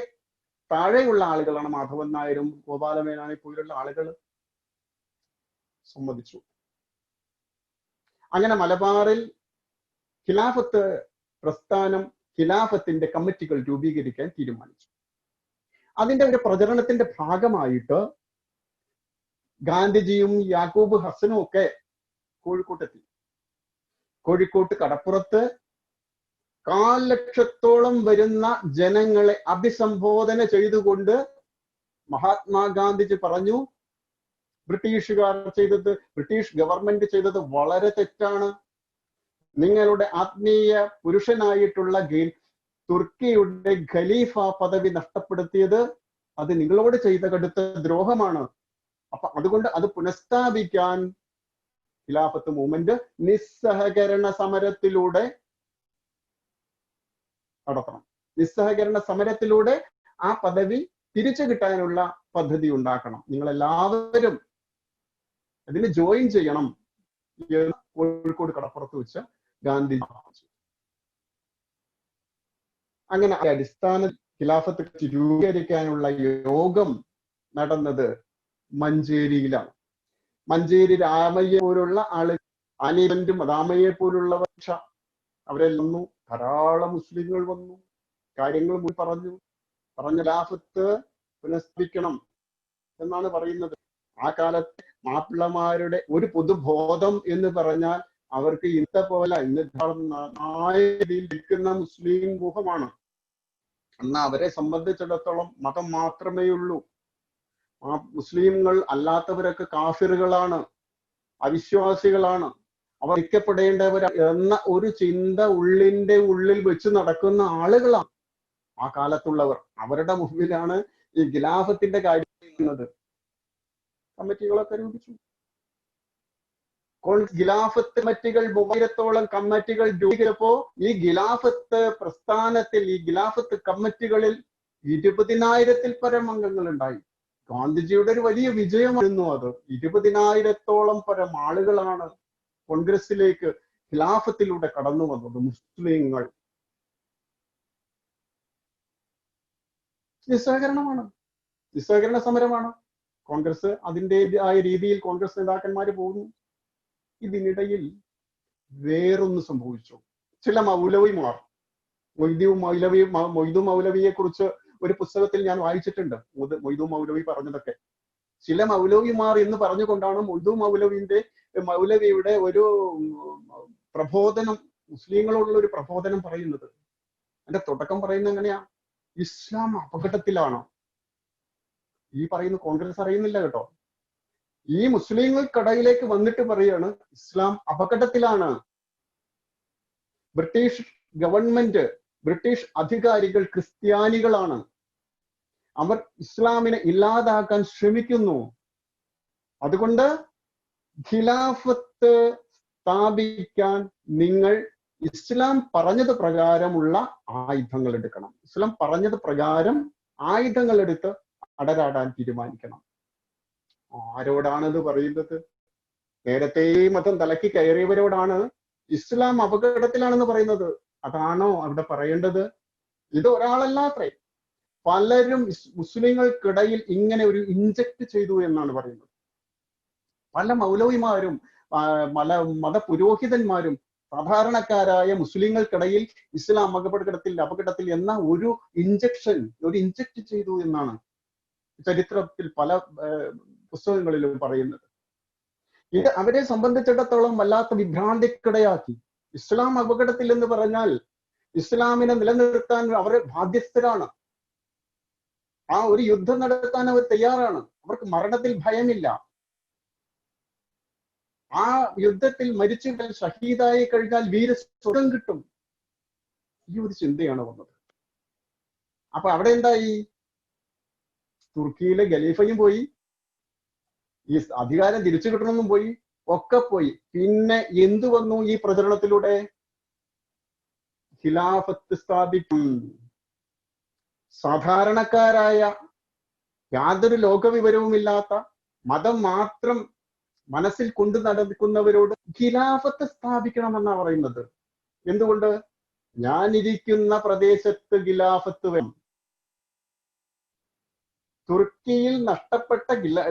താഴെയുള്ള ആളുകളാണ് മാധവൻ നായരും ഗോപാലമേനോനെ പോലുള്ള ആളുകൾ. സമ്മതിച്ചു. അങ്ങനെ മലബാറിൽ ഖിലാഫത്ത് പ്രസ്ഥാനം, ഖിലാഫത്തിന്റെ കമ്മിറ്റികൾ രൂപീകരിക്കാൻ തീരുമാനിച്ചു. അതിന്റെ ഒരു പ്രചരണത്തിന്റെ ഭാഗമായിട്ട് ഗാന്ധിജിയും യാക്കൂബ് ഹസനും ഒക്കെ കോഴിക്കോട്ടെത്തി. കോഴിക്കോട്ട് കടപ്പുറത്ത് 1.25 ലക്ഷത്തോളം വരുന്ന ജനങ്ങളെ അഭിസംബോധന ചെയ്തുകൊണ്ട് മഹാത്മാഗാന്ധിജി പറഞ്ഞു, ബ്രിട്ടീഷ് ഗവൺമെന്റ് ചെയ്തത് വളരെ തെറ്റാണ്. നിങ്ങളുടെ ആത്മീയ പുരുഷനായിട്ടുള്ള തുർക്കിയുടെ ഖലീഫ പദവി നഷ്ടപ്പെടുത്തിയത് അത് നിങ്ങളോട് ചെയ്ത കടുത്ത ദ്രോഹമാണ്. അപ്പൊ അതുകൊണ്ട് അത് പുനഃസ്ഥാപിക്കാൻ ഖിലാഫത്ത് മൂവ്മെന്റ് നിസ്സഹകരണ സമരത്തിലൂടെ നടത്തണം. നിസ്സഹകരണ സമരത്തിലൂടെ ആ പദവി തിരിച്ചു കിട്ടാനുള്ള പദ്ധതി ഉണ്ടാക്കണം. നിങ്ങൾ എല്ലാവരും അതിന് ജോയിൻ ചെയ്യണം എന്ന് കോഴിക്കോട് കടപ്പുറത്ത് വെച്ച് ഗാന്ധി. അങ്ങനെ അടിസ്ഥാന ഖിലാഫത്ത് രൂപീകരിക്കാനുള്ള യോഗം നടന്നത് മഞ്ചേരിയിലാണ്. മഞ്ചേരി രാമയ്യ പോലുള്ള ആളുകൾ, അനിബന്റും രാമയ്യെ പോലുള്ളവർ അവരെല്ലാം വന്നു. ധാരാളം മുസ്ലിങ്ങൾ വന്നു, കാര്യങ്ങൾ പറഞ്ഞു. ഖിലാഫത്ത് പുനഃസ്ഥാപിക്കണം എന്നാണ് പറയുന്നത്. ആ കാലത്ത് മാപ്പിളമാരുടെ ഒരു പൊതുബോധം എന്ന് പറഞ്ഞാൽ അവർക്ക് ഇന്നത്തെ പോലെ ഇന്ന് രീതിയിൽ നിൽക്കുന്ന മുസ്ലിം സമൂഹമാണ്. എന്നാൽ അവരെ സംബന്ധിച്ചിടത്തോളം മതം മാത്രമേ ഉള്ളൂ. ആ മുസ്ലിങ്ങൾ അല്ലാത്തവരൊക്കെ കാഫിറുകളാണ്, അവിശ്വാസികളാണ്, അവർ ഐക്യപ്പെടേണ്ടവർ എന്ന ഒരു ചിന്ത ഉള്ളിൽ വെച്ച് നടക്കുന്ന ആളുകളാണ് ആ കാലത്തുള്ളവർ. അവരുടെ മുമ്പിലാണ് ഈ ഖിലാഫത്തിന്റെ കാര്യം ചെയ്യുന്നത്. കമ്മിറ്റികളൊക്കെ രൂപിച്ചു. ഖിലാഫത്ത് കമ്മിറ്റികൾ 3000-ഓളം കമ്മിറ്റികൾ രൂപീകരിച്ചപ്പോ ഈ ഖിലാഫത്ത് പ്രസ്ഥാനത്തിൽ, ഈ ഖിലാഫത്ത് കമ്മിറ്റികളിൽ 20,000-ൽ പരം അംഗങ്ങൾ ഉണ്ടായി. ഗാന്ധിജിയുടെ ഒരു വലിയ വിജയമായിരുന്നു അത്. 20,000-ഓളം പരം ആളുകളാണ് കോൺഗ്രസിലേക്ക് ഖിലാഫത്തിലൂടെ കടന്നു വന്നത്, മുസ്ലിങ്ങൾ. നിസ്സഹകരണമാണ്, നിസ്സഹകരണ സമരമാണ്. കോൺഗ്രസ് അതിൻ്റെതായ രീതിയിൽ കോൺഗ്രസ് നേതാക്കന്മാര് പോകുന്നു. ഇതിനിടയിൽ വേറൊന്ന് സംഭവിച്ചു. ചില മൗലവിമാർ, മൊയ്തു മൗലവിയെ കുറിച്ച് ഒരു പുസ്തകത്തിൽ ഞാൻ വായിച്ചിട്ടുണ്ട്. മൊയ്തു മൗലവി പറഞ്ഞതൊക്കെ ചില മൗലവിമാർ എന്ന് പറഞ്ഞുകൊണ്ടാണ് മൊയ്തു മൗലവിയുടെ ഒരു പ്രബോധനം, മുസ്ലിങ്ങളോടുള്ള ഒരു പ്രബോധനം പറയുന്നത്. അതിന്റെ തുടക്കം പറയുന്നത് എങ്ങനെയാ? ഇസ്ലാം അപകടത്തിലാണ്. ഈ പറയുന്ന കോൺഗ്രസ് അറിയുന്നില്ല കേട്ടോ. ഈ മുസ്ലിങ്ങൾക്കിടയിലേക്ക് വന്നിട്ട് പറയാണ് ഇസ്ലാം അപകടത്തിലാണ്. ബ്രിട്ടീഷ് ഗവൺമെന്റ്, ബ്രിട്ടീഷ് അധികാരികൾ ക്രിസ്ത്യാനികളാണ്. അവർ ഇസ്ലാമിനെ ഇല്ലാതാക്കാൻ ശ്രമിക്കുന്നു. അതുകൊണ്ട് ഖിലാഫത്ത് സ്ഥാപിക്കാൻ നിങ്ങൾ ഇസ്ലാം പറഞ്ഞത് പ്രകാരമുള്ള ആയുധങ്ങൾ എടുക്കണം. ഇസ്ലാം പറഞ്ഞത് പ്രകാരം ആയുധങ്ങൾ എടുത്ത് അടരാടാൻ തീരുമാനിക്കണം. ആരോടാണിത് പറയുന്നത്? നേരത്തെ മതം തലക്കി കയറിയവരോടാണ് ഇസ്ലാം അപകടത്തിലാണെന്ന് പറയുന്നത്. അതാണോ അവിടെ പറയേണ്ടത്? ഇത് ഒരാളല്ലാത്രേ, പലരും മുസ്ലിങ്ങൾക്കിടയിൽ ഇങ്ങനെ ഒരു ഇൻജക്ട് ചെയ്തു എന്നാണ് പറയുന്നത്. പല മൗലവിമാരും പല മതപുരോഹിതന്മാരും സാധാരണക്കാരായ മുസ്ലിങ്ങൾക്കിടയിൽ ഇസ്ലാം അപകടത്തിൽ എന്ന ഒരു ഇൻജക്ട് ചെയ്തു എന്നാണ് ചരിത്രത്തിൽ പല പുസ്തകങ്ങളിലും പറയുന്നത്. ഇത് അവരെ സംബന്ധിച്ചിടത്തോളം വല്ലാത്ത വിഭ്രാന്തിക്കിടയാക്കി. ഇസ്ലാം അപകടത്തിൽ എന്ന് പറഞ്ഞാൽ ഇസ്ലാമിനെ നിലനിർത്താൻ അവർ ബാധ്യസ്ഥരാണ്. ആ ഒരു യുദ്ധം നടത്താൻ അവർ തയ്യാറാണ്. അവർക്ക് മരണത്തിൽ ഭയമില്ല. ആ യുദ്ധത്തിൽ മരിച്ചു ഷഹീദായി കഴിഞ്ഞാൽ വീരസ്വർഗം കിട്ടും. ഈ ഒരു ചിന്തയാണ് വന്നത്. അപ്പൊ അവിടെ എന്തായി? തുർക്കിയിലെ ഖലീഫയും പോയി, ഈ അധികാരം തിരിച്ചു കിട്ടണമെന്നും പോയി, ഒക്കെ പോയി. പിന്നെ എന്തു വന്നു ഈ പ്രചരണത്തിലൂടെ? ഖിലാഫത്ത് സ്ഥാപിക്കും. സാധാരണക്കാരായ, യാതൊരു ലോകവിവരവുമില്ലാത്ത, മതം മാത്രം മനസ്സിൽ കൊണ്ടു നടക്കുന്നവരോട് ഖിലാഫത്ത് സ്ഥാപിക്കണമെന്നാണ് പറയുന്നത്. എന്തുകൊണ്ട്? ഞാനിരിക്കുന്ന പ്രദേശത്ത് ഖിലാഫത്ത് വേണം. തുർക്കിയിൽ നഷ്ടപ്പെട്ട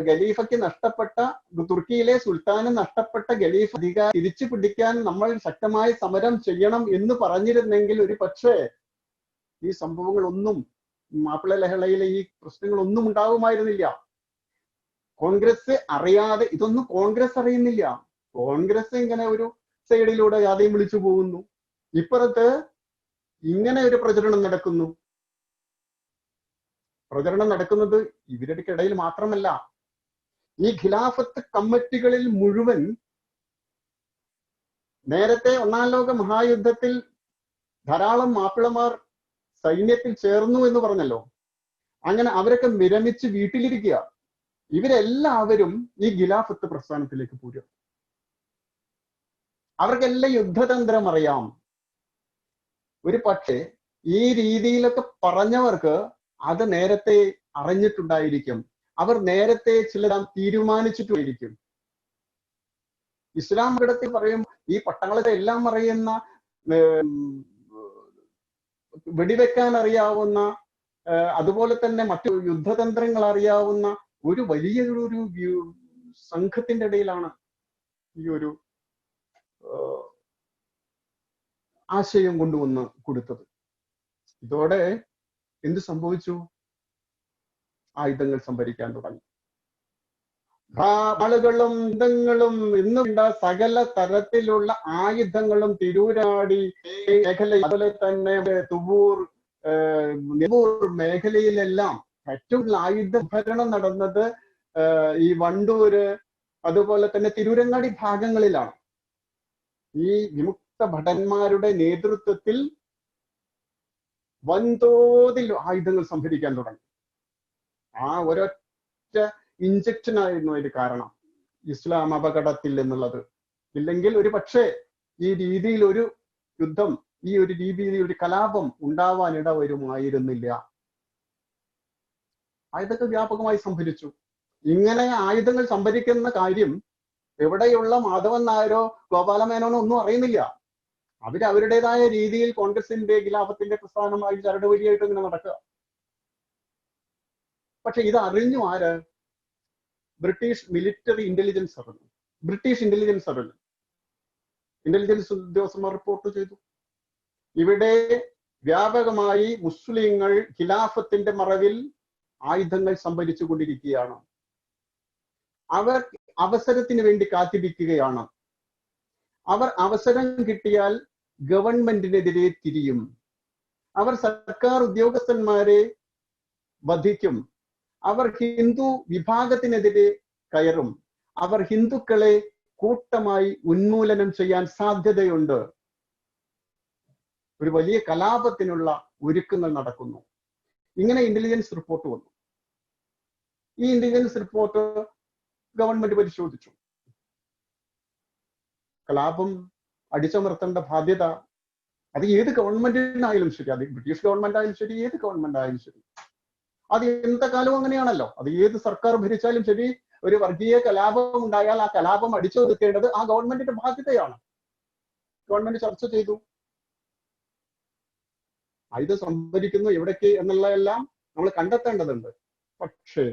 ഖലീഫയ്ക്ക് നഷ്ടപ്പെട്ട, തുർക്കിയിലെ സുൽത്താന് നഷ്ടപ്പെട്ട ഖലീഫ അധികാരം തിരിച്ചു പിടിക്കാൻ നമ്മൾ ശക്തമായ സമരം ചെയ്യണം എന്ന് പറഞ്ഞിരുന്നെങ്കിൽ ഒരു പക്ഷേ ഈ സംഭവങ്ങളൊന്നും, മാപ്പിള ലഹളയിലെ ഈ പ്രശ്നങ്ങളൊന്നും ഉണ്ടാവുമായിരുന്നില്ല. കോൺഗ്രസ് അറിയാതെ, ഇതൊന്നും കോൺഗ്രസ് അറിയുന്നില്ല. കോൺഗ്രസ് ഇങ്ങനെ ഒരു സൈഡിലൂടെ യാതെയും വിളിച്ചു പോകുന്നു. ഇപ്പുറത്ത് ഇങ്ങനെ ഒരു പ്രചരണം നടക്കുന്നു. പ്രചരണം നടക്കുന്നത് ഇവരുടെ ഇടയിൽ മാത്രമല്ല, ഈ ഖിലാഫത്ത് കമ്മിറ്റികളിൽ മുഴുവൻ നേരത്തെ ഒന്നാം ലോക മഹായുദ്ധത്തിൽ ധാരാളം മാപ്പിളമാർ സൈന്യത്തിൽ ചേർന്നു എന്ന് പറഞ്ഞല്ലോ. അങ്ങനെ അവരൊക്കെ വിരമിച്ച് വീട്ടിലിരിക്കുക. ഇവരെല്ലാവരും ഈ ഖിലാഫത്ത് പ്രസ്ഥാനത്തിലേക്ക് പോരും. അവർക്കെല്ലാം യുദ്ധതന്ത്രം അറിയാം. ഒരു പക്ഷേ ഈ രീതിയിലൊക്കെ പറഞ്ഞവർക്ക് അത് നേരത്തെ അറിഞ്ഞിട്ടുണ്ടായിരിക്കും. അവർ നേരത്തെ ചിലതാം തീരുമാനിച്ചിട്ടുണ്ടായിരിക്കും. ഇസ്ലാം മതത്തിൽ പറയും, ഈ പട്ടങ്ങളെ എല്ലാം അറിയുന്ന, വെടിവെക്കാൻ അറിയാവുന്ന, അതുപോലെ തന്നെ മറ്റു യുദ്ധതന്ത്രങ്ങൾ അറിയാവുന്ന ഒരു വലിയൊരു സംഘത്തിന്റെ ഇടയിലാണ് ഈ ഒരു ആശയം കൊണ്ടുവന്ന് കൊടുത്തത്. ഇതോടെ എന്ത് സംഭവിച്ചു? ആയുധങ്ങൾ സംഭരിക്കാൻ തുടങ്ങി. ആളുകളും യുദ്ധങ്ങളും ഇന്നുണ്ട സകല തരത്തിലുള്ള ആയുധങ്ങളും തിരൂരാടി മേഖല, അതുപോലെ തന്നെ തുവൂർ, നിവൂർ മേഖലയിലെല്ലാം ഏറ്റവും ആയുധ ഭരണം നടന്നത് ഈ വണ്ടൂര്, അതുപോലെ തന്നെ തിരൂരങ്ങാടി ഭാഗങ്ങളിലാണ്. ഈ വിമുക്ത ഭടന്മാരുടെ നേതൃത്വത്തിൽ വൻതോതിൽ ആയുധങ്ങൾ സംഭരിക്കാൻ തുടങ്ങി. ആ ഒരൊറ്റ ഇഞ്ചക്ഷൻ ആയിരുന്നു അതിന് കാരണം, ഇസ്ലാം അപകടത്തിൽ എന്നുള്ളത്. ഇല്ലെങ്കിൽ ഒരു പക്ഷേ ഈ രീതിയിൽ ഒരു യുദ്ധം, ഈ ഒരു രീതിയിൽ ഒരു കലാപം ഉണ്ടാവാനിട വരുമായിരുന്നില്ല. ആയുധങ്ങൾ വ്യാപകമായി സംഭരിച്ചു. ഇങ്ങനെ ആയുധങ്ങൾ സംഭരിക്കുന്ന കാര്യം എവിടെയുള്ള മാധവൻ നായരോ ഗോപാലമേനോനോ ഒന്നും അറിയുന്നില്ല. അവരുടേതായ രീതിയിൽ കോൺഗ്രസിന്റെ ഖിലാഫത്തിന്റെ പ്രസ്ഥാനമായി ചരടുവലിയായിട്ട് ഇങ്ങനെ നടക്കുക. പക്ഷെ ഇത് അറിഞ്ഞു ആര്? ബ്രിട്ടീഷ് മിലിറ്ററി ഇന്റലിജൻസ് അറിഞ്ഞു. ബ്രിട്ടീഷ് ഇന്റലിജൻസ് അറിഞ്ഞു. ഇന്റലിജൻസ് ഉദ്യോഗസ്ഥന്മാർ റിപ്പോർട്ട് ചെയ്തു, ഇവിടെ വ്യാപകമായി മുസ്ലിങ്ങൾ ഖിലാഫത്തിന്റെ മറവിൽ ആയുധങ്ങൾ സംഭരിച്ചു കൊണ്ടിരിക്കുകയാണ്. അവർ അവസരത്തിന് വേണ്ടി കാത്തിരിക്കുകയാണ്. അവർ അവസരം കിട്ടിയാൽ ഗവൺമെന്റിനെതിരെ തിരിയും. അവർ സർക്കാർ ഉദ്യോഗസ്ഥന്മാരെ വധിക്കും. അവർ ഹിന്ദു വിഭാഗത്തിനെതിരെ കയറും. അവർ ഹിന്ദുക്കളെ കൂട്ടമായി ഉന്മൂലനം ചെയ്യാൻ സാധ്യതയുണ്ട്. ഒരു വലിയ കലാപത്തിനുള്ള ഒരുക്കങ്ങൾ നടക്കുന്നു. ഇങ്ങനെ ഇന്റലിജൻസ് റിപ്പോർട്ട് വന്നു. ഈ ഇന്റലിജൻസ് റിപ്പോർട്ട് ഗവൺമെന്റ് പരിശോധിച്ചു. കലാപം അടിച്ചമർത്തേണ്ട ബാധ്യത അത് ഏത് ഗവൺമെന്റിനായാലും ശരി, അത് ബ്രിട്ടീഷ് ഗവൺമെന്റ് ആയാലും ശരി, ഏത് ഗവൺമെന്റ് ആയാലും ശരി, അത് എന്താ കാലവും അങ്ങനെയാണല്ലോ. അത് ഏത് സർക്കാർ ഭരിച്ചാലും ശരി, ഒരു വർഗീയ കലാപം ഉണ്ടായാൽ ആ കലാപം അടിച്ചൊതുക്കേണ്ടത് ആ ഗവൺമെന്റിന്റെ ബാധ്യതയാണ്. ഗവൺമെന്റ് ചർച്ച ചെയ്തു. ആയുധം സംഭരിക്കുന്നു എവിടേക്ക് എന്നുള്ളതെല്ലാം നമ്മൾ കണ്ടെത്തേണ്ടതുണ്ട്. പക്ഷേ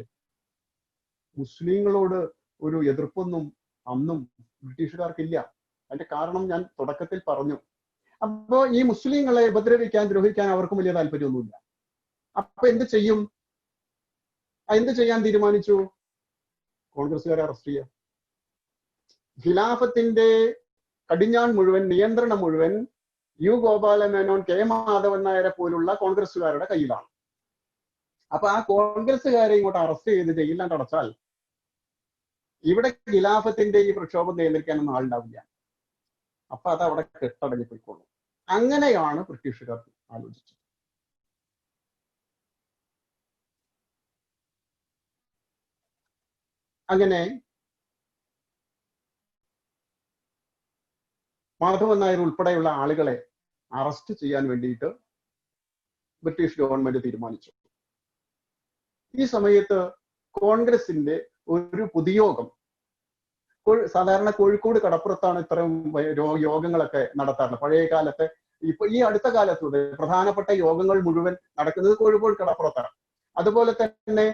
മുസ്ലിങ്ങളോട് ഒരു എതിർപ്പൊന്നും അന്നും ബ്രിട്ടീഷുകാർക്കില്ല. അതിന്റെ കാരണം ഞാൻ തുടക്കത്തിൽ പറഞ്ഞു. അപ്പോ ഈ മുസ്ലിങ്ങളെ ഉപദ്രവിക്കാൻ, ദ്രോഹിക്കാൻ അവർക്കും വലിയ താല്പര്യമൊന്നുമില്ല. അപ്പൊ എന്ത് ചെയ്യും? എന്ത് ചെയ്യാൻ തീരുമാനിച്ചു? കോൺഗ്രസ്സുകാരെ അറസ്റ്റ് ചെയ്യുക. ഖിലാഫത്തിന്റെ കടിഞ്ഞാൺ മുഴുവൻ, നിയന്ത്രണം മുഴുവൻ യു ഗോപാലമേനോൻ, കെ മാധവൻ നായരെ പോലുള്ള കോൺഗ്രസ്സുകാരുടെ കയ്യിലാണ്. അപ്പൊ ആ കോൺഗ്രസ്സുകാരെ ഇങ്ങോട്ട് അറസ്റ്റ് ചെയ്ത് ജയിലിലാണ്ട് അടച്ചാൽ ഇവിടെ ഖിലാഫത്തിന്റെ ഈ പ്രക്ഷോഭം നിയന്ത്രിക്കാനൊന്നും ആളുണ്ടാവില്ല. അപ്പൊ അത് അവിടെ കെട്ടടങ്ങി പോയിക്കൊള്ളും. അങ്ങനെയാണ് ബ്രിട്ടീഷുകാർ ആലോചിച്ചത്. അങ്ങനെ മാധവൻ നായർ ഉൾപ്പെടെയുള്ള ആളുകളെ അറസ്റ്റ് ചെയ്യാൻ വേണ്ടിയിട്ട് ബ്രിട്ടീഷ് ഗവൺമെന്റ് തീരുമാനിച്ചു. ഈ സമയത്ത് കോൺഗ്രസിന്റെ ഒരു പൊതുയോഗം, സാധാരണ കോഴിക്കോട് കടപ്പുറത്താണ് ഇത്തരം യോഗങ്ങളൊക്കെ നടത്താറുള്ളത്. പഴയ കാലത്തെ, ഇപ്പൊ ഈ അടുത്ത കാലത്ത് പ്രധാനപ്പെട്ട യോഗങ്ങൾ മുഴുവൻ നടക്കുന്നത് കോഴിക്കോട് കടപ്പുറത്താണ്. അതുപോലെ തന്നെ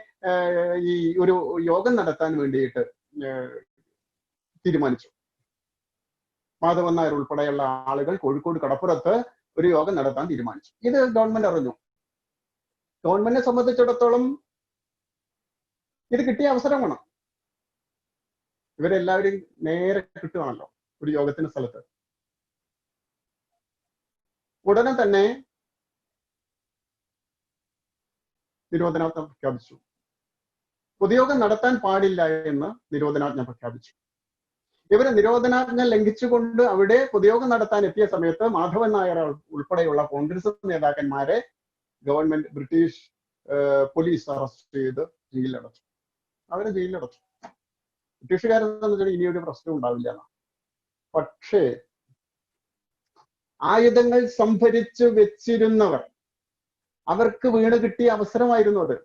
ഈ ഒരു യോഗം നടത്താൻ വേണ്ടിയിട്ട് തീരുമാനിച്ചു. മാധവൻ നായർ ഉൾപ്പെടെയുള്ള ആളുകൾ കോഴിക്കോട് കടപ്പുറത്ത് ഒരു യോഗം നടത്താൻ തീരുമാനിച്ചു. ഇത് ഗവൺമെന്റ് അറിഞ്ഞു. ഗവൺമെന്റിനെ സംബന്ധിച്ചിടത്തോളം ഇത് കിട്ടിയ അവസരമാണ്. ഇവരെല്ലാവരും നേരെ കിട്ടുകയാണല്ലോ ഒരു യോഗത്തിന്റെ സ്ഥലത്ത്. ഉടനെ തന്നെ നിരോധനാജ്ഞ പ്രഖ്യാപിച്ചു. പൊതുയോഗം നടത്താൻ പാടില്ല എന്ന് നിരോധനാജ്ഞ പ്രഖ്യാപിച്ചു. ഇവര് നിരോധനാജ്ഞ ലംഘിച്ചുകൊണ്ട് അവിടെ പൊതുയോഗം നടത്താൻ എത്തിയ സമയത്ത് മാധവൻ നായർ ഉൾപ്പെടെയുള്ള കോൺഗ്രസ് നേതാക്കന്മാരെ ഗവൺമെന്റ്, ബ്രിട്ടീഷ് പോലീസ് അറസ്റ്റ് ചെയ്ത് ജയിലിലടച്ചു. അവരെ ജയിലിലടച്ചു. ബ്രിട്ടീഷുകാരെ സംബന്ധിച്ചാൽ ഇനിയൊരു പ്രശ്നം ഉണ്ടാവില്ല. പക്ഷേ ആയുധങ്ങൾ സംഭരിച്ചു വെച്ചിരുന്നവർ, അവർക്ക് വീണ് കിട്ടിയ അവസരമായിരുന്നു അത്.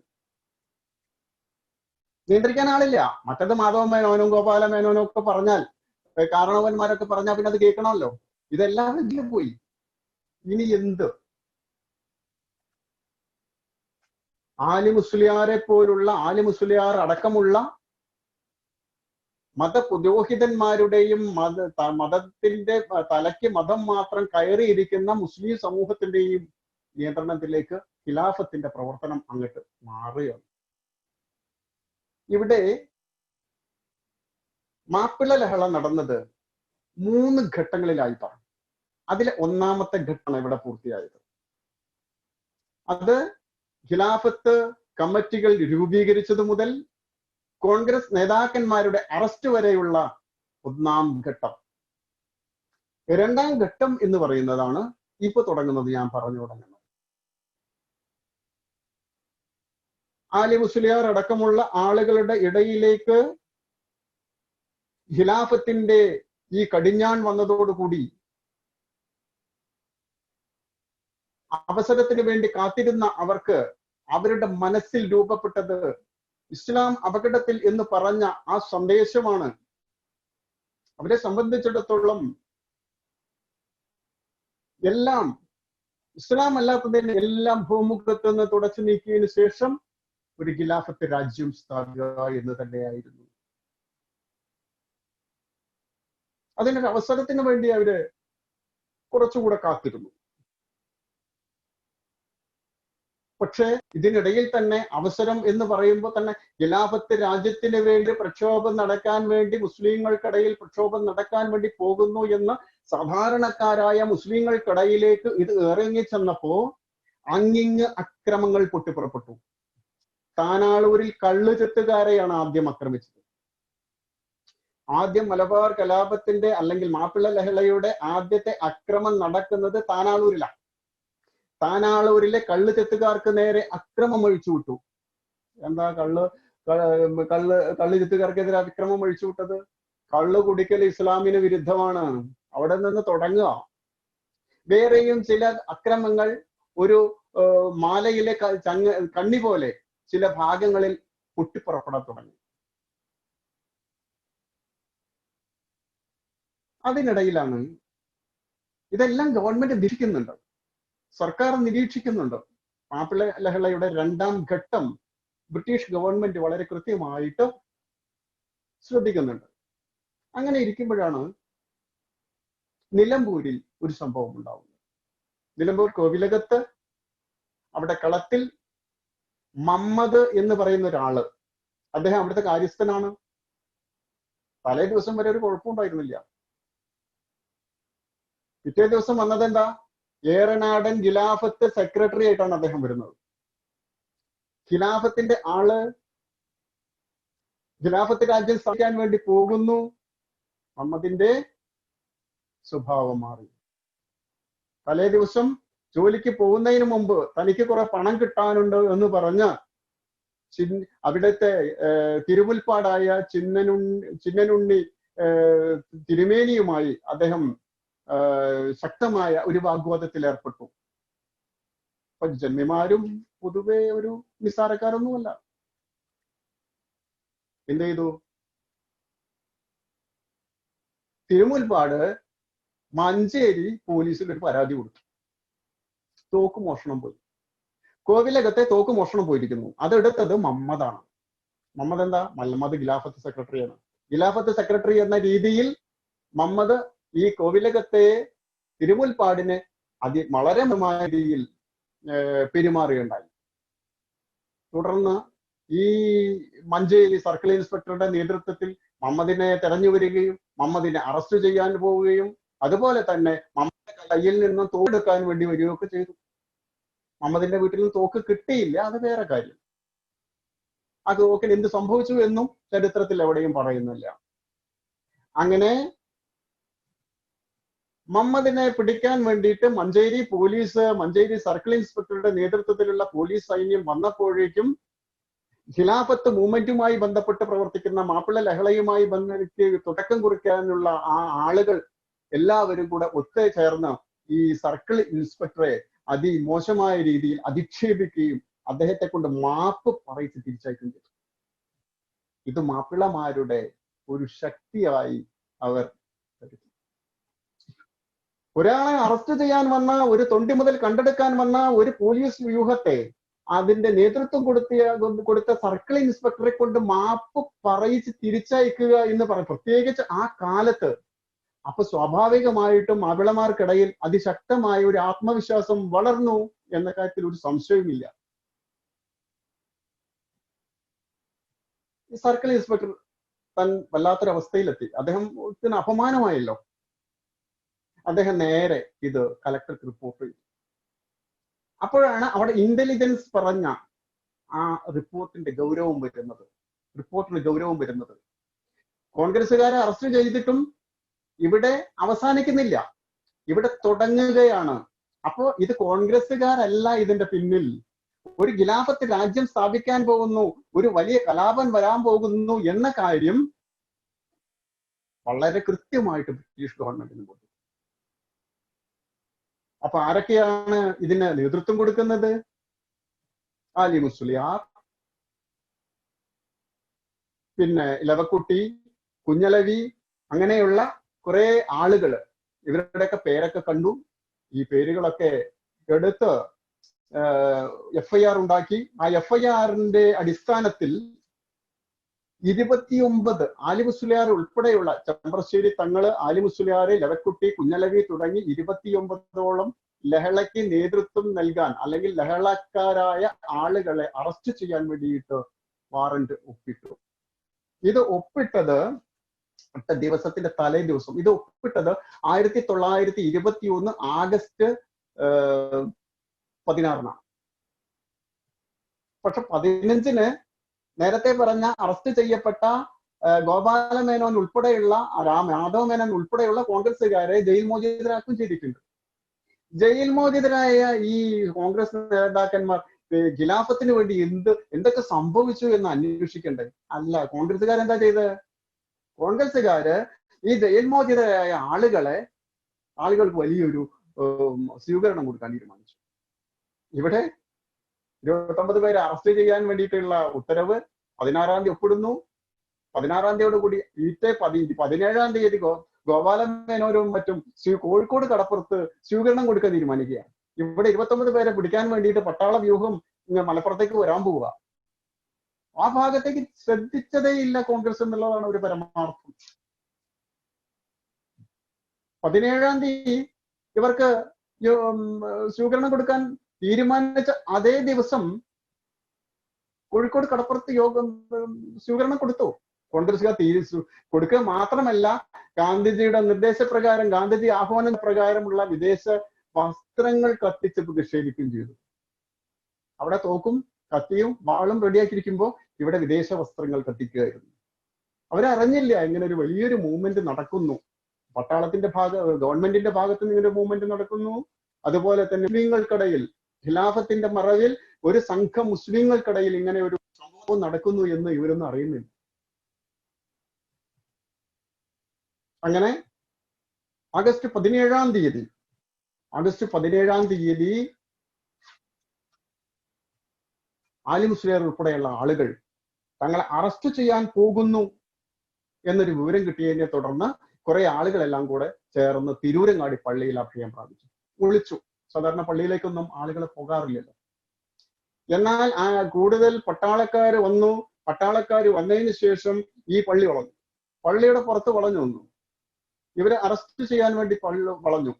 നിയന്ത്രിക്കാൻ ആളില്ല. മറ്റത് മാധവ മേനോനും ഗോപാല മേനോനും ഒക്കെ പറഞ്ഞാൽ, കാരണവന്മാരൊക്കെ പറഞ്ഞാൽ പിന്നെ അത് കേൾക്കണമല്ലോ. ഇതെല്ലാം ഇതിലും പോയി. ഇനി എന്ത്? ആലി മുസ്ലിയാരെ പോലുള്ള, ആലി മുസ്ലിയാർ അടക്കമുള്ള മതപുരോഹിതന്മാരുടെയും മതത്തിന്റെ തലയ്ക്ക് മതം മാത്രം കയറിയിരിക്കുന്ന മുസ്ലിം സമൂഹത്തിന്റെയും നിയന്ത്രണത്തിലേക്ക് ഖിലാഫത്തിന്റെ പ്രവർത്തനം അങ്ങോട്ട് മാറുകയാണ്. ഇവിടെ മാപ്പിള ലഹള നടന്നത് 3 ഘട്ടങ്ങളിലായി പറഞ്ഞു. അതിലെ ഒന്നാമത്തെ ഘട്ടമാണ് ഇവിടെ പൂർത്തിയായത്. അത് ഖിലാഫത്ത് കമ്മിറ്റികൾ രൂപീകരിച്ചത് മുതൽ കോൺഗ്രസ് നേതാക്കന്മാരുടെ അറസ്റ്റ് വരെയുള്ള ഒന്നാം ഘട്ടം. രണ്ടാം ഘട്ടം എന്ന് പറയുന്നതാണ് ഇപ്പൊ തുടങ്ങുന്നത്. ഞാൻ പറഞ്ഞു തുടങ്ങുന്നത് ആലി മുസ്ലിയാർ അടക്കമുള്ള ആളുകളുടെ ഇടയിലേക്ക് ഖിലാഫത്തിന്റെ ഈ കടിഞ്ഞാൺ വന്നതോടുകൂടി അവസരത്തിന് വേണ്ടി കാത്തിരുന്ന അവർക്ക് അവരുടെ മനസ്സിൽ രൂപപ്പെട്ടത് ഇസ്ലാം അപകടത്തിൽ എന്ന് പറഞ്ഞ ആ സന്ദേശമാണ്. അവരെ സംബന്ധിച്ചിടത്തോളം എല്ലാം ഇസ്ലാം അല്ലാത്തതിന് എല്ലാം ഭൂമുഖത്ത് നിന്ന് തുടച്ചു നീക്കിയതിനു ശേഷം ഒരു ഖിലാഫത്ത് രാജ്യം സ്ഥാപിക്കുക എന്ന് തന്നെയായിരുന്നു. അതിനൊരു അവസരത്തിന് വേണ്ടി അവര് കുറച്ചുകൂടെ കാത്തിരുന്നു. പക്ഷെ ഇതിനിടയിൽ തന്നെ അവസരം എന്ന് പറയുമ്പോൾ തന്നെ ഖിലാഫത്ത് രാജ്യത്തിന് വേണ്ടി പ്രക്ഷോഭം നടക്കാൻ വേണ്ടി, മുസ്ലിങ്ങൾക്കിടയിൽ പ്രക്ഷോഭം നടക്കാൻ വേണ്ടി പോകുന്നു എന്ന് സാധാരണക്കാരായ മുസ്ലിങ്ങൾക്കിടയിലേക്ക് ഇത് ഇറങ്ങി ചെന്നപ്പോ അങ്ങിങ്ങ് അക്രമങ്ങൾ പൊട്ടിപ്പുറപ്പെട്ടു. താനാളൂരിൽ കള്ളു ചെത്തുകാരെയാണ് ആദ്യം ആക്രമിച്ചത്. ആദ്യം മലബാർ കലാപത്തിന്റെ അല്ലെങ്കിൽ മാപ്പിള ലഹളയുടെ ആദ്യത്തെ അക്രമം നടക്കുന്നത് താനാളൂരിലാണ്. താനാളൂരിലെ കള്ളു ചെത്തുകാർക്ക് നേരെ അക്രമം അഴിച്ചുവിട്ടു. എന്താ കള്ളു ചെത്തുകാർക്കെതിരെ അക്രമം അഴിച്ചുവിട്ടത്? കള്ളു കുടിക്കൽ ഇസ്ലാമിന് വിരുദ്ധമാണ്. അവിടെ നിന്ന് തുടങ്ങുക. വേറെയും ചില അക്രമങ്ങൾ ഒരു മാലയിലെ കണ്ണി പോലെ ചില ഭാഗങ്ങളിൽ പൊട്ടിപ്പുറപ്പെടാൻ തുടങ്ങി. അതിനിടയിലാണ് ഇതെല്ലാം ഗവൺമെന്റ് നിരീക്ഷിക്കുന്നുണ്ട്, സർക്കാർ നിരീക്ഷിക്കുന്നുണ്ട്. മാപ്പിള ലഹളയുടെ രണ്ടാം ഘട്ടം ബ്രിട്ടീഷ് ഗവൺമെന്റ് വളരെ കൃത്യമായിട്ട് ശ്രദ്ധിക്കുന്നുണ്ട്. അങ്ങനെ ഇരിക്കുമ്പോഴാണ് നിലമ്പൂരിൽ ഒരു സംഭവം ഉണ്ടാവുന്നത്. നിലമ്പൂർ കോവിലകത്ത് അവിടെ കളത്തിൽ മമ്മദ് എന്ന് പറയുന്ന ഒരാള്, അദ്ദേഹം അവിടുത്തെ കാര്യസ്ഥനാണ്. തലേ ദിവസം വരെ ഒരു കുഴപ്പമുണ്ടായിരുന്നില്ല. പിറ്റേ ദിവസം വന്നത് എന്താ? ഏറനാടൻ ഖിലാഫത്ത് സെക്രട്ടറി ആയിട്ടാണ് അദ്ദേഹം വരുന്നത്. ഖിലാഫത്തിന്റെ ആള് ഖിലാഫത്ത് രാജ്യം സ്ഥാപിക്കാൻ വേണ്ടി പോകുന്നു. മുഹമ്മദിന്റെ സ്വഭാവം മാറി. തലേ ദിവസം ജോലിക്ക് പോകുന്നതിന് മുമ്പ് തനിക്ക് കുറെ പണം കിട്ടാനുണ്ട് എന്ന് പറഞ്ഞ് അവിടുത്തെ തിരുമുൽപ്പാടായ ചിന്നനുണ്ണി തിരുമേനിയുമായി അദ്ദേഹം ശക്തമായ ഒരു വാഗ്വാദത്തിൽ ഏർപ്പെട്ടു. അപ്പൊ ജന്മിമാരും പൊതുവെ ഒരു നിസ്സാരക്കാരൊന്നുമല്ല. എന്ത് ചെയ്തു? തിരുമുൽപ്പാട് മഞ്ചേരി പോലീസിൽ ഒരു പരാതി കൊടുത്തു. തോക്ക് മോഷണം പോയി, കോവിലകത്തെ തോക്ക് മോഷണം പോയിരിക്കുന്നു. അതെടുത്തത് മമ്മദാണ്. മമ്മദ് എന്താ? മമ്മദ് ഖിലാഫത്ത് സെക്രട്ടറിയാണ്. ഖിലാഫത്ത് സെക്രട്ടറി എന്ന രീതിയിൽ മമ്മദ് ഈ കോവിലകത്തെ തിരുമുൽപ്പാടിനെ വളരെ രീതിയിൽ പെരുമാറുകയുണ്ടായി. തുടർന്ന് ഈ മഞ്ചേരി സർക്കിൾ ഇൻസ്പെക്ടറുടെ നേതൃത്വത്തിൽ മമ്മദിനെ തെരഞ്ഞു വരികയും മമ്മദിനെ അറസ്റ്റ് ചെയ്യാൻ പോവുകയും അതുപോലെ തന്നെ മമ്മദിന്റെ കയ്യിൽ നിന്നും തോക്കെടുക്കാൻ വേണ്ടി വരികയൊക്കെ ചെയ്തു. മമ്മദിന്റെ വീട്ടിൽ നിന്ന് തോക്ക് കിട്ടിയില്ല, അത് വേറെ കാര്യം. ആ തോക്കിന് എന്ത് സംഭവിച്ചു എന്നും ചരിത്രത്തിൽ എവിടെയും പറയുന്നില്ല. അങ്ങനെ മമ്മദിനെ പിടിക്കാൻ വേണ്ടിയിട്ട് മഞ്ചേരി സർക്കിൾ ഇൻസ്പെക്ടറുടെ നേതൃത്വത്തിലുള്ള പോലീസ് സൈന്യം വന്നപ്പോഴേക്കും ഖിലാഫത്ത് മൂവ്മെന്റുമായി ബന്ധപ്പെട്ട് പ്രവർത്തിക്കുന്ന മാപ്പിള ലഹളയുമായി തുടക്കം കുറിക്കാനുള്ള ആ ആളുകൾ എല്ലാവരും കൂടെ ഒത്തുചേർന്ന് ഈ സർക്കിൾ ഇൻസ്പെക്ടറെ അതിമോശമായ രീതിയിൽ അധിക്ഷേപിക്കുകയും അദ്ദേഹത്തെ കൊണ്ട് മാപ്പ് പറയിച്ച് തിരിച്ചയക്കുകയും ചെയ്തു. ഇത് മാപ്പിളമാരുടെ ഒരു ശക്തിയായി അവർ കരുതി. ഒരാളെ അറസ്റ്റ് ചെയ്യാൻ വന്ന, ഒരു തൊണ്ടി മുതൽ കണ്ടെടുക്കാൻ വന്ന ഒരു പോലീസ് വ്യൂഹത്തെ അതിന്റെ നേതൃത്വം കൊടുത്ത സർക്കിൾ ഇൻസ്പെക്ടറെ കൊണ്ട് മാപ്പ് പറയിച്ച് തിരിച്ചയക്കുക എന്ന് പറയും, പ്രത്യേകിച്ച് ആ കാലത്ത്. അപ്പൊ സ്വാഭാവികമായിട്ടും മാപ്പിളമാർക്കിടയിൽ അതിശക്തമായ ഒരു ആത്മവിശ്വാസം വളർന്നു എന്ന കാര്യത്തിൽ ഒരു സംശയവുമില്ല. ഈ സർക്കിൾ ഇൻസ്പെക്ടർ താൻ വല്ലാത്തൊരവസ്ഥയിലെത്തി. അദ്ദേഹത്തിന് അപമാനമായല്ലോ. അദ്ദേഹം നേരെ ഇത് കലക്ടർക്ക് റിപ്പോർട്ട് ചെയ്തു. അപ്പോഴാണ് അവിടെ ഇന്റലിജൻസ് പറഞ്ഞ ആ റിപ്പോർട്ടിന് ഗൗരവം വരുന്നത്. കോൺഗ്രസ്സുകാരെ അറസ്റ്റ് ചെയ്തിട്ടും ഇവിടെ അവസാനിക്കുന്നില്ല, ഇവിടെ തുടങ്ങുകയാണ്. അപ്പോ ഇത് കോൺഗ്രസ്സുകാരല്ല ഇതിന്റെ പിന്നിൽ. ഒരു ഖിലാഫത്ത് രാജ്യം സ്ഥാപിക്കാൻ പോകുന്നു, ഒരു വലിയ കലാപം വരാൻ പോകുന്നു എന്ന കാര്യം വളരെ കൃത്യമായിട്ട് ബ്രിട്ടീഷ് ഗവൺമെന്റിന് കൊടുത്തു. അപ്പൊ ആരൊക്കെയാണ് ഇതിന് നേതൃത്വം കൊടുക്കുന്നത്? ആലി മുസ്ലിയാർ, പിന്നെ ഇലവക്കുട്ടി, കുഞ്ഞലവി, അങ്ങനെയുള്ള കുറെ ആളുകള്. ഇവരുടെയൊക്കെ പേരൊക്കെ കണ്ടു. ഈ പേരുകളൊക്കെ എടുത്ത് FIR ഉണ്ടാക്കി. ആ FIR-ന്റെ അടിസ്ഥാനത്തിൽ 29 ആലി മുസ്ലിയാർ ഉൾപ്പെടെയുള്ള ചെമ്പ്രശ്ശേരി തങ്ങള്, ആലി മുസ്ലിയാർ, ലവക്കുട്ടി, കുഞ്ഞലവി തുടങ്ങി 29ഓളം ലഹളയ്ക്ക് നേതൃത്വം നൽകാൻ അല്ലെങ്കിൽ ലഹളക്കാരായ ആളുകളെ അറസ്റ്റ് ചെയ്യാൻ വേണ്ടിയിട്ട് വാറന്റ് ഒപ്പിട്ടു. ഇത് ഒപ്പിട്ടത് ദിവസത്തിന്റെ തലേ ദിവസം. ഇത് ഒപ്പിട്ടത് 1921 ആഗസ്റ്റ് 16-നാണ്. പക്ഷെ 15-ന് നേരത്തെ പറഞ്ഞ അറസ്റ്റ് ചെയ്യപ്പെട്ട ഗോപാലമേനോൻ ഉൾപ്പെടെയുള്ള മാധവ മേനോൻ ഉൾപ്പെടെയുള്ള കോൺഗ്രസ്സുകാരെ ജയിൽ മോചിതരാക്കുകയും ചെയ്തിട്ടുണ്ട്. ജയിൽ മോചിതരായ ഈ കോൺഗ്രസ് നേതാക്കന്മാർ ഖിലാഫത്തിന് വേണ്ടി എന്തൊക്കെ സംഭവിച്ചു എന്ന് അന്വേഷിക്കണ്ടേ? അല്ല, കോൺഗ്രസ്സുകാരെന്താ ചെയ്തത്? കോൺഗ്രസ്സുകാര് ഈ ജയിൽ മോചിതരായ ആളുകൾക്ക് വലിയൊരു സ്വീകരണം കൊടുക്കാൻ തീരുമാനിച്ചു. ഇവിടെ 29 പേരെ അറസ്റ്റ് ചെയ്യാൻ വേണ്ടിയിട്ടുള്ള ഉത്തരവ് 16-ാം തീയതി ഒപ്പിടുന്നു. 16-ാം തീയതിയോടുകൂടി 17-ാം തീയതി ഗോപാലമേനോരും മറ്റും കോഴിക്കോട് കടപ്പുറത്ത് സ്വീകരണം കൊടുക്കാൻ തീരുമാനിക്കുകയാണ്. ഇവിടെ 29 പേരെ പിടിക്കാൻ വേണ്ടിയിട്ട് പട്ടാള വ്യൂഹം മലപ്പുറത്തേക്ക് വരാൻ പോവുക. ആ ഭാഗത്തേക്ക് ശ്രദ്ധിച്ചതേ ഇല്ല കോൺഗ്രസ് എന്നുള്ളതാണ് ഒരു പരമാർത്ഥം. 17-ാം തീയതി ഇവർക്ക് സ്വീകരണം കൊടുക്കാൻ തീരുമാനിച്ച അതേ ദിവസം കോഴിക്കോട് കടപ്പുറത്ത് സ്വീകരണം കൊടുത്തു. കോൺഗ്രസ്സുകാർ കൊടുക്കുക മാത്രമല്ല, ഗാന്ധിജിയുടെ നിർദ്ദേശപ്രകാരം, ഗാന്ധിജി ആഹ്വാന പ്രകാരമുള്ള വിദേശ വസ്ത്രങ്ങൾ കത്തിച്ച് പ്രതിഷേധിക്കുകയും ചെയ്തു. അവിടെ തോക്കും കത്തിയും വാളും റെഡിയാക്കിയിരിക്കുമ്പോൾ ഇവിടെ വിദേശ വസ്ത്രങ്ങൾ കത്തിക്കുകയായിരുന്നു. അവരറിഞ്ഞില്ല ഇങ്ങനെ ഒരു വലിയൊരു മൂവ്മെന്റ് നടക്കുന്നു. പട്ടാളത്തിന്റെ ഗവൺമെന്റിന്റെ ഭാഗത്ത് നിന്ന് ഇങ്ങനെ ഒരു മൂവ്മെന്റ് നടക്കുന്നു. അതുപോലെ തന്നെ മുസ്ലിങ്ങൾക്കിടയിൽ ഖിലാഫത്തിന്റെ മറവിൽ ഒരു സംഘം മുസ്ലിങ്ങൾക്കിടയിൽ ഇങ്ങനെ ഒരു സംഭവം നടക്കുന്നു എന്ന് ഇവരൊന്നും അറിയുന്നില്ല. അങ്ങനെ ആഗസ്റ്റ് 17 തീയതി ആലി മുസ്ലിയാർ ഉൾപ്പെടെയുള്ള ആളുകൾ തങ്ങളെ അറസ്റ്റ് ചെയ്യാൻ പോകുന്നു എന്നൊരു വിവരം കിട്ടിയതിനെ തുടർന്ന് കുറെ ആളുകളെല്ലാം കൂടെ ചേർന്ന് തിരൂരങ്ങാടി പള്ളിയിൽ അഭയം പ്രാപിച്ചു, ഒളിച്ചു. സാധാരണ പള്ളിയിലേക്കൊന്നും ആളുകൾ പോകാറില്ലല്ലോ. എന്നാൽ കൂടുതൽ പട്ടാളക്കാർ വന്നു. പട്ടാളക്കാർ വന്നതിന് ശേഷം ഈ പള്ളി വളഞ്ഞു, പള്ളിയുടെ പുറത്ത് വളഞ്ഞു വന്നു. ഇവരെ അറസ്റ്റ് ചെയ്യാൻ വേണ്ടി വളഞ്ഞു.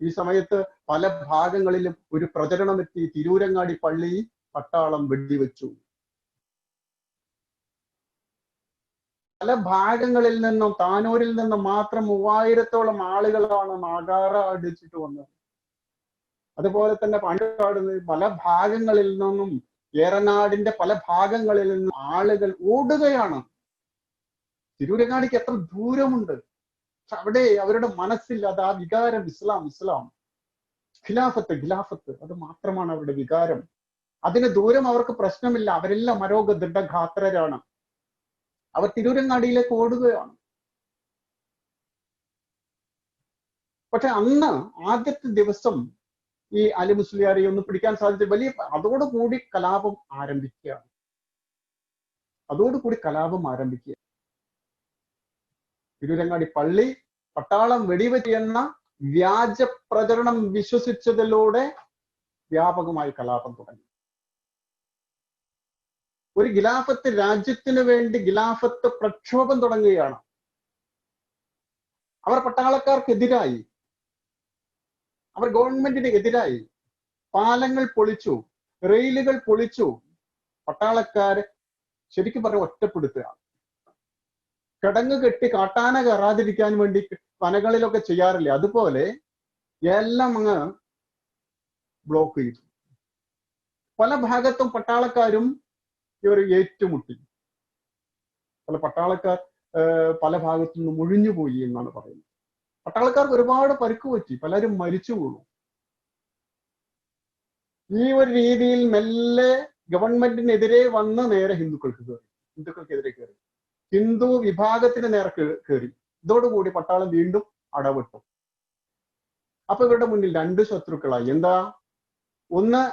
ഈ സമയത്ത് പല ഭാഗങ്ങളിലും ഒരു പ്രചരണമെത്തി. തിരൂരങ്ങാടി പള്ളി പട്ടാളം വെടിവെച്ചു. പല ഭാഗങ്ങളിൽ നിന്നും, താനൂരിൽ നിന്നും മാത്രം 3000-ഓളം ആളുകളാണ് നാഗാറ അടിച്ചിട്ട് വന്നത്. അതുപോലെ തന്നെ പാലക്കാട് പല ഭാഗങ്ങളിൽ നിന്നും, ഏറനാടിന്റെ പല ഭാഗങ്ങളിൽ നിന്നും ആളുകൾ ഓടുകയാണ്. തിരൂരങ്ങാടിക്ക് എത്ര ദൂരമുണ്ട്. പക്ഷെ അവിടെ അവരുടെ മനസ്സിൽ അത് ആ വികാരം ഇസ്ലാം, ഖിലാഫത്ത് അത് മാത്രമാണ് അവരുടെ വികാരം. അതിന് ദൂരം അവർക്ക് പ്രശ്നമില്ല. അവരെല്ലാം അരോഗ ദൃഢഗാത്രരാണ്. അവർ തിരൂരങ്ങാടിയിലേക്ക് ഓടുകയാണ്. പക്ഷെ അന്ന് ആദ്യത്തെ ദിവസം ഈ അലി മുസ്ലിയാരെ ഒന്ന് പിടിക്കാൻ സാധിച്ച വലിയ, അതോടുകൂടി കലാപം ആരംഭിക്കുകയാണ്. തിരൂരങ്ങാടി പള്ളി പട്ടാളം വെടിവെച്ച് എന്ന വ്യാജ പ്രചരണം വിശ്വസിച്ചതിലൂടെ വ്യാപകമായി കലാപം തുടങ്ങി. ഒരു ഖിലാഫത്ത് രാജ്യത്തിന് വേണ്ടി ഖിലാഫത്ത് പ്രക്ഷോഭം തുടങ്ങുകയാണ്. അവർ പട്ടാളക്കാർക്കെതിരായി, അവർ ഗവൺമെന്റിന് എതിരായി. പാലങ്ങൾ പൊളിച്ചു, റെയിലുകൾ പൊളിച്ചു. പട്ടാളക്കാരെ ശരിക്കും പറഞ്ഞ ഒറ്റപ്പെടുത്തുക. കിടങ്ങ് കെട്ടി കാട്ടാന കയറാതിരിക്കാൻ വേണ്ടി വനങ്ങളിലൊക്കെ ചെയ്യാറില്ലേ, അതുപോലെ എല്ലാം അങ്ങ് ബ്ലോക്ക് ചെയ്തു. പല ഭാഗത്തും പട്ടാളക്കാരും ഇവർ ഏറ്റുമുട്ടി. പല പട്ടാളക്കാർ പല ഭാഗത്തു നിന്നും ഒഴിഞ്ഞുപോയി എന്നാണ് പറയുന്നത്. പട്ടാളക്കാർക്ക് ഒരുപാട് പരിക്ക് പറ്റി, പലരും മരിച്ചു വീണു. ഈ ഒരു രീതിയിൽ മെല്ലെ ഗവൺമെന്റിനെതിരെ വന്ന് നേരെ ഹിന്ദുക്കൾക്കെതിരെ കയറി, ഹിന്ദു വിഭാഗത്തിന് നേരെ കയറി. ഇതോടുകൂടി പട്ടാളം വീണ്ടും അടവിട്ടു. അപ്പൊ ഇവരുടെ മുന്നിൽ രണ്ട് ശത്രുക്കളായി. എന്താ? ഒന്ന്,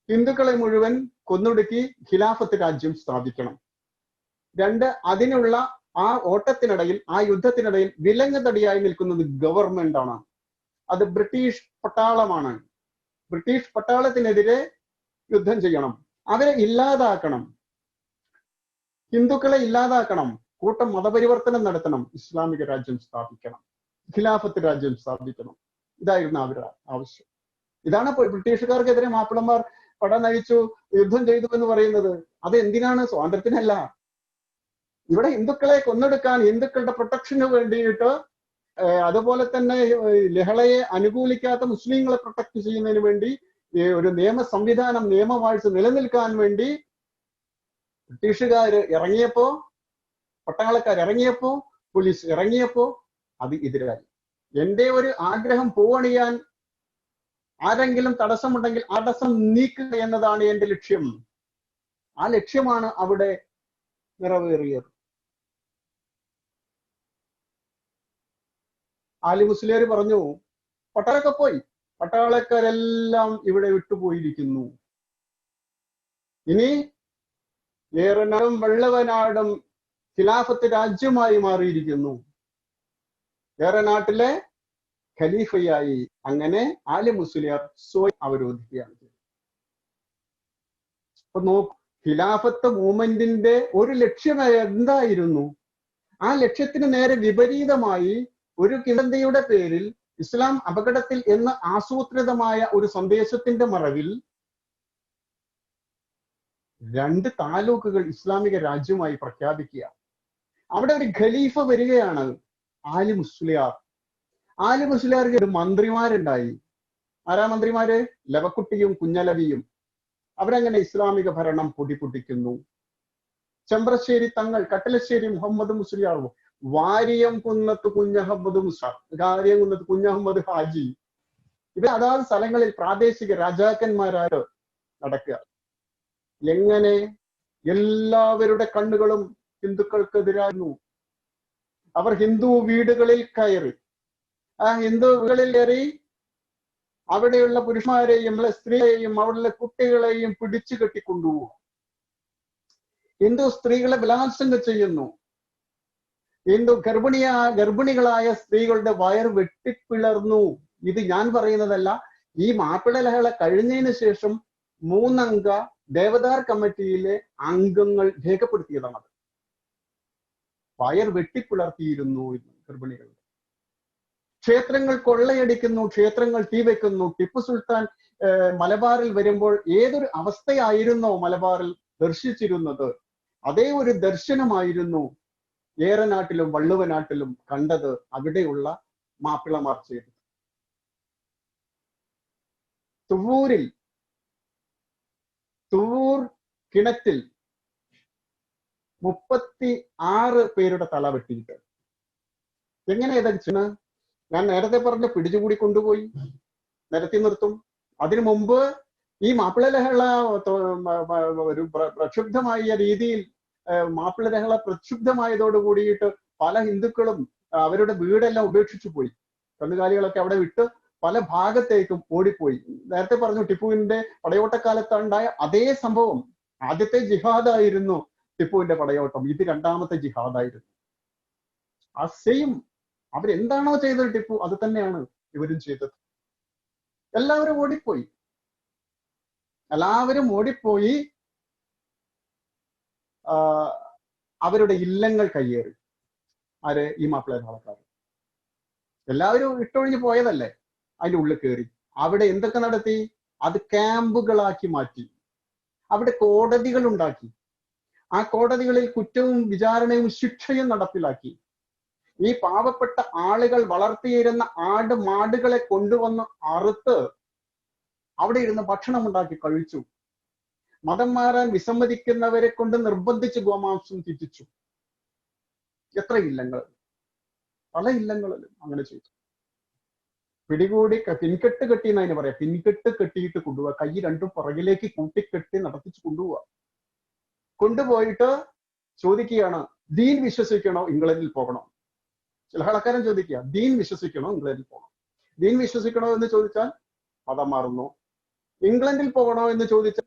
ഹിന്ദുക്കളെ മുഴുവൻ കൊന്നൊടുക്കി ഖിലാഫത്ത് രാജ്യം സ്ഥാപിക്കണം. രണ്ട്, അതിനുള്ള ആ ഓട്ടത്തിനിടയിൽ, ആ യുദ്ധത്തിനിടയിൽ വിലങ്ങുതടിയായി നിൽക്കുന്നത് ഗവൺമെന്റ് ആണ്. അത് ബ്രിട്ടീഷ് പട്ടാളമാണ്. ബ്രിട്ടീഷ് പട്ടാളത്തിനെതിരെ യുദ്ധം ചെയ്യണം, അവരെ ഇല്ലാതാക്കണം, ഹിന്ദുക്കളെ ഇല്ലാതാക്കണം, കൂട്ടം മതപരിവർത്തനം നടത്തണം, ഇസ്ലാമിക രാജ്യം സ്ഥാപിക്കണം, ഖിലാഫത്ത് രാജ്യം സ്ഥാപിക്കണം. ഇതായിരുന്നു അവരുടെ ആവശ്യം. ഇതാണ് ബ്രിട്ടീഷുകാർക്കെതിരെ മാപ്പിളമാർ പട നയിച്ചു, യുദ്ധം ചെയ്തു എന്ന് പറയുന്നത്. അത് എന്തിനാണ്? സ്വാതന്ത്ര്യത്തിനല്ല. ഇവിടെ ഹിന്ദുക്കളെ കൊന്നെടുക്കാൻ, ഹിന്ദുക്കളുടെ പ്രൊട്ടക്ഷന് വേണ്ടിയിട്ട്, അതുപോലെ തന്നെ ലഹളയെ അനുകൂലിക്കാത്ത മുസ്ലിങ്ങളെ പ്രൊട്ടക്ട് ചെയ്യുന്നതിന് വേണ്ടി ഒരു നിയമ സംവിധാനം, നിയമവാഴ്ച നിലനിൽക്കാൻ വേണ്ടി ബ്രിട്ടീഷുകാർ ഇറങ്ങിയപ്പോ, പട്ടാളക്കാർ ഇറങ്ങിയപ്പോ, പോലീസ് ഇറങ്ങിയപ്പോ അത് എതിരായി. എന്റെ ഒരു ആഗ്രഹം പൂവണിയാൻ ആരെങ്കിലും തടസ്സമുണ്ടെങ്കിൽ ആ തടസ്സം നീക്കുക എന്നതാണ് എന്റെ ലക്ഷ്യം. ആ ലക്ഷ്യമാണ് അവിടെ നിറവേറിയത്. ആലി മുസ്ലിയാർ പറഞ്ഞു, പട്ടാളൊക്കെ പോയി, പട്ടാളക്കാരെല്ലാം ഇവിടെ വിട്ടുപോയിരിക്കുന്നു. ഇനി ഏറനാടും വെള്ളവനാടും ഖിലാഫത്ത് രാജ്യമായി മാറിയിരിക്കുന്നു. ഏറനാട്ടിലെ ഖലീഫയായി. അങ്ങനെ ആലി മുസ്ലിയാർ സ്വയം അവരോധിക്കുകയാണ് ചെയ്തത്. അപ്പൊ നോക്കൂ, ഖിലാഫത്ത് മൂവ്മെന്റിന്റെ ഒരു ലക്ഷ്യം എന്തായിരുന്നു? ആ ലക്ഷ്യത്തിന് നേരെ വിപരീതമായി ഒരു കിടന്തയുടെ പേരിൽ ഇസ്ലാം അപകടത്തിൽ എന്ന ആസൂത്രിതമായ ഒരു സന്ദേശത്തിന്റെ മറവിൽ 2 താലൂക്കുകൾ ഇസ്ലാമിക രാജ്യമായി പ്രഖ്യാപിക്കുക. അവിടെ ഒരു ഖലീഫ വരികയാണ്, ആലി മുസ്ലിയാർ. ആലി മുസ്ലിയാർക്ക് ഒരു മന്ത്രിമാരുണ്ടായി. ആരാ മന്ത്രിമാര്? ലവക്കുട്ടിയും കുഞ്ഞലവിയും. അവരങ്ങനെ ഇസ്ലാമിക ഭരണം പൊടിപൊടിക്കുന്നു. ചെമ്പ്രശ്ശേരി തങ്ങൾ, കട്ടലശ്ശേരി മുഹമ്മദ് മുസ്ലിയാർ, വാരിയം കുന്നത്ത് കുഞ്ഞഹമ്മദ് മുസ്ലിയാർ, വാരിയംകുന്നത്ത് കുഞ്ഞഹമ്മദ് ഹാജി, ഇവർ അതാത് സ്ഥലങ്ങളിൽ പ്രാദേശിക രാജാക്കന്മാരാണ് നടക്കുക. എങ്ങനെ? എല്ലാവരുടെ കണ്ണുകളും ഹിന്ദുക്കൾക്കെതിരായിരുന്നു. അവർ ഹിന്ദു വീടുകളിൽ കയറി, ആ ഹിന്ദുകളിൽ കയറി അവിടെയുള്ള പുരുഷന്മാരെയും സ്ത്രീയെയും അവിടെയുള്ള കുട്ടികളെയും പിടിച്ചു കെട്ടിക്കൊണ്ടുപോകും. ഹിന്ദു സ്ത്രീകളെ ബലാത്സംഗം ചെയ്യുന്നു. ഹിന്ദു ഗർഭിണികളായ സ്ത്രീകളുടെ വയർ വെട്ടിപ്പിളർന്നു. ഇത് ഞാൻ പറയുന്നതല്ല, ഈ മാപ്പിള ലഹള കഴിഞ്ഞതിന് ശേഷം 3 അംഗ ദേവദാർ കമ്മിറ്റിയിലെ അംഗങ്ങൾ രേഖപ്പെടുത്തിയതാണത്. വയർ വെട്ടിപ്പിളർത്തിയിരുന്നു ഗർഭിണികൾ. ക്ഷേത്രങ്ങൾ കൊള്ളയടിക്കുന്നു, ക്ഷേത്രങ്ങൾ തീവെക്കുന്നു. ടിപ്പു സുൽത്താൻ മലബാറിൽ വരുമ്പോൾ ഏതൊരു അവസ്ഥയായിരുന്നോ മലബാറിൽ ദർശിച്ചിരുന്നത്, അതേ ഒരു ദർശനമായിരുന്നു ഏറനാട്ടിലും വള്ളുവനാട്ടിലും കണ്ടത് അവിടെയുള്ള മാപ്പിളമാർ ചെയ്തത്. തുവൂർ കിണറ്റിൽ 36 പേരുടെ തല വെട്ടിയിട്ട് എങ്ങനെ ഏതാ? ഞാൻ നേരത്തെ പറഞ്ഞ പിടിച്ചുകൂടി കൊണ്ടുപോയി നിരത്തി നിർത്തും. അതിനു മുമ്പ് ഈ മാപ്പിള ലഹള ഒരു പ്രക്ഷുബ്ധമായ രീതിയിൽ മാപ്പിള ലഹള പ്രക്ഷുബ്ധമായതോട് കൂടിയിട്ട് പല ഹിന്ദുക്കളും അവരുടെ വീടെല്ലാം ഉപേക്ഷിച്ചു പോയി. കന്നുകാലികളൊക്കെ അവിടെ വിട്ട് പല ഭാഗത്തേക്കും ഓടിപ്പോയി. നേരത്തെ പറഞ്ഞു ടിപ്പുവിന്റെ പടയോട്ടക്കാലത്തുണ്ടായ അതേ സംഭവം. ആദ്യത്തെ ജിഹാദായിരുന്നു ടിപ്പുവിന്റെ പടയോട്ടം, ഇത് 2ാമത്തെ ജിഹാദായിരുന്നു. ആ സെയിം അവരെന്താണോ ചെയ്തത് ടിപ്പു അത് തന്നെയാണ് ഇവരും ചെയ്തത്. എല്ലാവരും ഓടിപ്പോയി. അവരുടെ ഇല്ലങ്ങൾ കയ്യേറി. ആര്? ഈ മാപ്പിള ലഹളക്കാർ. എല്ലാവരും ഇട്ടൊഴിഞ്ഞു പോയതല്ലേ, അതിന്റെ ഉള്ളിൽ കയറി. അവിടെ എന്തൊക്കെ നടത്തി? അത് ക്യാമ്പുകളാക്കി മാറ്റി. അവിടെ കോടതികൾ ഉണ്ടാക്കി. ആ കോടതികളിൽ കുറ്റവും വിചാരണയും ശിക്ഷയും നടപ്പിലാക്കി. ഈ പാവപ്പെട്ട ആളുകൾ വളർത്തിയിരുന്ന മാടുകളെ കൊണ്ടുവന്ന് അറുത്ത് അവിടെ ഇരുന്ന് ഭക്ഷണം ഉണ്ടാക്കി കഴിച്ചു. മതം മാറാൻ വിസമ്മതിക്കുന്നവരെ കൊണ്ട് നിർബന്ധിച്ച് ഗോമാംസം തിറ്റിച്ചു. എത്ര ഇല്ലങ്ങൾ, പല ഇല്ലങ്ങളിലും അങ്ങനെ ചെയ്തു. പിടികൂടി പിൻകെട്ട് കെട്ടി എന്ന് അതിന് പറയാം. പിൻകെട്ട് കെട്ടിയിട്ട് കൊണ്ടുപോവുക, കൈ 2ഉം പുറകിലേക്ക് കൂട്ടിക്കെട്ടി നടത്തിച്ച് കൊണ്ടുപോവുക. കൊണ്ടുപോയിട്ട് ചോദിക്കുകയാണ്, ദീൻ വിശ്വസിക്കണോ ഇംഗ്ലണ്ടിൽ പോകണോ? ചില ആൾക്കാരൻ ചോദിക്കുക, ദീൻ വിശ്വസിക്കണോ ഇംഗ്ലണ്ടിൽ പോകണം? ദീൻ വിശ്വസിക്കണോ എന്ന് ചോദിച്ചാൽ മതം മാറുന്നു. ഇംഗ്ലണ്ടിൽ പോകണോ എന്ന് ചോദിച്ചാൽ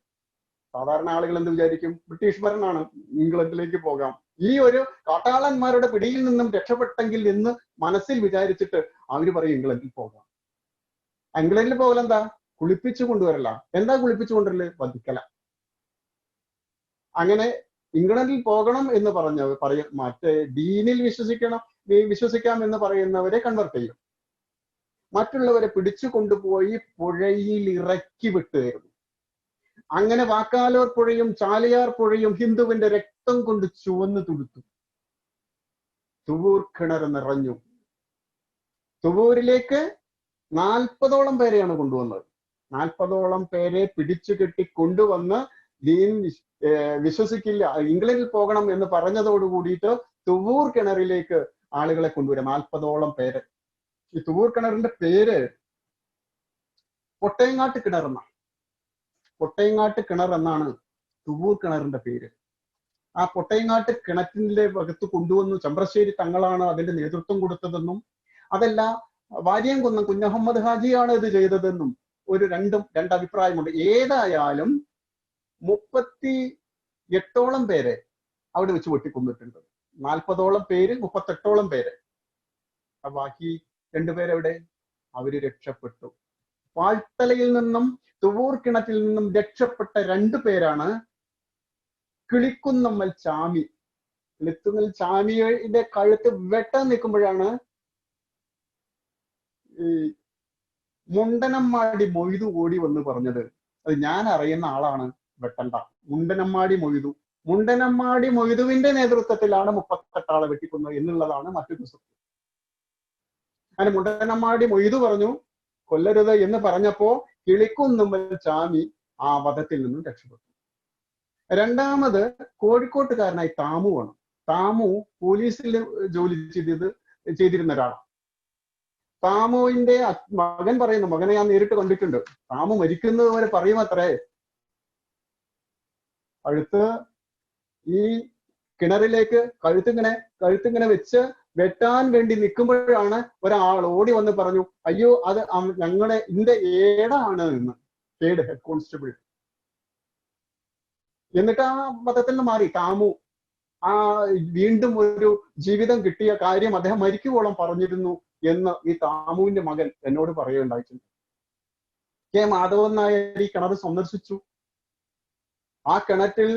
സാധാരണ ആളുകൾ എന്ത് വിചാരിക്കും? ബ്രിട്ടീഷ് ഭരണമാണ്, ഇംഗ്ലണ്ടിലേക്ക് പോകാം. ഈ ഒരു കാട്ടാളന്മാരുടെ പിടിയിൽ നിന്നും രക്ഷപ്പെട്ടെങ്കിൽ എന്ന് മനസ്സിൽ വിചാരിച്ചിട്ട് അവര് പറയും ഇംഗ്ലണ്ടിൽ പോകാം. ഇംഗ്ലണ്ടിൽ പോകലെന്താ? കുളിപ്പിച്ചു കൊണ്ടുവരല. എന്താ കുളിപ്പിച്ചു കൊണ്ടുവരല്? വധിക്കല. അങ്ങനെ ഇംഗ്ലണ്ടിൽ പോകണം എന്ന് മറ്റേ ദീനിൽ വിശ്വസിക്കാം എന്ന് പറയുന്നവരെ കൺവെർട്ട് ചെയ്യും. മറ്റുള്ളവരെ പിടിച്ചു കൊണ്ടുപോയി പുഴയിൽ ഇറക്കി വിട്ടുകയായിരുന്നു. അങ്ങനെ വാക്കാലോർ പുഴയും ചാലിയാർ പുഴയും ഹിന്ദുവിന്റെ രക്തം കൊണ്ട് ചുവന്നു തുടുത്തു. തുവൂർ കിണർ നിറഞ്ഞു. തുവൂരിലേക്ക് 40ഓളം പേരെയാണ് കൊണ്ടുവന്നത്. 40ഓളം പേരെ പിടിച്ചു കെട്ടി കൊണ്ടുവന്ന് ദീൻ വിശ്വസിക്കില്ല, ഇംഗ്ലണ്ടിൽ പോകണം എന്ന് പറഞ്ഞതോട് കൂടിയിട്ട് തുവൂർ കിണറിലേക്ക് ആളുകളെ കൊണ്ടുവരാം. 40ഓളം പേര്. ഈ തുവൂർ കിണറിന്റെ പേര് പൊട്ടയങ്ങാട്ട് കിണർ എന്നാണ്. പൊട്ടയങ്ങാട്ട് കിണർ എന്നാണ് തുവൂർ കിണറിന്റെ പേര്. ആ പൊട്ടയങ്ങാട്ട് കിണറ്റിന്റെ അകത്ത് കൊണ്ടുവന്നു ചമ്പ്രശ്ശേരി തങ്ങളാണ് അതിന്റെ നേതൃത്വം കൊടുത്തതെന്നും അതല്ല വാര്യംകുന്നം കുഞ്ഞഹമ്മദ് ഹാജിയാണ് ഇത് ചെയ്തതെന്നും രണ്ട് അഭിപ്രായമുണ്ട്. ഏതായാലും 38ഓളം പേരെ അവിടെ വെച്ച് വെട്ടിക്കൊന്നിട്ടുണ്ട്. 40ഓളം പേര്, 38ഓളം പേര്. ബാക്കി 2 പേരെവിടെ? അവര് രക്ഷപ്പെട്ടു. പാഴ്ത്തലയിൽ നിന്നും തുവൂർ കിണറ്റിൽ നിന്നും രക്ഷപ്പെട്ട 2 പേരാണ് കിളിക്കുന്നമ്മൽ ചാമി. കിളിത്തുങ്ങൽ ചാമിയുടെ കഴുത്ത് വെട്ടാൻ നിൽക്കുമ്പോഴാണ് ഈ മുണ്ടനമ്മാടി മൊയ്തു ഓടി വന്ന് പറഞ്ഞത്, അത് ഞാൻ അറിയുന്ന ആളാണ്, വെട്ടണ്ട. മുണ്ടനമ്മാടി മൊയ്തുവിന്റെ നേതൃത്വത്തിലാണ് 38 ആളെ വെട്ടിക്കൊന്നത് എന്നുള്ളതാണ് മറ്റൊരു സത്യം. അങ്ങനെ മുണ്ടനമ്മാടി മൊയ്തു പറഞ്ഞു കൊല്ലരുത് എന്ന് പറഞ്ഞപ്പോ കിളിക്കുന്നമ്മൽ ചാമി ആ വധത്തിൽ നിന്നും രക്ഷപ്പെട്ടു. 2ാമത് കോഴിക്കോട്ടുകാരനായി താമുവാണ്. താമു പോലീസിൽ ജോലി ചെയ്തിരുന്ന ഒരാളാണ്. താമുവിന്റെ മകൻ പറയുന്നു, മകനെ ഞാൻ നേരിട്ട് കണ്ടിട്ടുണ്ട്, താമു മരിക്കുന്നത് വരെ പറയുമത്രേ, കഴുത്ത് ഈ കിണറിലേക്ക് കഴുത്തിങ്ങനെ വെച്ച് വെട്ടാൻ വേണ്ടി നിൽക്കുമ്പോഴാണ് ഒരാൾ ഓടി വന്ന് പറഞ്ഞു, അയ്യോ അത് ഞങ്ങളുടെ ഇന്റെ ഏടാണ് എന്ന്. Head constable. എന്നിട്ട് ആ മതത്തിൽ നിന്ന് മാറി. താമു ആ വീണ്ടും ഒരു ജീവിതം കിട്ടിയ കാര്യം അദ്ദേഹം മരിക്കുവോളം പറഞ്ഞിരുന്നു എന്ന് ഈ താമുവിന്റെ മകൻ എന്നോട് പറയുകയുണ്ടായിട്ടുണ്ട്. കെ മാധവൻ നായർ ഈ കിണർ സന്ദർശിച്ചു. ആ കിണറ്റിൽ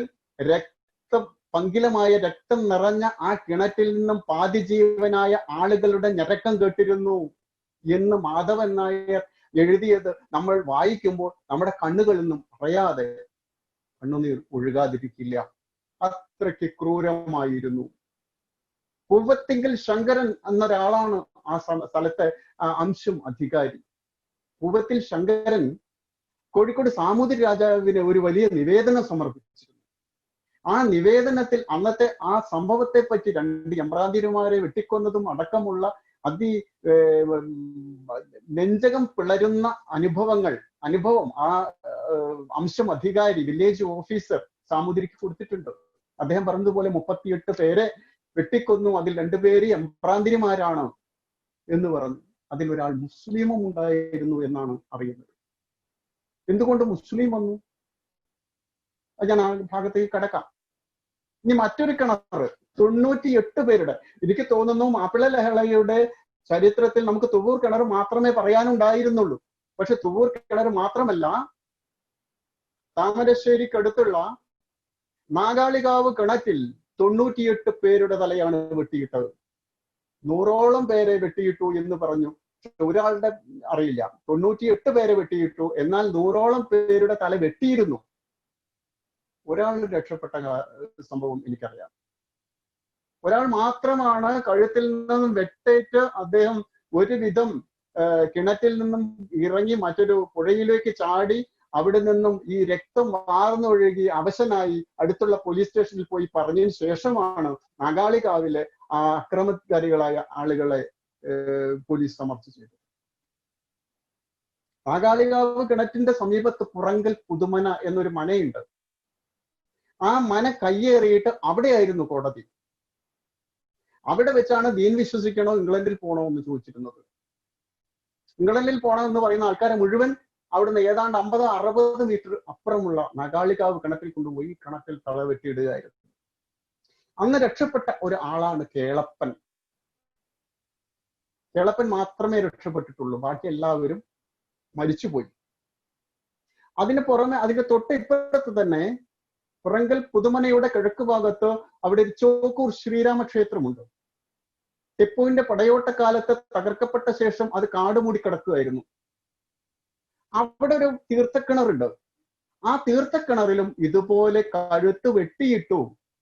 പങ്കിലമായ രക്തം നിറഞ്ഞ ആ കിണറ്റിൽ നിന്നും പാതിജീവനായ ആളുകളുടെ ഞരക്കം കേട്ടിരുന്നു എന്ന് മാധവൻ നായർ എഴുതിയത് നമ്മൾ വായിക്കുമ്പോൾ നമ്മുടെ കണ്ണുകളിൽ നിന്നും അറിയാതെ കണ്ണുനീർ ഒഴുകാതിരിക്കില്ല. അത്രയ്ക്ക് ക്രൂരമായിരുന്നു. പൂവത്തിങ്കൽ ശങ്കരൻ എന്നൊരാളാണ് ആ സ്ഥലത്തെ അംശം അധികാരി. പൂവത്തിൽ ശങ്കരൻ കോഴിക്കോട് സാമൂതിരി രാജാവിന് ഒരു വലിയ നിവേദനം സമർപ്പിച്ചിരുന്നു. ആ നിവേദനത്തിൽ അന്നത്തെ ആ സംഭവത്തെ പറ്റി 2 എമ്പ്രാന്തിരിമാരെ വെട്ടിക്കൊന്നതും അടക്കമുള്ള നെഞ്ചകം പിളരുന്ന അനുഭവം ആ അംശം അധികാരി, വില്ലേജ് ഓഫീസർ സാമൂതിരിക്ക് കൊടുത്തിട്ടുണ്ട്. അദ്ദേഹം പറഞ്ഞതുപോലെ 38 പേരെ വെട്ടിക്കൊന്നു, അതിൽ 2 പേര് എമ്പ്രാന്തിരിമാരാണ് എന്ന് പറഞ്ഞു. അതിൽ ഒരാൾ മുസ്ലിമും ഉണ്ടായിരുന്നു എന്നാണ് അറിയുന്നത്. എന്തുകൊണ്ട് മുസ്ലിം വന്നു ഞാൻ ആ ഭാഗത്തേക്ക് കടക്കാം. ഇനി മറ്റൊരു കിണർ 98 പേരുടെ, എനിക്ക് തോന്നുന്നു മാപ്പിള ലഹളയുടെ ചരിത്രത്തിൽ നമുക്ക് തുവൂർ കിണർ മാത്രമേ പറയാനുണ്ടായിരുന്നുള്ളൂ. പക്ഷെ തുവൂർ കിണർ മാത്രമല്ല, താമരശ്ശേരിക്കടുത്തുള്ള നാഗാളികാവ് കിണറ്റിൽ 98 പേരുടെ തലയാണ് വെട്ടിയിട്ടത്. 100ഓളം പേരെ വെട്ടിയിട്ടു എന്ന് പറഞ്ഞു. ഒരാളുടെ അറിയില്ല. 98 പേരെ വെട്ടിയിട്ടു, എന്നാൽ 100ഓളം പേരുടെ തല വെട്ടിയിരുന്നു. ഒരാൾ രക്ഷപ്പെട്ട സംഭവം എനിക്കറിയാം. ഒരാൾ മാത്രമാണ് കഴുത്തിൽ നിന്നും വെട്ടേറ്റ് അദ്ദേഹം ഒരുവിധം കിണറ്റിൽ നിന്നും ഇറങ്ങി മറ്റൊരു പുഴയിലേക്ക് ചാടി അവിടെ നിന്നും ഈ രക്തം വാർന്നൊഴുകി അവശനായി അടുത്തുള്ള പോലീസ് സ്റ്റേഷനിൽ പോയി പറഞ്ഞതിന് ശേഷമാണ് നാഗാളികാവിലെ ആ അക്രമകാരികളായ ആളുകളെ പോലീസ് സമർച്ച ചെയ്തത്. നാഗാളികാവ് കിണറ്റിന്റെ സമീപത്ത് പുറങ്കൽ പുതുമന എന്നൊരു മനയുണ്ട്. ആ മന കയ്യേറിയിട്ട് അവിടെയായിരുന്നു കോടതി. അവിടെ വെച്ചാണ് ദീൻ വിശ്വസിക്കണോ ഇംഗ്ലണ്ടിൽ പോകണോ എന്ന് ചോദിച്ചിരുന്നത്. ഇംഗ്ലണ്ടിൽ പോകണമെന്ന് പറയുന്ന ആൾക്കാരെ മുഴുവൻ അവിടുന്ന് ഏതാണ്ട് 50-60 മീറ്റർ അപ്പുറമുള്ള നാഗാളികാവ് കിണറ്റിൽ കൊണ്ടുപോയി കിണറ്റിൽ തല വെട്ടിയിടുകയായിരുന്നു. അന്ന് രക്ഷപ്പെട്ട ഒരു ആളാണ് കേളപ്പൻ. കേളപ്പൻ മാത്രമേ രക്ഷപ്പെട്ടിട്ടുള്ളൂ, ബാക്കി എല്ലാവരും മരിച്ചുപോയി. അതിന് പുറമെ അതിന്റെ തൊട്ട് ഇപ്പുറത്ത് തന്നെ പുറങ്കൽ പുതുമനയുടെ കിഴക്ക് ഭാഗത്ത് അവിടെ ഒരു ചോക്കൂർ ശ്രീരാമ ക്ഷേത്രമുണ്ട്. ടിപ്പുവിന്റെ പടയോട്ടക്കാലത്ത് തകർക്കപ്പെട്ട ശേഷം അത് കാടുമൂടി കിടക്കുകയായിരുന്നു. അവിടെ ഒരു തീർത്ഥക്കിണറുണ്ട്. ആ തീർത്ഥക്കിണറിലും ഇതുപോലെ കഴുത്ത് വെട്ടിയിട്ടു,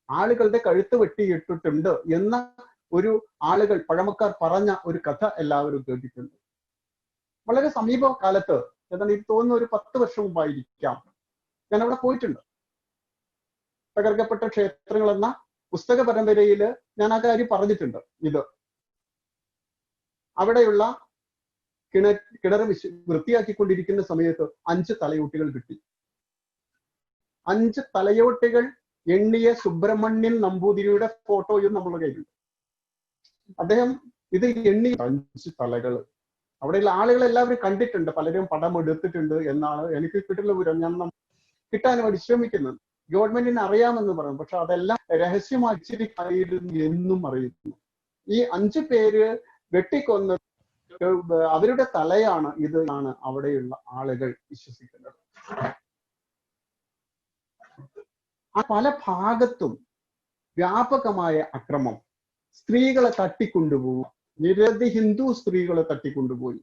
ആളുകളുടെ കഴുത്ത് വെട്ടിയിട്ടിട്ടുണ്ട് എന്ന ഒരു ആളുകൾ പഴമക്കാർ പറഞ്ഞ ഒരു കഥ എല്ലാവരും കേട്ടിട്ടുണ്ട്. വളരെ സമീപകാലത്ത്, ഏതാണ്ട് എനിക്ക് തോന്നുന്നു ഒരു 10 വർഷം മുമ്പായിരിക്കാം, ഞാൻ അവിടെ പോയിട്ടുണ്ട്. തകർക്കപ്പെട്ട ക്ഷേത്രങ്ങൾ എന്ന പുസ്തക പരമ്പരയിൽ ഞാൻ ആ കാര്യം പറഞ്ഞിട്ടുണ്ട്. ഇത് അവിടെയുള്ള കിണർ വൃത്തിയാക്കിക്കൊണ്ടിരിക്കുന്ന സമയത്ത് 5 തലയോട്ടികൾ കിട്ടി. 5 തലയോട്ടികൾ എണ്ണിയ സുബ്രഹ്മണ്യൻ നമ്പൂതിരിയുടെ ഫോട്ടോയും നമ്മുടെ കയ്യിലുണ്ട്. അദ്ദേഹം ഇത് എണ്ണി 5 തലകൾ. അവിടെയുള്ള ആളുകൾ എല്ലാവരും കണ്ടിട്ടുണ്ട്, പലരും പടം എടുത്തിട്ടുണ്ട് എന്നാണ് എനിക്ക് കിട്ടുന്ന വിവരം. ഞാൻ കിട്ടാൻ വേണ്ടി ശ്രമിക്കുന്നത്. ഗവൺമെന്റിന് അറിയാമെന്ന് പറഞ്ഞു, പക്ഷെ അതെല്ലാം രഹസ്യമാക്കിയിരുന്നു എന്നും അറിയുന്നു. ഈ 5 പേര് വെട്ടിക്കൊന്ന് അവരുടെ തലയാണ് ഇത് ആണ് അവിടെയുള്ള ആളുകൾ വിശ്വസിക്കുന്നത്. ആ പല ഭാഗത്തും വ്യാപകമായ അക്രമം, സ്ത്രീകളെ തട്ടിക്കൊണ്ടുപോകും. നിരവധി ഹിന്ദു സ്ത്രീകളെ തട്ടിക്കൊണ്ടുപോയി.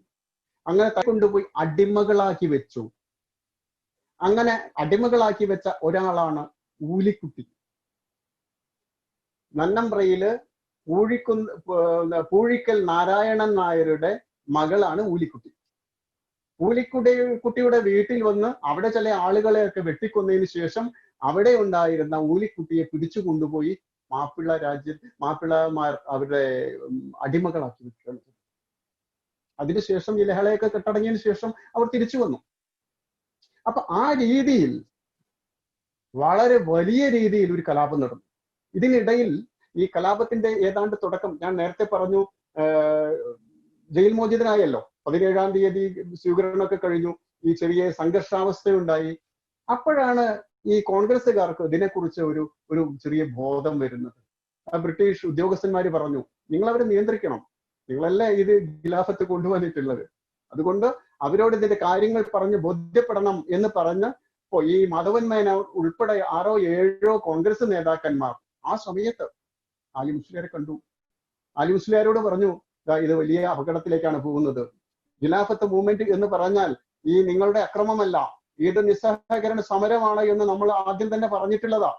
അങ്ങനെ തട്ടിക്കൊണ്ടുപോയി അടിമകളാക്കി വെച്ചു. അങ്ങനെ അടിമകളാക്കി വെച്ച ഒരാളാണ് ഊലിക്കുട്ടി. നന്നമ്പ്രയില് പൂഴിക്കൽ നാരായണൻ നായരുടെ മകളാണ് ഊലിക്കുട്ടി. കുട്ടിയുടെ വീട്ടിൽ വന്ന് അവിടെ ചില ആളുകളെയൊക്കെ വെട്ടിക്കൊന്നതിന് ശേഷം അവിടെ ഉണ്ടായിരുന്ന ഊലിക്കുട്ടിയെ പിടിച്ചു കൊണ്ടുപോയി മാപ്പിളമാർ അവരുടെ അടിമകളാക്കി വെക്കുകയാണ്. അതിനുശേഷം ഈ ലഹളയൊക്കെ കെട്ടടങ്ങിയതിനു ശേഷം അവർ തിരിച്ചു വന്നു. അപ്പൊ ആ രീതിയിൽ വളരെ വലിയ രീതിയിൽ ഒരു കലാപം നടന്നു. ഇതിനിടയിൽ ഈ കലാപത്തിന്റെ ഏതാണ്ട് തുടക്കം ഞാൻ നേരത്തെ പറഞ്ഞു. ജയിൽ മോചിതനായല്ലോ, 17-ാം തീയതി സ്വീകരണമൊക്കെ കഴിഞ്ഞു, ഈ ചെറിയ സംഘർഷാവസ്ഥയുണ്ടായി. അപ്പോഴാണ് ഈ കോൺഗ്രസ്സുകാർക്ക് ഇതിനെക്കുറിച്ച് ഒരു ചെറിയ ബോധം വരുന്നത്. ബ്രിട്ടീഷ് ഉദ്യോഗസ്ഥന്മാര് പറഞ്ഞു, നിങ്ങൾ അവരെ നിയന്ത്രിക്കണം, നിങ്ങളല്ലേ ഇത് ഖിലാഫത്ത് കൊണ്ടുവന്നിട്ടുള്ളത്, അതുകൊണ്ട് അവരോട് ഇതിന്റെ കാര്യങ്ങൾ പറഞ്ഞ് ബോധ്യപ്പെടണം എന്ന് പറഞ്ഞ് ഈ മാധവൻ മേനോൻ ഉൾപ്പെടെ 6-7 കോൺഗ്രസ് നേതാക്കന്മാർ ആ സമയത്ത് ആലി മുസ്ലിയാരെ കണ്ടു. ആലി മുസ്ലിയാരോട് പറഞ്ഞു, ഇത് വലിയ അപകടത്തിലേക്കാണ് പോകുന്നത്. ഖിലാഫത്ത് മൂവ്മെന്റ് എന്ന് പറഞ്ഞാൽ ഈ നിങ്ങളുടെ അക്രമമല്ല, ഇത് നിസ്സഹകരണ സമരമാണ് എന്ന് നമ്മൾ ആദ്യം തന്നെ പറഞ്ഞിട്ടുള്ളതാ.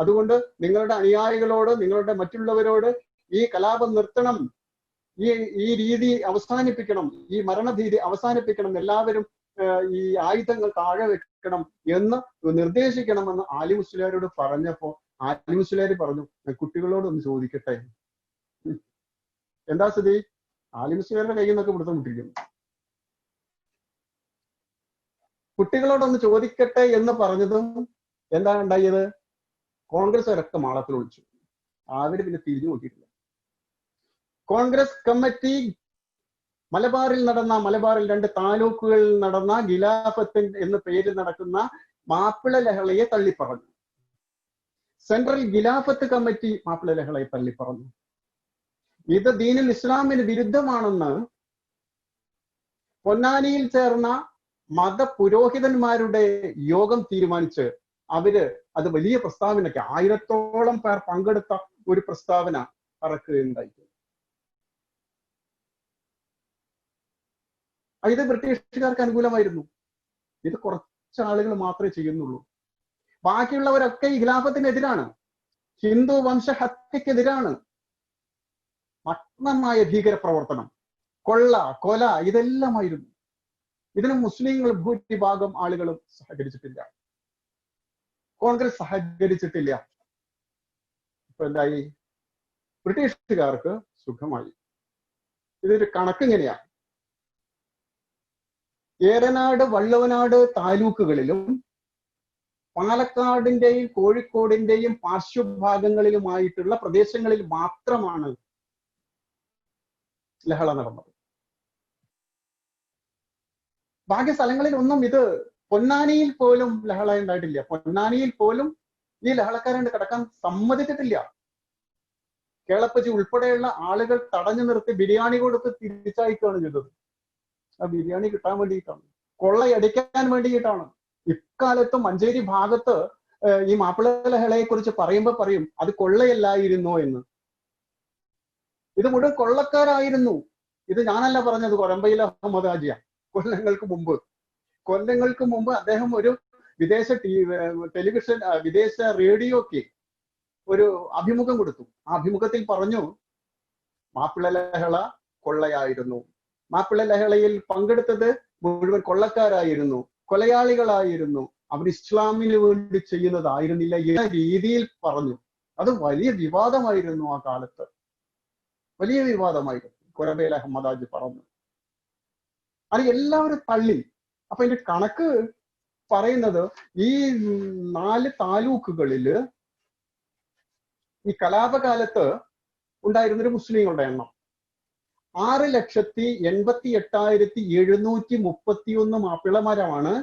അതുകൊണ്ട് നിങ്ങളുടെ അനുയായികളോട്, നിങ്ങളുടെ മറ്റുള്ളവരോട് ഈ കലാപം നിർത്തണം, ഈ രീതി അവസാനിപ്പിക്കണം, ഈ മരണഭീതി അവസാനിപ്പിക്കണം, എല്ലാവരും ഈ ആയുധങ്ങൾ താഴെ വെക്കണം എന്ന് നിർദ്ദേശിക്കണമെന്ന് ആലി മുസ്ലിയാരോട് പറഞ്ഞപ്പോ ആലി മുസ്ലിയാർ പറഞ്ഞു, കുട്ടികളോടൊന്ന് ചോദിക്കട്ടെ. എന്താ സ്ഥിതി? ആലി മുസ്ലിയാരുടെ കയ്യിൽ നിന്നൊക്കെ പിടുത്തം വിട്ടിരിക്കുന്നു. കുട്ടികളോടൊന്ന് ചോദിക്കട്ടെ എന്ന് പറഞ്ഞതും എന്താണ് ഉണ്ടായത്? കോൺഗ്രസ്സുകാരൊക്കെ മാളത്തിൽ ഒളിച്ചു. അവര് പിന്നെ തിരിഞ്ഞു നോക്കിയിട്ടില്ല. കോൺഗ്രസ് കമ്മിറ്റി മലബാറിൽ 2 താലൂക്കുകളിൽ നടന്ന ഖിലാഫത്ത് എന്ന പേരിൽ നടക്കുന്ന മാപ്പിള ലഹളയെ തള്ളിപ്പറഞ്ഞു. സെൻട്രൽ ഖിലാഫത്ത് കമ്മിറ്റി മാപ്പിള ലഹളയെ തള്ളിപ്പറഞ്ഞു. ഇത് ദീനുൽ ഇസ്ലാമിന് വിരുദ്ധമാണെന്ന് പൊന്നാനിയിൽ ചേർന്ന മതപുരോഹിതന്മാരുടെ യോഗം തീരുമാനിച്ച് അവര് അത് വലിയ പ്രസ്താവനയ്ക്ക് 1000-ഓളം പേർ പങ്കെടുത്ത ഒരു പ്രസ്താവന ഇറക്കുകയുണ്ടായി. ഇത് ബ്രിട്ടീഷുകാർക്ക് അനുകൂലമായിരുന്നു. ഇത് കുറച്ച് ആളുകൾ മാത്രമേ ചെയ്യുന്നുള്ളൂ. ബാക്കിയുള്ളവരൊക്കെ ഈ ഖിലാഫത്തിനെതിരാണ്, ഹിന്ദു വംശഹത്യക്കെതിരാണ്. നഗ്നമായ ഭീകര പ്രവർത്തനം, കൊള്ള, കൊല ഇതെല്ലാമായിരുന്നു. ഇതിന് മുസ്ലിങ്ങൾ ഭൂരിഭാഗം ആളുകളും സഹകരിച്ചിട്ടില്ല, കോൺഗ്രസ് സഹകരിച്ചിട്ടില്ല. ഇപ്പൊ എന്തായി? ബ്രിട്ടീഷുകാർക്ക് സുഖമായി. ഇതൊരു കണക്കിങ്ങനെയാണ്. ഏറനാട്, വള്ളുവനാട് താലൂക്കുകളിലും പാലക്കാടിന്റെയും കോഴിക്കോടിന്റെയും പാർശ്വഭാഗങ്ങളിലുമായിട്ടുള്ള പ്രദേശങ്ങളിൽ മാത്രമാണ് ലഹള നടന്നത്. ബാക്കി സ്ഥലങ്ങളിലൊന്നും ഇത്, പൊന്നാനിയിൽ പോലും ലഹള ഉണ്ടായിട്ടില്ല. പൊന്നാനിയിൽ പോലും ഈ ലഹളക്കാരെ കടക്കാൻ സമ്മതിച്ചിട്ടില്ല. കേളപ്പജി ഉൾപ്പെടെയുള്ള ആളുകൾ തടഞ്ഞു നിർത്തി ബിരിയാണി കൊടുത്ത് തിരിച്ചയക്കുകയാണ് ചെയ്തത്. ആ ബിരിയാണി കിട്ടാൻ വേണ്ടിയിട്ടാണ്, കൊള്ളയടിക്കാൻ വേണ്ടിയിട്ടാണ്. ഇക്കാലത്ത് മഞ്ചേരി ഭാഗത്ത് ഈ മാപ്പിള ലഹളയെ കുറിച്ച് പറയുമ്പോൾ പറയും അത് കൊള്ളയല്ലായിരുന്നോ എന്ന്. ഇത് മുഴുവൻ കൊള്ളക്കാരായിരുന്നു. ഇത് ഞാനല്ല പറഞ്ഞത്, കൊരമ്പയിലെ അഹമ്മദ് ഹാജിയ. കൊല്ലങ്ങൾക്ക് മുമ്പ് അദ്ദേഹം ഒരു വിദേശ ടെലിവിഷൻ, വിദേശ റേഡിയോക്ക് ഒരു അഭിമുഖം കൊടുത്തു. ആ അഭിമുഖത്തിൽ പറഞ്ഞു, മാപ്പിള ലഹള കൊള്ളയായിരുന്നു, മാപ്പിള ലഹളയിൽ പങ്കെടുത്തത് മുഴുവൻ കൊള്ളക്കാരായിരുന്നു, കൊലയാളികളായിരുന്നു, അവർ ഇസ്ലാമിന് വേണ്ടി ചെയ്യുന്നതായിരുന്നില്ല എന്ന രീതിയിൽ പറഞ്ഞു. അത് വലിയ വിവാദമായിരുന്നു. ആ കാലത്ത് വലിയ വിവാദമായിരുന്നു. കൊരമ്പയിൽ അഹമ്മദ് ഹാജി പറഞ്ഞു. അത് എല്ലാവരും തള്ളി. അപ്പൊ ഇതിന്റെ കണക്ക് പറയുന്നത് ഈ 4 താലൂക്കുകളില് ഈ കലാപകാലത്ത് ഉണ്ടായിരുന്നൊരു മുസ്ലിങ്ങളുടെ എണ്ണം 6,88,731 മാപ്പിളമാരാണ്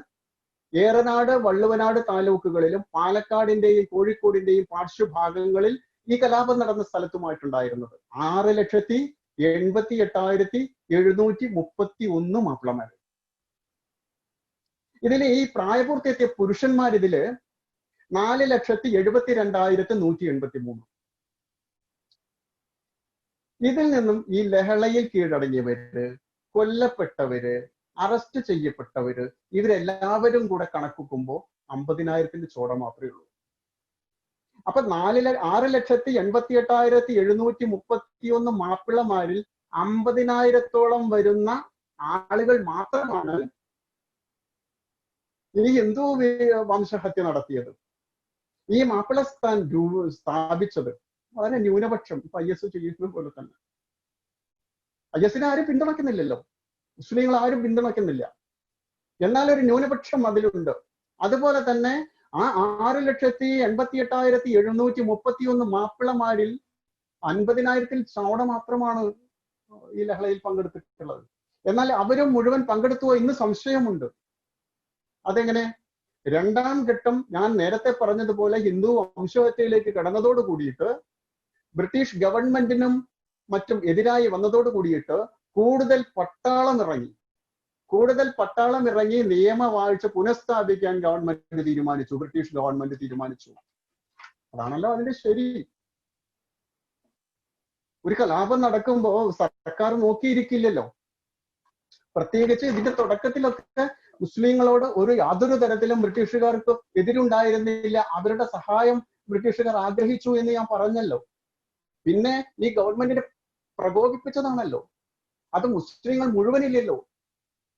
ഏറനാട്, വള്ളുവനാട് താലൂക്കുകളിലും പാലക്കാടിന്റെയും കോഴിക്കോടിന്റെയും പാർശ്വഭാഗങ്ങളിൽ ഈ കലാപം നടന്ന സ്ഥലത്തുമായിട്ടുണ്ടായിരുന്നത്. 6,88,731 മാപ്പിളമാര്. ഇതില് ഈ പ്രായപൂർത്തിയെത്തിയ പുരുഷന്മാർ ഇതില് 4,72,183. ഇതിൽ നിന്നും ഈ ലഹളയിൽ കീഴടങ്ങിയവര്, കൊല്ലപ്പെട്ടവര്, അറസ്റ്റ് ചെയ്യപ്പെട്ടവര്, ഇവരെല്ലാവരും കൂടെ കണക്കുമ്പോൾ 50,000-ന്റെ ചോട മാത്രമേ ഉള്ളൂ. അപ്പൊ 6,88,731 മാപ്പിളമാരിൽ 50,000-ഓളം വരുന്ന ആളുകൾ മാത്രമാണ് ഈ ഹിന്ദു വംശഹത്യ നടത്തിയത്. ഈ മാപ്പിള സ്ഥാപിച്ചത് വളരെ ന്യൂനപക്ഷം. ഇപ്പൊ IS ചെയ്യുന്നത് പോലെ തന്നെ. IS-നെ ആരും പിന്തുണയ്ക്കുന്നില്ലല്ലോ, മുസ്ലിങ്ങൾ ആരും പിന്തുണയ്ക്കുന്നില്ല. എന്നാൽ ഒരു ന്യൂനപക്ഷം അതിലുണ്ട്. അതുപോലെ തന്നെ ആ 6,88,731 മാപ്പിളമാരിൽ 50,000-ൽ ചാവട മാത്രമാണ് ഈ ലഹളയിൽ പങ്കെടുത്തിട്ടുള്ളത്. എന്നാൽ അവരും മുഴുവൻ പങ്കെടുത്തുവോ ഇന്ന് സംശയമുണ്ട്. അതെങ്ങനെ? രണ്ടാം ഘട്ടം ഞാൻ നേരത്തെ പറഞ്ഞതുപോലെ ഹിന്ദു വംശഹത്യയിലേക്ക് കടന്നതോട് കൂടിയിട്ട്, ബ്രിട്ടീഷ് ഗവൺമെന്റിനും മറ്റും എതിരായി വന്നതോട് കൂടിയിട്ട് കൂടുതൽ പട്ടാളം ഇറങ്ങി നിയമവാഴ്ച പുനഃസ്ഥാപിക്കാൻ ഗവൺമെന്റ് തീരുമാനിച്ചു, ബ്രിട്ടീഷ് ഗവൺമെന്റ് തീരുമാനിച്ചു. അതാണല്ലോ അതിന്റെ ശരി. ഒരു കലാപം നടക്കുമ്പോ സർക്കാർ നോക്കിയിരിക്കില്ലല്ലോ. പ്രത്യേകിച്ച് ഇതിന്റെ തുടക്കത്തിലൊക്കെ മുസ്ലിങ്ങളോട് യാതൊരു തരത്തിലും ബ്രിട്ടീഷുകാർക്ക് എതിരുണ്ടായിരുന്നില്ല. അവരുടെ സഹായം ബ്രിട്ടീഷുകാർ ആഗ്രഹിച്ചു എന്ന് ഞാൻ പറഞ്ഞല്ലോ. പിന്നെ ഈ ഗവൺമെന്റിനെ പ്രകോപിപ്പിച്ചതാണല്ലോ. അത് മുസ്ലിങ്ങൾ മുഴുവനില്ലല്ലോ.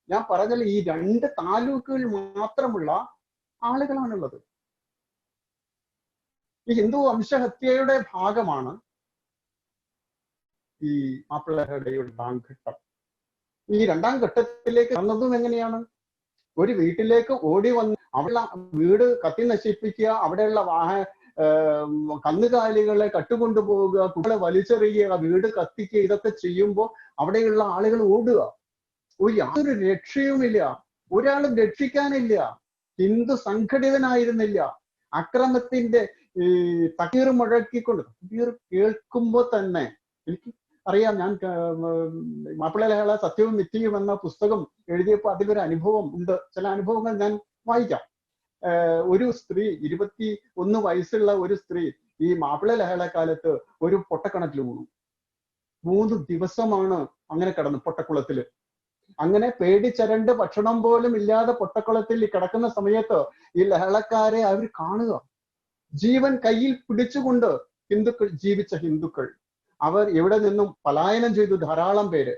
ഞാൻ പറഞ്ഞല്ലോ, ഈ 2 താലൂക്കുകൾ മാത്രമുള്ള ആളുകളാണുള്ളത്. ഈ ഹിന്ദു വംശഹത്യയുടെ ഭാഗമാണ് ഈ മാപ്പിളയുടെ രണ്ടാം ഘട്ടം. ഈ രണ്ടാം ഘട്ടത്തിലേക്ക് വന്നതും എങ്ങനെയാണ്? ഒരു വീട്ടിലേക്ക് ഓടി വന്ന് അവിടെ വീട് കത്തി നശിപ്പിക്കുക, അവിടെയുള്ള കന്നുകാലികളെ കട്ടുകൊണ്ടുപോവുക, കുട്ടികളെ വലിച്ചെറിയുക, വീട് കത്തിക്കുക, ഇതൊക്കെ ചെയ്യുമ്പോൾ അവിടെയുള്ള ആളുകൾ ഓടുക. യാതൊരു രക്ഷയുമില്ല, ഒരാളും രക്ഷിക്കാനില്ല. ഹിന്ദു സംഘടിതനായിരുന്നില്ല. അക്രമത്തിന്റെ ഈ തകീർ മുഴക്കിക്കൊണ്ട്, തകീർ കേൾക്കുമ്പോൾ തന്നെ എനിക്ക് അറിയാം. ഞാൻ മാപ്പിള ലഹള സത്യവും മിഥ്യയും എന്ന പുസ്തകം എഴുതിയപ്പോൾ അതിലൊരു അനുഭവം ഉണ്ട്. ചില അനുഭവങ്ങൾ ഞാൻ വായിക്കാം. ഒരു സ്ത്രീ, 21 വയസ്സുള്ള ഒരു സ്ത്രീ ഈ മാപ്പിള ലഹളക്കാലത്ത് ഒരു പൊട്ടക്കിണറ്റിൽ വീണു. 3 ദിവസമാണ് അങ്ങനെ കിടന്നു പൊട്ടക്കുളത്തില്. അങ്ങനെ പേടിച്ചരണ്ട് ഭക്ഷണം പോലും ഇല്ലാതെ പൊട്ടക്കുളത്തിൽ കിടക്കുന്ന സമയത്ത് ഈ ലഹളക്കാരെ അവർ കാണുക. ജീവൻ കയ്യിൽ പിടിച്ചുകൊണ്ട് ജീവിച്ച ഹിന്ദുക്കൾ അവർ എവിടെ നിന്നും പലായനം ചെയ്തു. ധാരാളം പേര്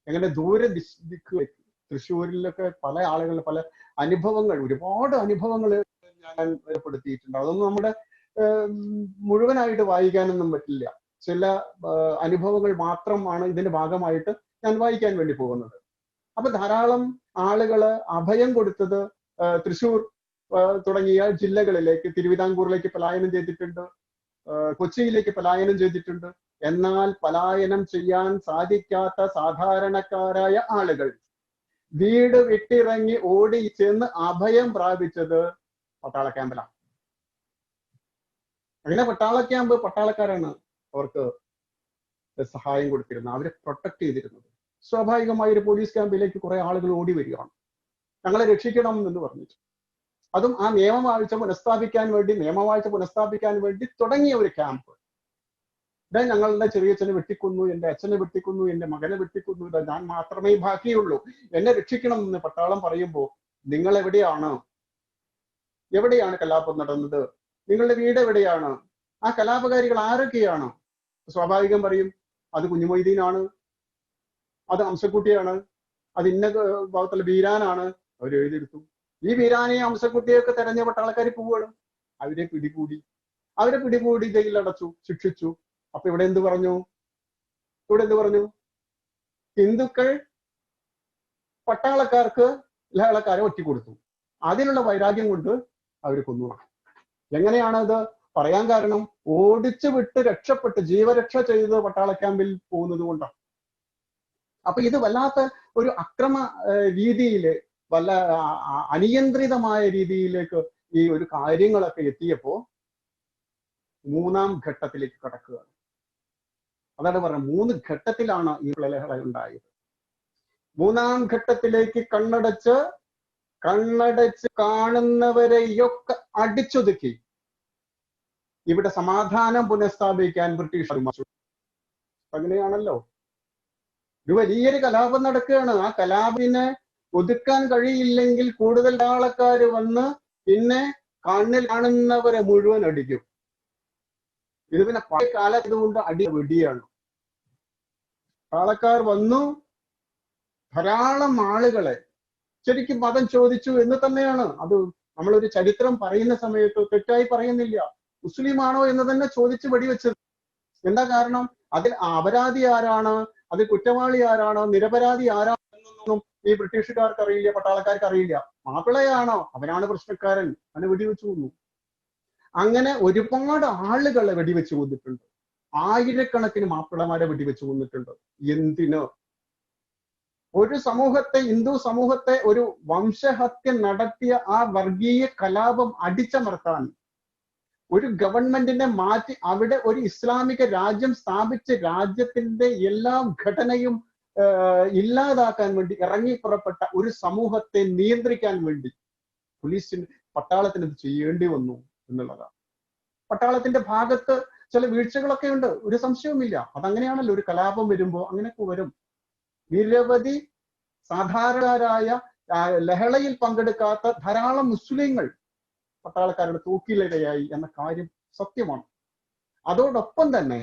എങ്ങനെ ദൂരെ ദിക്കിലേക്ക്, തൃശ്ശൂരിലൊക്കെ പല ആളുകൾ പല അനുഭവങ്ങൾ, ഒരുപാട് അനുഭവങ്ങൾ ഞാൻ ഏർപ്പെടുത്തിയിട്ടുണ്ട്. അതൊന്നും നമ്മുടെ മുഴുവനായിട്ട് വായിക്കാനൊന്നും പറ്റില്ല. ചില അനുഭവങ്ങൾ മാത്രമാണ് ഇതിന്റെ ഭാഗമായിട്ട് ഞാൻ വായിക്കാൻ വേണ്ടി പോകുന്നത്. അപ്പൊ ധാരാളം ആളുകള് അഭയം കൊടുത്തത് തൃശ്ശൂർ തുടങ്ങിയ ജില്ലകളിലേക്ക്, തിരുവിതാംകൂറിലേക്ക് പലായനം ചെയ്തിട്ടുണ്ട്, കൊച്ചിയിലേക്ക് പലായനം ചെയ്തിട്ടുണ്ട്. എന്നാൽ പലായനം ചെയ്യാൻ സാധിക്കാത്ത സാധാരണക്കാരായ ആളുകൾ വീട് വിട്ടിറങ്ങി ഓടി ചെന്ന് അഭയം പ്രാപിച്ചത് പട്ടാള ക്യാമ്പിലാണ്. അങ്ങനെ പട്ടാള ക്യാമ്പ് പട്ടാളക്കാരാണ് അവർക്ക് സഹായം കൊടുത്തിരുന്നത്, അവരെ പ്രൊട്ടക്ട് ചെയ്തിരുന്നത്. സ്വാഭാവികമായ ഒരു പോലീസ് ക്യാമ്പിലേക്ക് കുറെ ആളുകൾ ഓടി വരികയാണ്, ഞങ്ങളെ രക്ഷിക്കണം എന്ന് പറഞ്ഞിട്ട്. അതും ആ നിയമവാഴ്ച പുനഃസ്ഥാപിക്കാൻ വേണ്ടി തുടങ്ങിയ ഒരു ക്യാമ്പ്. ഇതാ ഞങ്ങളുടെ ചെറിയച്ഛനെ വെട്ടിക്കൊന്നു, എൻ്റെ അച്ഛനെ വെട്ടിക്കൊന്നു, എൻ്റെ മകനെ വെട്ടിക്കൊന്നു, ഇതാ ഞാൻ മാത്രമേ ബാക്കിയുള്ളൂ, എന്നെ രക്ഷിക്കണം എന്ന് പട്ടാളം പറയുമ്പോൾ, നിങ്ങൾ എവിടെയാണ് കലാപം നടന്നത്? നിങ്ങളുടെ വീട് എവിടെയാണ്? ആ കലാപകാരികൾ ആരൊക്കെയാണ്? സ്വാഭാവികം പറയും, അത് കുഞ്ഞുമൊയ്തീനാണ്, അത് അംസക്കുട്ടിയാണ്, അത് ഇന്ന ഭാഗത്തുള്ള ബീരാനാണ്. അവർ എഴുതിയെടുത്തു. ഈ ബീരാനെയും അംസക്കുട്ടിയൊക്കെ തെരഞ്ഞ പട്ടാളക്കാർ പോവുകയാണ്. അവരെ പിടികൂടി ജയിലിലടച്ചു, ശിക്ഷിച്ചു. അപ്പൊ ഇവിടെ എന്ത് പറഞ്ഞു? ഹിന്ദുക്കൾ പട്ടാളക്കാർക്ക് ലഹളക്കാരെ ഒറ്റിക്കൊടുത്തു. അതിനുള്ള വൈരാഗ്യം കൊണ്ട് അവർ കൊന്നു. എങ്ങനെയാണത് പറയാൻ കാരണം? ഓടിച്ചു വിട്ട് രക്ഷപ്പെട്ട് ജീവരക്ഷ ചെയ്ത് പട്ടാള ക്യാമ്പിൽ പോകുന്നത് കൊണ്ടാണ്. അപ്പൊ ഇത് വല്ലാത്ത ഒരു അക്രമ രീതിയില്, വല്ല അനിയന്ത്രിതമായ രീതിയിലേക്ക് ഈ ഒരു കാര്യങ്ങളൊക്കെ എത്തിയപ്പോ 3ാം ഘട്ടത്തിലേക്ക് കടക്കുകയാണ്. അതാണ് പറഞ്ഞത്, 3 ഘട്ടത്തിലാണ് ഈ ലഹള ഉണ്ടായത്. 3ാം ഘട്ടത്തിലേക്ക് കണ്ണടച്ച് കാണുന്നവരെയൊക്കെ അടിച്ചൊതുക്കി ഇവിടെ സമാധാനം പുനഃസ്ഥാപിക്കാൻ ബ്രിട്ടീഷ് അങ്ങനെയാണല്ലോ. ഒരു വലിയൊരു കലാപം നടക്കുകയാണ്. ആ കലാപിനെ ഒതുക്കാൻ കഴിയില്ലെങ്കിൽ കൂടുതൽ ആൾക്കാര് വന്ന് പിന്നെ കണ്ണിൽ കാണുന്നവരെ മുഴുവൻ അടിക്കും. ഇത് പിന്നെ പഴയ കാലത്ത് കൊണ്ട് വെടിയാണ്. ആൾക്കാർ വന്നു, ധാരാളം ആളുകളെ ശരിക്കും മതം ചോദിച്ചു എന്ന് തന്നെയാണ്. അത് നമ്മളൊരു ചരിത്രം പറയുന്ന സമയത്ത് തെറ്റായി പറയുന്നില്ല. മുസ്ലിമാണോ എന്ന് തന്നെ ചോദിച്ച് വെടിവെച്ചത്. എന്താ കാരണം? അതിൽ അപരാധി ആരാണ്, അതിൽ കുറ്റവാളി ആരാണ്, നിരപരാധി ആരാണെന്നൊന്നും ഈ ബ്രിട്ടീഷുകാർക്ക് അറിയില്ല, പട്ടാളക്കാർക്ക് അറിയില്ല. മാപ്പിളയാണോ, അവനാണ് പ്രശ്നക്കാരൻ, അവനെ വെടിവെച്ചു കൊന്നു. അങ്ങനെ ഒരുപാട് ആളുകളെ വെടിവെച്ച് കൊന്നിട്ടുണ്ട്. ആയിരക്കണക്കിന് മാപ്പിളമാരെ വെടിവെച്ച് കൊന്നിട്ടുണ്ട്. എന്തിന്? ഒരു സമൂഹത്തെ, ഹിന്ദു സമൂഹത്തെ ഒരു വംശഹത്യ നടത്തിയ ആ വർഗീയ കലാപം അടിച്ചമർത്താൻ ഒരു ഗവൺമെന്റിനെ മാറ്റി അവിടെ ഒരു ഇസ്ലാമിക രാജ്യം സ്ഥാപിച്ച് രാജ്യത്തിന്റെ എല്ലാ ഘടനയും ഇല്ലാതാക്കാൻ വേണ്ടി ഇറങ്ങി പുറപ്പെട്ട ഒരു സമൂഹത്തെ നിയന്ത്രിക്കാൻ വേണ്ടി പോലീസിന്, പട്ടാളത്തിന് ഇത് ചെയ്യേണ്ടി വന്നു എന്നുള്ളതാണ്. പട്ടാളത്തിന്റെ ഭാഗത്ത് ചില വീഴ്ചകളൊക്കെ ഉണ്ട്, ഒരു സംശയവുമില്ല. അതങ്ങനെയാണല്ലോ, ഒരു കലാപം വരുമ്പോ അങ്ങനെയൊക്കെ വരും. നിരവധി സാധാരണക്കാരായ ലഹളയിൽ പങ്കെടുക്കാത്ത ധാരാളം മുസ്ലിങ്ങൾ പട്ടാളക്കാരുടെ തൂക്കിലിരയായി എന്ന കാര്യം സത്യമാണ്. അതോടൊപ്പം തന്നെ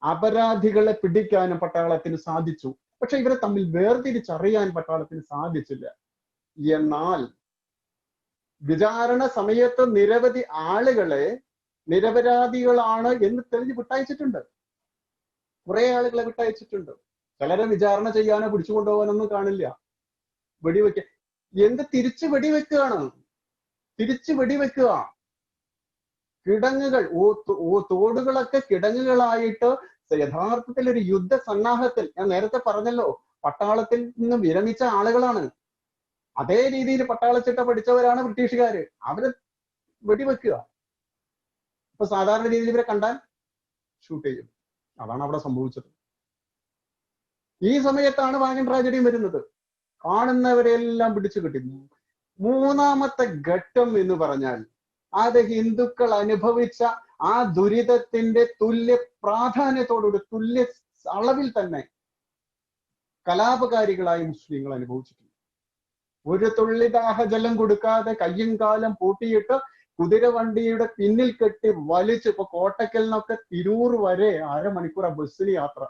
അപരാധികളെ പിടിക്കാനും പട്ടാളത്തിന് സാധിച്ചു. പക്ഷെ ഇവരെ തമ്മിൽ വേർതിരിച്ചറിയാൻ പട്ടാളത്തിന് സാധിച്ചില്ല. എന്നാൽ വിചാരണ സമയത്ത് നിരവധി ആളുകളെ നിരപരാധികളാണ് എന്ന് തെളിഞ്ഞ് വിട്ടയച്ചിട്ടുണ്ട്. കുറെ ആളുകളെ വിട്ടയച്ചിട്ടുണ്ട്. ചിലരെ വിചാരണ ചെയ്യാനോ പിടിച്ചു കൊണ്ടുപോകാനൊന്നും കാണില്ല. വെടിവെക്ക, എന്ത് തിരിച്ചു വെടിവെക്കുകയാണ്, തിരിച്ചു വെടിവെക്കുക. കിടങ്ങുകൾ, തോടുകളൊക്കെ കിടങ്ങുകളായിട്ട് യഥാർത്ഥത്തിൽ ഒരു യുദ്ധ സന്നാഹത്തിൽ, ഞാൻ നേരത്തെ പറഞ്ഞല്ലോ, പട്ടാളത്തിൽ നിന്ന് വിരമിച്ച ആളുകളാണ്. അതേ രീതിയിൽ പട്ടാളച്ചിട്ട പഠിച്ചവരാണ് ബ്രിട്ടീഷുകാര്. അവരെ വെടിവെക്കുക. ഇപ്പൊ സാധാരണ രീതിയിൽ ഇവരെ കണ്ടാൽ ഷൂട്ട് ചെയ്യും. അതാണ് അവിടെ സംഭവിച്ചത്. ഈ സമയത്താണ് വാഗൺ ട്രാജഡിയും വരുന്നത്. കാണുന്നവരെല്ലാം പിടിച്ചു കിട്ടി. മൂന്നാമത്തെ ഘട്ടം എന്ന് പറഞ്ഞാൽ അത് ഹിന്ദുക്കൾ അനുഭവിച്ച ആ ദുരിതത്തിന്റെ തുല്യ പ്രാധാന്യത്തോടുകൂടി, തുല്യ അളവിൽ തന്നെ കലാപകാരികളായി മുസ്ലിങ്ങൾ അനുഭവിച്ചിട്ടുണ്ട്. ഒരു തുള്ളി ദാഹജലം കൊടുക്കാതെ കയ്യും കാലം പൂട്ടിയിട്ട് കുതിരവണ്ടിയുടെ പിന്നിൽ കെട്ടി വലിച്ച്, ഇപ്പൊ കോട്ടക്കൽ നിന്നൊക്കെ തിരൂർ വരെ അരമണിക്കൂർ ആ ബസ്സിന് യാത്ര,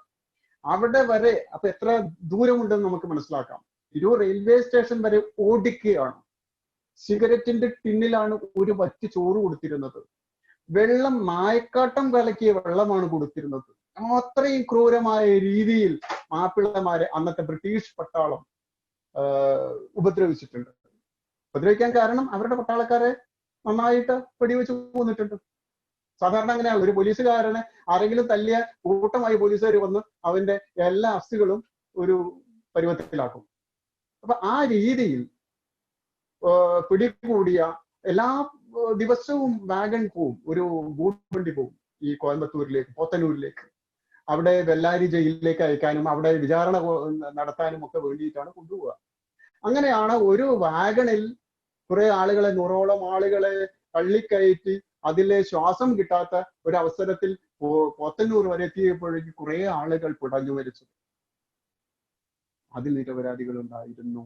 അവിടെ വരെ. അപ്പൊ എത്ര ദൂരമുണ്ടെന്ന് നമുക്ക് മനസ്സിലാക്കാം. തിരൂർ റെയിൽവേ സ്റ്റേഷൻ വരെ ഓടിക്കുകയാണ്. സിഗരറ്റിന്റെ ടിന്നിലാണ് ഒരു വറ്റ് ചോറ് കൊടുത്തിരുന്നത്. വെള്ളം നായക്കാട്ടം കലക്കിയ വെള്ളമാണ് കൊടുത്തിരുന്നത്. അത്രയും ക്രൂരമായ രീതിയിൽ മാപ്പിളമാരെ അന്നത്തെ ബ്രിട്ടീഷ് പട്ടാളം ഉപദ്രവിച്ചിട്ടുണ്ട്. ഉപദ്രവിക്കാൻ കാരണം അവരുടെ പട്ടാളക്കാരെ നന്നായിട്ട് വെടിവെച്ച് കൊന്നിട്ടുണ്ട്. സാധാരണ അങ്ങനെയാണ്. ഒരു പോലീസുകാരനെ ആരെങ്കിലും തല്ലിയ കൂട്ടമായി പോലീസുകാർ വന്ന് അവന്റെ എല്ലാ അസ്ഥികളും ഒരു പരുവത്തിലാക്കും. അപ്പൊ ആ രീതിയിൽ പിടികൂടിയ എല്ലാ ദിവസവും വാഗൺ പോവും, ഒരു വണ്ടി പോവും ഈ കോയമ്പത്തൂരിലേക്ക്, പോത്തന്നൂരിലേക്ക്. അവിടെ വെള്ളാരി ജയിലിലേക്ക് അയക്കാനും അവിടെ വിചാരണ നടത്താനും ഒക്കെ വേണ്ടിയിട്ടാണ് കൊണ്ടുപോവുക. അങ്ങനെയാണ് ഒരു വാഗണിൽ കുറെ ആളുകളെ, 100ഓളം ആളുകളെ തള്ളിക്കയറ്റി അതിലെ ശ്വാസം കിട്ടാത്ത ഒരു അവസരത്തിൽ പോത്തന്നൂർ വരെ എത്തിയപ്പോഴേക്ക് കുറെ ആളുകൾ പിടഞ്ഞു മരിച്ചു. അതിൽ നിരപരാധികൾ ഉണ്ടായിരുന്നു.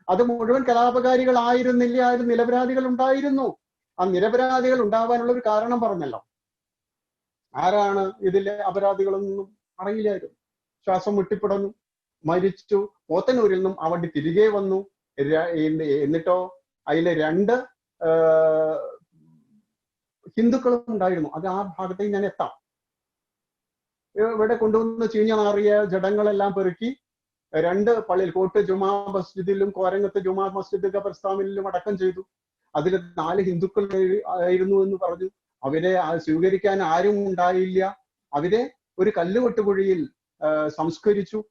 അത് മുഴുവൻ കലാപകാരികളായിരുന്നില്ല, അതിൽ നിരപരാധികൾ ഉണ്ടായിരുന്നു. ആ നിരപരാധികൾ ഉണ്ടാവാനുള്ള ഒരു കാരണം പറഞ്ഞല്ലോ. ആരാണ് ഇതിലെ അപരാധികളൊന്നും അറിയില്ലായിരുന്നു. ശ്വാസം മുട്ടിപ്പിടന്നു, മരിച്ചു. പോത്തന്നൂരിൽ നിന്നും ആ വണ്ടി തിരികെ വന്നു. എന്നിട്ടോ അതിലെ 2 ഹിന്ദുക്കളും ഉണ്ടായിരുന്നു. അത് ആ ഭാഗത്തേക്ക് ഞാൻ എത്താം. ഇവിടെ കൊണ്ടുവന്ന് ചീഞ്ഞ നാറിയ ജഡങ്ങളെല്ലാം പെറുക്കി 2 പള്ളിയിൽ, കോട്ട് ജുമാ മസ്ജിദിലും കോരങ്ങത്ത് ജുമാ മസ്ജിദ് ഖബർസ്ഥാനിലും അടക്കം ചെയ്തു. അതിൽ 4 ഹിന്ദുക്കൾ ആയിരുന്നു എന്ന് പറഞ്ഞു. അവരെ സ്വീകരിക്കാൻ ആരും ഉണ്ടായില്ല. അവരെ ഒരു കല്ലുവെട്ടുകുഴിയിൽ സംസ്കരിച്ചു.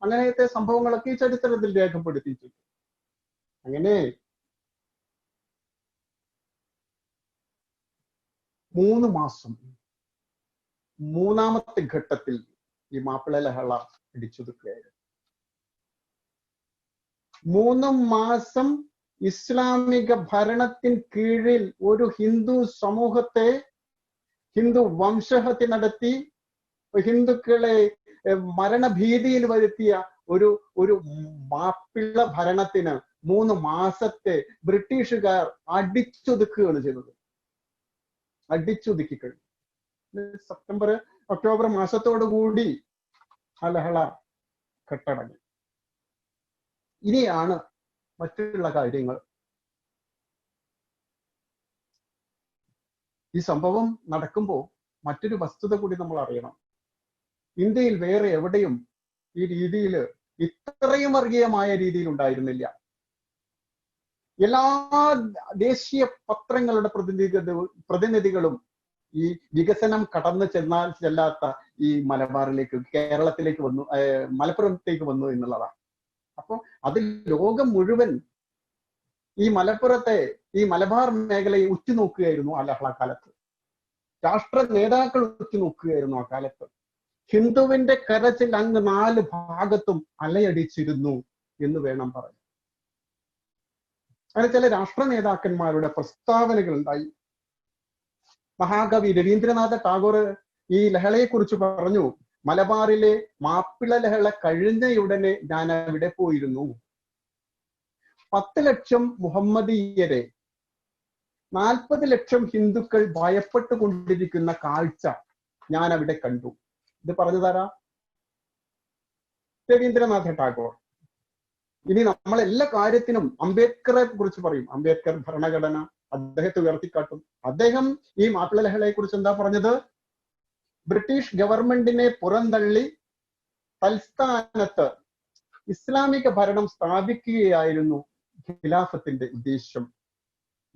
അങ്ങനത്തെ സംഭവങ്ങളൊക്കെ ഈ ചരിത്രത്തിൽ രേഖപ്പെടുത്തിയിട്ടുണ്ട്. അങ്ങനെ 3 മാസം മൂന്നാമത്തെ ഘട്ടത്തിൽ ഈ മാപ്പിള ലഹള പിടിച്ചൊതുക്കുകയായിരുന്നു. 3 മാസം ഇസ്ലാമിക ഭരണത്തിന് കീഴിൽ ഒരു ഹിന്ദു സമൂഹത്തെ ഹിന്ദു വംശഹത്യ നടത്തി ഹിന്ദുക്കളെ മരണഭീതിയിൽ വരുത്തിയ ഒരു മാപ്പിള ഭരണത്തിന് 3 മാസത്തെ ബ്രിട്ടീഷുകാർ അടിച്ചൊതുക്കുകയാണ് ചെയ്തത്. അടിച്ചൊതുക്കി കഴിഞ്ഞു. സെപ്റ്റംബർ ഒക്ടോബർ മാസത്തോടു കൂടി ആ ലഹള കെട്ടടങ്ങി. ഇനിയാണ് മറ്റുള്ള കാര്യങ്ങൾ. ഈ സംഭവം നടക്കുമ്പോൾ മറ്റൊരു വസ്തുത കൂടി നമ്മൾ അറിയണം. ഇന്ത്യയിൽ വേറെ എവിടെയും ഈ രീതിയിൽ ഇത്രയും വർഗീയമായ രീതിയിൽ ഉണ്ടായിരുന്നില്ല. എല്ലാ ദേശീയ പത്രങ്ങളുടെ പ്രതിനിധികളും ഈ വികസനം കടന്നു ചെല്ലാത്ത ഈ മലബാറിലേക്ക്, കേരളത്തിലേക്ക് വന്നു, മലപ്പുറത്തേക്ക് വന്നു എന്നുള്ളതാണ്. അപ്പൊ അത് ലോകം മുഴുവൻ ഈ മലപ്പുറത്തെ, ഈ മലബാർ മേഖലയെ ഉറ്റുനോക്കുകയായിരുന്നു ആ ലഹളക്കാലത്ത്. രാഷ്ട്ര നേതാക്കൾ ഉറ്റുനോക്കുകയായിരുന്നു ആ കാലത്ത്. ഹിന്ദുവിന്റെ കരച്ചിൽ അങ്ങ് 4 ഭാഗത്തും അലയടിച്ചിരുന്നു എന്ന് വേണം പറയാൻ. അങ്ങനെ ചില രാഷ്ട്ര നേതാക്കന്മാരുടെ പ്രസ്താവനകൾ ഉണ്ടായി. മഹാകവി രവീന്ദ്രനാഥ ടാഗോർ ഈ ലഹളയെ കുറിച്ച് പറഞ്ഞു, മലബാറിലെ മാപ്പിള ലഹള കഴിഞ്ഞയുടനെ ഞാൻ അവിടെ പോയിരുന്നു. 10 ലക്ഷം മുഹമ്മദീയരെ 40 ലക്ഷം ഹിന്ദുക്കൾ ഭയപ്പെട്ടുകൊണ്ടിരിക്കുന്ന കാഴ്ച ഞാൻ അവിടെ കണ്ടു. ഇത് പറഞ്ഞതാരാ? രവീന്ദ്രനാഥ ടാഗോർ. ഇനി നമ്മൾ എല്ലാ കാര്യത്തിനും അംബേദ്കറെ കുറിച്ച് പറയും. അംബേദ്കർ ഭരണഘടന അദ്ദേഹത്തെ ഉയർത്തിക്കാട്ടും. അദ്ദേഹം ഈ മാപ്പിള ലഹളയെ കുറിച്ച് എന്താ പറഞ്ഞത്? ബ്രിട്ടീഷ് ഗവൺമെന്റിനെ പുറന്തള്ളി തൽസ്ഥാനത്ത് ഇസ്ലാമിക ഭരണം സ്ഥാപിക്കുകയായിരുന്നു ഖിലാഫത്തിന്റെ ഉദ്ദേശം.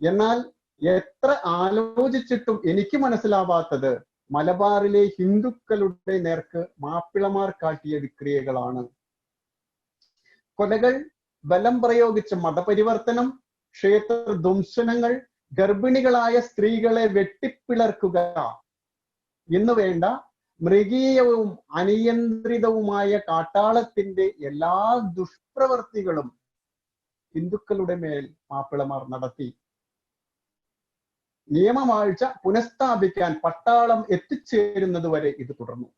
എന്നാൽ എത്ര ആലോചിച്ചിട്ടും എനിക്ക് മനസ്സിലാവാത്തത് മലബാറിലെ ഹിന്ദുക്കളുടെ നേർക്ക് മാപ്പിളമാർ കാട്ടിയ വിക്രിയകളാണ്. കൊലകൾ, ബലം പ്രയോഗിച്ച മതപരിവർത്തനം, ക്ഷേത്ര ധ്വംസനങ്ങൾ, ഗർഭിണികളായ സ്ത്രീകളെ വെട്ടിപ്പിളർക്കുക എന്ന് വേണ്ട മൃഗീയവും അനിയന്ത്രിതവുമായ കാട്ടാളത്തിന്റെ എല്ലാ ദുഷ്പ്രവർത്തികളും ഹിന്ദുക്കളുടെ മേൽ മാപ്പിളമാർ നടത്തി. നിയമവാഴ്ച പുനഃസ്ഥാപിക്കാൻ പട്ടാളം എത്തിച്ചേരുന്നത് വരെ ഇത് തുടർന്നു.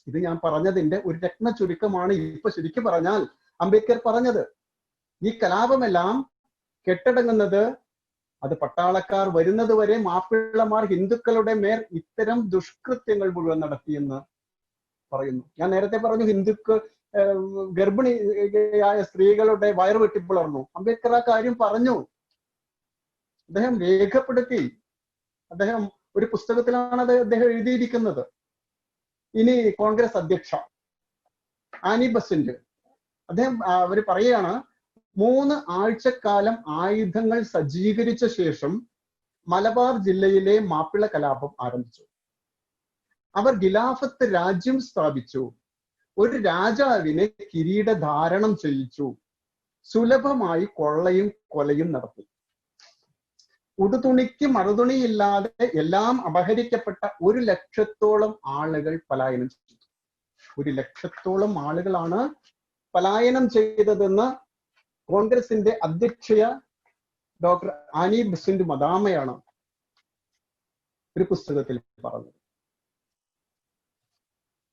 ഇത് ഞാൻ പറഞ്ഞതിന്റെ ഒരു രത്ന ചുരുക്കമാണ്. ഇപ്പൊ ശരിക്കും പറഞ്ഞാൽ അംബേദ്കർ പറഞ്ഞത്, ഈ കലാപമെല്ലാം കെട്ടടങ്ങുന്നത് അത് പട്ടാളക്കാർ വരുന്നത് വരെ മാപ്പിളമാർ ഹിന്ദുക്കളുടെ മേൽ ഇത്തരം ദുഷ്കൃത്യങ്ങൾ മുഴുവൻ നടത്തിയെന്ന് പറയുന്നു. ഞാൻ നേരത്തെ പറഞ്ഞു, ഗർഭിണിയായ സ്ത്രീകളുടെ വയറ് വെട്ടിപ്പിളർന്നു. അംബേദ്കർ ആ കാര്യം പറഞ്ഞു, അദ്ദേഹം രേഖപ്പെടുത്തി. അദ്ദേഹം ഒരു പുസ്തകത്തിലാണ് അദ്ദേഹം എഴുതിയിരിക്കുന്നത്. ഇനി കോൺഗ്രസ് അധ്യക്ഷ ആനി ബസന്റ്, അദ്ദേഹം അവർ പറയുകയാണ്, 3 ആഴ്ചക്കാലം ആയുധങ്ങൾ സജ്ജീകരിച്ച ശേഷം മലബാർ ജില്ലയിലെ മാപ്പിള കലാപം ആരംഭിച്ചു. അവർ ഖിലാഫത്ത് രാജ്യം സ്ഥാപിച്ചു. ഒരു രാജാവിനെ കിരീടധാരണം ചെയ്യിച്ചു. സുലഭമായി കൊള്ളയും കൊലയും നടത്തി. ഉടുതുണിക്ക് മറുതുണിയില്ലാതെ എല്ലാം അപഹരിക്കപ്പെട്ട 1 ലക്ഷത്തോളം ആളുകൾ പലായനം ചെയ്തു. 1 ലക്ഷത്തോളം ആളുകളാണ് പലായനം ചെയ്തതെന്ന് കോൺഗ്രസിന്റെ അധ്യക്ഷയ ഡോക്ടർ ആനി ബസന്റ് മദാമയാണ് ഒരു പുസ്തകത്തിൽ പറഞ്ഞത്.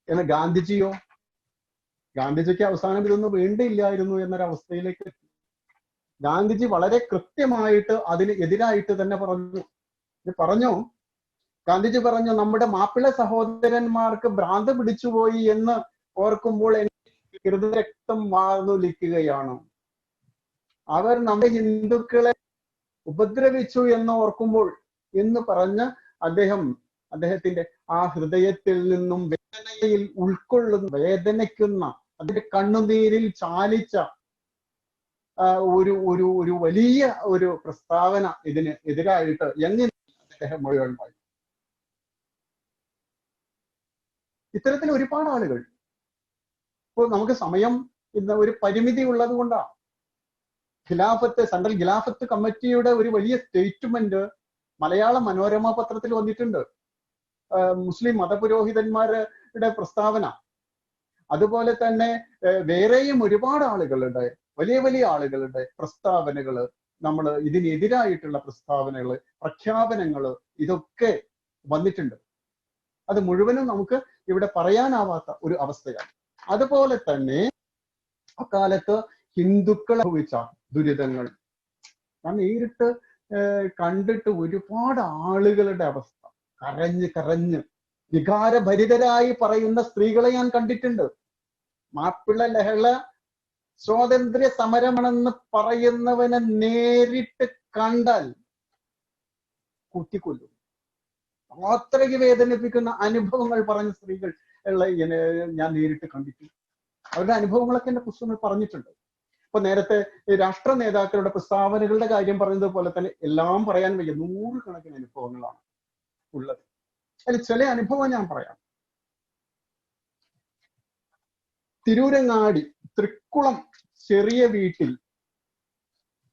എന്നാൽ ഗാന്ധിജിയോ? ഗാന്ധിജിക്ക് അവസാനം ഇതൊന്നും വേണ്ടിയില്ലായിരുന്നു എന്നൊരവസ്ഥയിലേക്ക് എത്തി. ഗാന്ധിജി വളരെ കൃത്യമായിട്ട് അതിന് എതിരായിട്ട് തന്നെ പറഞ്ഞു. ഗാന്ധിജി പറഞ്ഞു, നമ്മുടെ മാപ്പിള സഹോദരന്മാർക്ക് ഭ്രാന്ത് പിടിച്ചുപോയി എന്ന് ഓർക്കുമ്പോൾ എനിക്ക് ഹൃദയരക്തം വാർന്നൊലിക്കുകയാണ്. അവർ നമ്മുടെ ഹിന്ദുക്കളെ ഉപദ്രവിച്ചു എന്ന് ഓർക്കുമ്പോൾ എന്ന് പറഞ്ഞ് അദ്ദേഹത്തിന്റെ ആ ഹൃദയത്തിൽ നിന്നും വേദനയിൽ ഉൾക്കൊള്ളുന്ന, വേദനിക്കുന്ന, അതിന്റെ കണ്ണുനീരിൽ ചാലിച്ച ഒരു വലിയ ഒരു പ്രസ്താവന ഇതിന് എതിരായിട്ട് എങ്ങനെ അദ്ദേഹം മുഴുവൻ വായി. ഇത്തരത്തിൽ ഒരുപാട് ആളുകൾ. ഇപ്പോൾ നമുക്ക് സമയം ഇന്ന് ഒരു പരിമിതി ഉള്ളത് കൊണ്ടാണ് സെൻട്രൽ ഖിലാഫത്ത് കമ്മിറ്റിയുടെ ഒരു വലിയ സ്റ്റേറ്റ്മെന്റ് മലയാള മനോരമ പത്രത്തിൽ വന്നിട്ടുണ്ട്. മുസ്ലിം മതപുരോഹിതന്മാരുടെ പ്രസ്താവന, അതുപോലെ തന്നെ വേറെയും ഒരുപാട് ആളുകളുടെ, വലിയ വലിയ ആളുകളുടെ പ്രസ്താവനകള്, നമ്മൾ ഇതിനെതിരായിട്ടുള്ള പ്രസ്താവനകള്, പ്രഖ്യാപനങ്ങള്, ഇതൊക്കെ വന്നിട്ടുണ്ട്. അത് മുഴുവനും നമുക്ക് ഇവിടെ പറയാനാവാത്ത ഒരു അവസ്ഥയാണ്. അതുപോലെ തന്നെ അക്കാലത്ത് ഹിന്ദുക്കൾ അനുഭവിച്ച ദുരിതങ്ങൾ ഞാൻ നേരിട്ട് കണ്ടിട്ട് ഒരുപാട് ആളുകളുടെ അവസ്ഥ കരഞ്ഞ് വികാരഭരിതരായി പറയുന്ന സ്ത്രീകളെ ഞാൻ കണ്ടിട്ടുണ്ട്. മാപ്പിള ലഹള സ്വാതന്ത്ര്യ സമരമാണെന്ന് പറയുന്നവനെ നേരിട്ട് കണ്ടാൽ കുത്തിക്കൊല്ലും. അത്രയ്ക്ക് വേദനിപ്പിക്കുന്ന അനുഭവങ്ങൾ പറഞ്ഞ സ്ത്രീകൾ ഞാൻ നേരിട്ട് കണ്ടിട്ടുണ്ട്. അവരുടെ അനുഭവങ്ങളൊക്കെ എന്റെ പുസ്തകങ്ങൾ പറഞ്ഞിട്ടുണ്ട്. ഇപ്പൊ നേരത്തെ രാഷ്ട്ര നേതാക്കളുടെ പ്രസ്താവനകളുടെ കാര്യം പറയുന്നത് പോലെ തന്നെ എല്ലാം പറയാൻ വയ്യ, 100 കണക്കിന് അനുഭവങ്ങളാണ് ഉള്ളത്. അതിൽ ചില അനുഭവം ഞാൻ പറയാം. തിരൂരങ്ങാടി തൃക്കുളം ചെറിയ വീട്ടിൽ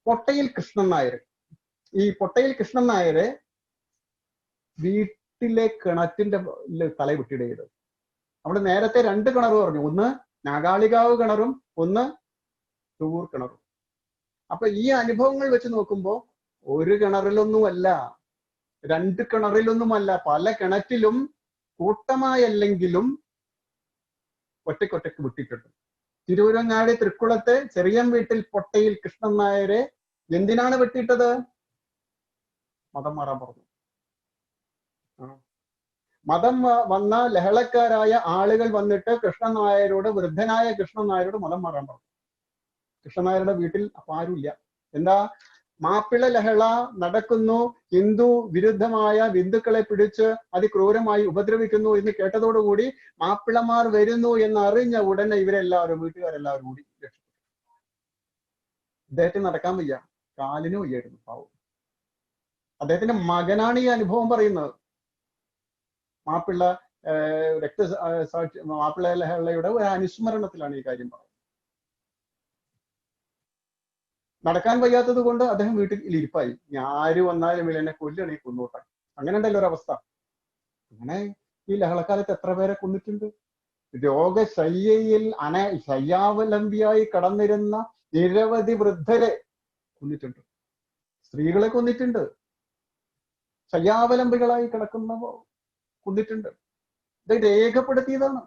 പൊട്ടയിൽ കൃഷ്ണൻ നായർ, ഈ പൊട്ടയിൽ കൃഷ്ണൻ നായരെ വീട്ടിലെ കിണറ്റിന്റെ തല വെട്ടിയിടയത്. അവിടെ നേരത്തെ 2 കിണർ പറഞ്ഞു, ഒന്ന് നാഗാളികാവ് കിണറും ഒന്ന് തൂർ കിണറും. അപ്പൊ ഈ അനുഭവങ്ങൾ വെച്ച് നോക്കുമ്പോ ഒരു കിണറിലൊന്നുമല്ല, 2 കിണറിലൊന്നുമല്ല, പല കിണറ്റിലും കൂട്ടമായല്ലെങ്കിലും ഒറ്റയ്ക്കൊറ്റയ്ക്ക് വിട്ടിട്ടുണ്ട്. തിരൂരങ്ങാടി തൃക്കുളത്തെ ചെറിയ വീട്ടിൽ പൊട്ടയിൽ കൃഷ്ണൻ നായരെ എന്തിനാണ് വെട്ടിയിട്ടത്? മതം മാറാൻ പറഞ്ഞു. മതം വന്ന ലഹളക്കാരായ ആളുകൾ വന്നിട്ട് കൃഷ്ണൻ നായരോട്, വൃദ്ധനായ കൃഷ്ണൻ നായരോട് മതം മാറാൻ പറഞ്ഞു. കൃഷ്ണൻ നായരുടെ വീട്ടിൽ അപ്പൊ ആരുമില്ല. എന്താ? മാപ്പിള ലഹള നടക്കുന്നു, ഹിന്ദു വിരുദ്ധമായ ബിന്ദുക്കളെ പിടിച്ച് അതിക്രൂരമായി ഉപദ്രവിക്കുന്നു എന്ന് കേട്ടതോടുകൂടി മാപ്പിളമാർ വരുന്നു എന്ന് അറിഞ്ഞ ഉടനെ ഇവരെല്ലാവരും, വീട്ടുകാരെല്ലാവരും കൂടി രക്ഷപ്പെട്ടു. അദ്ദേഹത്തിന് നടക്കാൻ വയ്യ, കാലിന് വയ്യായിരുന്നു പാവം. അദ്ദേഹത്തിന്റെ മകനാണ് ഈ അനുഭവം പറയുന്നത്. മാപ്പിള മാപ്പിള ലഹളയുടെ ഒരു അനുസ്മരണത്തിലാണ് ഈ കാര്യം പറയുന്നത്. നടക്കാൻ വയ്യാത്തത് കൊണ്ട് അദ്ദേഹം വീട്ടിൽ ഇരിപ്പായി. ആര് വന്നാലും എന്നെ കൊല്ലണേ കൊന്നോട്ടെ, അങ്ങനെ ഉണ്ടല്ലോ ഒരവസ്ഥ. അങ്ങനെ ഈ ലഹളക്കാലത്ത് എത്ര പേരെ കൊന്നിട്ടുണ്ട്. രോഗശയ്യയിൽ ശയ്യാവലംബിയായി കടന്നിരുന്ന നിരവധി വൃദ്ധരെ കൊന്നിട്ടുണ്ട്, സ്ത്രീകളെ കൊന്നിട്ടുണ്ട്, ശയ്യാവലംബികളായി കിടക്കുന്നവ കൊന്നിട്ടുണ്ട്. ഇത് രേഖപ്പെടുത്തിയതാണ്.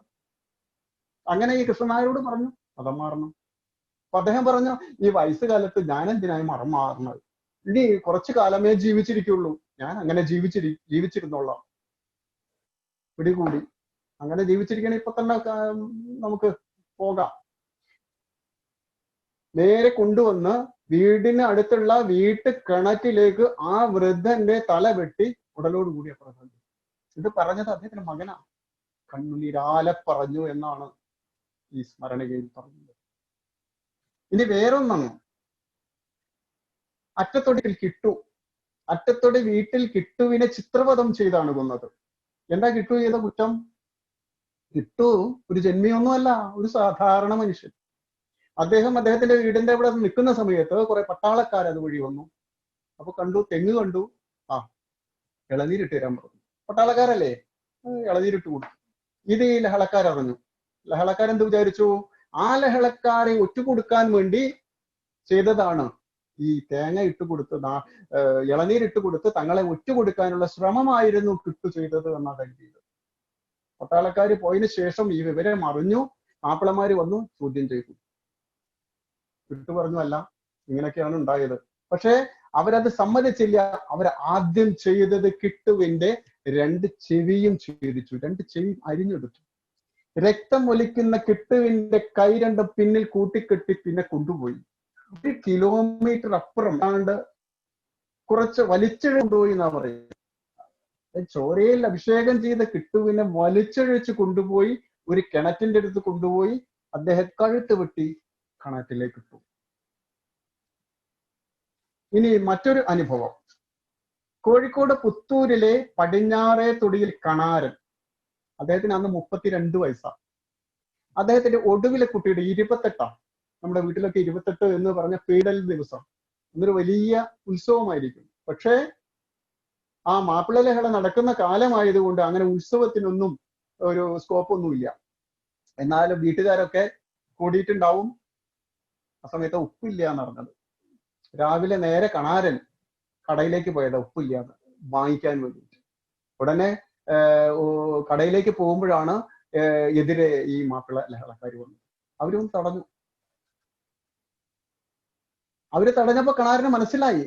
അങ്ങനെ ഈ കൃഷ്ണനായരോട് പറഞ്ഞു മതം മാറണം. അപ്പൊ അദ്ദേഹം പറഞ്ഞു, ഈ വയസ്സുകാലത്ത് ഞാൻ എന്തിനായി മതം മാറുന്നത്? ഇനി കുറച്ചു കാലമേ ജീവിച്ചിരിക്കുള്ളൂ, ഞാൻ അങ്ങനെ ജീവിച്ചിരുന്നോളാം. പിടികൂടി. അങ്ങനെ ജീവിച്ചിരിക്കണേ ഇപ്പൊ തന്നെ നമുക്ക് പോകാം. നേരെ കൊണ്ടുവന്ന് വീടിന് അടുത്തുള്ള കിണറ്റിലേക്ക് ആ വൃദ്ധന്റെ തല വെട്ടി ഉടലോട് കൂടി അപ്പുറം. ഇത് പറഞ്ഞത് അദ്ദേഹത്തിന്റെ മകനാ. കണ്ണുനീരാലെ പറഞ്ഞു എന്നാണ് ഈ സ്മരണയിൽ പറഞ്ഞത്. ഇനി വേറൊന്നാണ്, അറ്റത്തൊടിയിൽ കിട്ടു. അറ്റത്തൊടി വീട്ടിൽ കിട്ടുവിനെ ചിത്രവധം ചെയ്താണ് കൊന്നത്. എന്താ കിട്ടു ചെയ്ത കുറ്റം? കിട്ടു ഒരു ജന്മിയൊന്നുമല്ല, ഒരു സാധാരണ മനുഷ്യൻ. അദ്ദേഹത്തിന്റെ വീടിന്റെ ഇവിടെ നിൽക്കുന്ന സമയത്ത് കുറെ പട്ടാളക്കാർ അത് വഴി വന്നു. അപ്പൊ കണ്ടു, തെങ്ങ് കണ്ടു. ഇളനീരിട്ട് തരാൻ പറഞ്ഞു. പട്ടാളക്കാരല്ലേ, ഇളനീരിട്ട് കൊടുത്തു. ഇത് ഈ ലഹളക്കാരറിഞ്ഞു. ലഹളക്കാരെന്ത് വിചാരിച്ചു? ആ ലഹളക്കാരെ ഒറ്റുകൊടുക്കാൻ വേണ്ടി ചെയ്തതാണ് ഈ തേങ്ങ ഇട്ട് കൊടുത്ത്, ഇളനീരിട്ട് കൊടുത്ത് തങ്ങളെ ഒറ്റുകൊടുക്കാനുള്ള ശ്രമമായിരുന്നു കിട്ടു ചെയ്തത് എന്നാണ് കരുതിയത്. പട്ടാളക്കാർ പോയതിനു ശേഷം ഈ വിവരം അറിഞ്ഞു. മാപ്പിളമാര് വന്നു ചോദ്യം ചെയ്തു. കിട്ടു പറഞ്ഞു, അല്ല, ഇങ്ങനെയൊക്കെയാണ് ഉണ്ടായത്. പക്ഷെ അവരത് സമ്മതിച്ചില്ല. അവർ ആദ്യം ചെയ്തത് കിട്ടുവിന്റെ 2 ചെവിയും ഛേദിച്ചു, 2 ചെവി അരിഞ്ഞെടുത്തു. രക്തം ഒലിക്കുന്ന കിട്ടുവിന്റെ കൈ 2 പിന്നിൽ കൂട്ടിക്കെട്ടി പിന്നെ കൊണ്ടുപോയി. 1 കിലോമീറ്റർ അപ്പുറം കുറച്ച് വലിച്ചിഴ കൊണ്ടുപോയി എന്നാ പറയുന്നത്. ചോരയിൽ അഭിഷേകം ചെയ്ത കിട്ടുവിനെ വലിച്ചഴിച്ച് കൊണ്ടുപോയി ഒരു കിണറ്റിന്റെ അടുത്ത് കൊണ്ടുപോയി അദ്ദേഹം കഴുത്ത് വെട്ടി കിണറ്റിലേക്ക് ഇട്ടു. ഇനി മറ്റൊരു അനുഭവം, കോഴിക്കോട് പുത്തൂരിലെ പടിഞ്ഞാറേ തൊടിയിൽ കണാരൻ. അദ്ദേഹത്തിന് അന്ന് 32 വയസ്സാണ്. അദ്ദേഹത്തിന്റെ ഒടുവിലെ കുട്ടിയുടെ 28. നമ്മുടെ വീട്ടിലൊക്കെ 28 എന്ന് പറഞ്ഞ പീഡൽ ദിവസം എന്നൊരു വലിയ ഉത്സവമായിരിക്കും. പക്ഷേ ആ മാപ്പിള ലഹള നടക്കുന്ന കാലമായതുകൊണ്ട് അങ്ങനെ ഉത്സവത്തിനൊന്നും ഒരു സ്കോപ്പൊന്നുമില്ല. എന്നാലും വീട്ടുകാരൊക്കെ കൂടിയിട്ടുണ്ടാവും. ആ സമയത്ത് ഉപ്പില്ല എന്ന് പറഞ്ഞത്. രാവിലെ നേരെ കണാരൻ കടയിലേക്ക് പോയത് ഉപ്പില്ല വാങ്ങിക്കാൻ വേണ്ടിയിട്ട്. ഉടനെ കടയിലേക്ക് പോകുമ്പോഴാണ് എതിരെ ഈ മാപ്പിള ലഹളക്കാർ വന്നത്. അവരും തടഞ്ഞു. അവര് തടഞ്ഞപ്പോ കണാരന് മനസ്സിലായി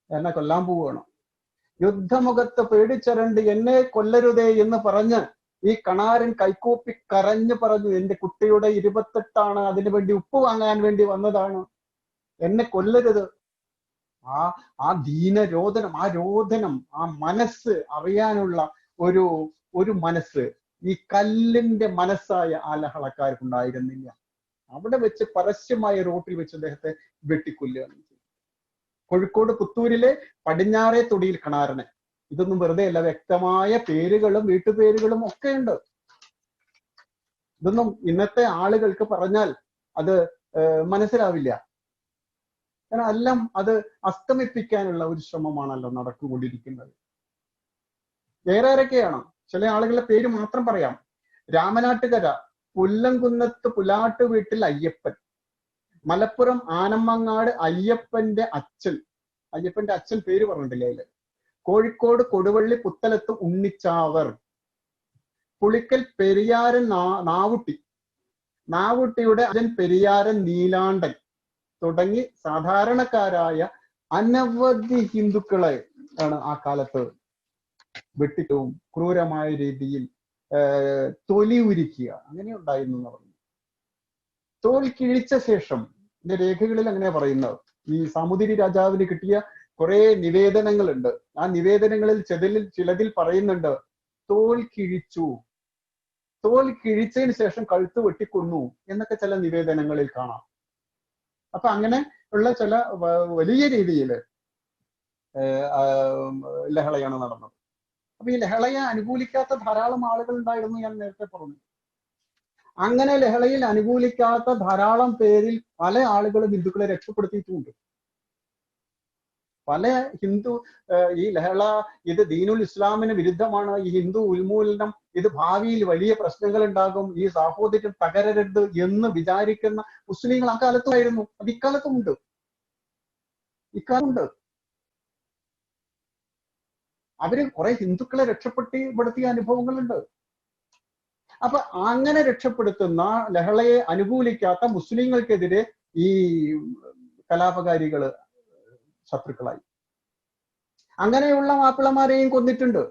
എന്നെ കൊല്ലാൻ പോവുകയാണ്. യുദ്ധമുഖത്ത് പേടിച്ചരണ്ട് എന്നെ കൊല്ലരുതേ എന്ന് പറഞ്ഞ് ഈ കണാരൻ കൈകൂപ്പി കരഞ്ഞു പറഞ്ഞു, എന്റെ കുട്ടിയുടെ 28, അതിനു വേണ്ടി ഉപ്പ് വാങ്ങാൻ വേണ്ടി വന്നതാണ്, എന്നെ കൊല്ലരുത്. ആ ദീനരോധനം, ആ രോധനം, ആ മനസ്സ് അറിയാനുള്ള ഒരു മനസ്സ് ഈ കല്ലിന്റെ മനസ്സായ ആ ലഹളക്കാർക്കുണ്ടായിരുന്നില്ല. അവിടെ വെച്ച് പരസ്യമായ റോട്ടിൽ വെച്ച് അദ്ദേഹത്തെ വെട്ടിക്കൊല്ലുകയാണ്. കോഴിക്കോട് പുത്തൂരിലെ പടിഞ്ഞാറേ തൊടിയിൽ കണാരനെ. ഇതൊന്നും വെറുതെ അല്ല, വ്യക്തമായ പേരുകളും വീട്ടുപേരുകളും ഒക്കെ ഉണ്ട്. ഇതൊന്നും ഇന്നത്തെ ആളുകൾക്ക് പറഞ്ഞാൽ അത് മനസ്സിലാവില്ല. കാരണം എല്ലാം അത് അസ്തമിപ്പിക്കാനുള്ള ഒരു ശ്രമമാണല്ലോ നടക്കുകൊണ്ടിരിക്കുന്നത്. വേറെ ആരൊക്കെയാണ്? ചില ആളുകളുടെ പേര് മാത്രം പറയാം. രാമനാട്ടുകര പുല്ലംകുന്നത്ത് പുലാട്ട് വീട്ടിൽ അയ്യപ്പൻ, മലപ്പുറം ആനമ്മങ്ങാട് അയ്യപ്പന്റെ അച്ഛൻ പേര് പറഞ്ഞിട്ടില്ലേ അതില്. കോഴിക്കോട് കൊടുവള്ളി പുത്തലത്ത് ഉണ്ണിച്ചാവർ, പുളിക്കൽ പെരിയാരൻ നാവുട്ടിയുടെ അച്ഛൻ പെരിയാരൻ നീലാണ്ടൻ തുടങ്ങി സാധാരണക്കാരായ അനവധി ഹിന്ദുക്കളെ ആണ് ആ കാലത്ത് വെട്ടിക്കവും ക്രൂരമായ രീതിയിൽ തൊലി ഉരിക്കുക അങ്ങനെ ഉണ്ടായിരുന്നു എന്ന് പറഞ്ഞു. തോൽ കിഴിച്ച ശേഷം ഇതിന്റെ രേഖകളിൽ അങ്ങനെ പറയുന്നത്, ഈ സാമൂതിരി രാജാവിന് കിട്ടിയ കുറെ നിവേദനങ്ങളുണ്ട്. ആ നിവേദനങ്ങളിൽ ചിലതിൽ പറയുന്നുണ്ട് തോൽ കിഴിച്ചതിന് ശേഷം കഴുത്ത് വെട്ടിക്കൊന്നു എന്നൊക്കെ ചില നിവേദനങ്ങളിൽ കാണാം. അപ്പൊ അങ്ങനെ ഉള്ള ചില വലിയ രീതിയിൽ ലഹളയാണ് നടന്നത്. അപ്പൊ ഈ ലഹളയെ അനുകൂലിക്കാത്ത ധാരാളം ആളുകൾ ഉണ്ടായിരുന്നു, ഞാൻ നേരത്തെ പറഞ്ഞു. അങ്ങനെ ലഹളയിൽ അനുകൂലിക്കാത്ത ധാരാളം പേരിൽ പല ആളുകളും ഹിന്ദുക്കളെ രക്ഷപ്പെടുത്തിയിട്ടുമുണ്ട്. പല ഈ ലഹള ഇത് ദീനുൽ ഇസ്ലാമിന് വിരുദ്ധമാണ്, ഈ ഹിന്ദു ഉന്മൂലനം ഇത് ഭാവിയിൽ വലിയ പ്രശ്നങ്ങൾ ഉണ്ടാകും, ഈ സാഹോദര്യം തകരരുത് എന്ന് വിചാരിക്കുന്ന മുസ്ലിങ്ങൾ ആ കാലത്തുമായിരുന്നു. അത് ഇക്കാലത്തുമുണ്ട്. അവര് കുറെ ഹിന്ദുക്കളെ രക്ഷപ്പെടുത്തിയ അനുഭവങ്ങളുണ്ട്. അപ്പൊ അങ്ങനെ രക്ഷപ്പെടുത്തുന്ന ലഹളയെ അനുകൂലിക്കാത്ത മുസ്ലിങ്ങൾക്കെതിരെ ഈ കലാപകാരികള് ശത്രുക്കളായി. അങ്ങനെയുള്ള മാപ്പിളമാരെയും കൊന്നിട്ടുണ്ട്.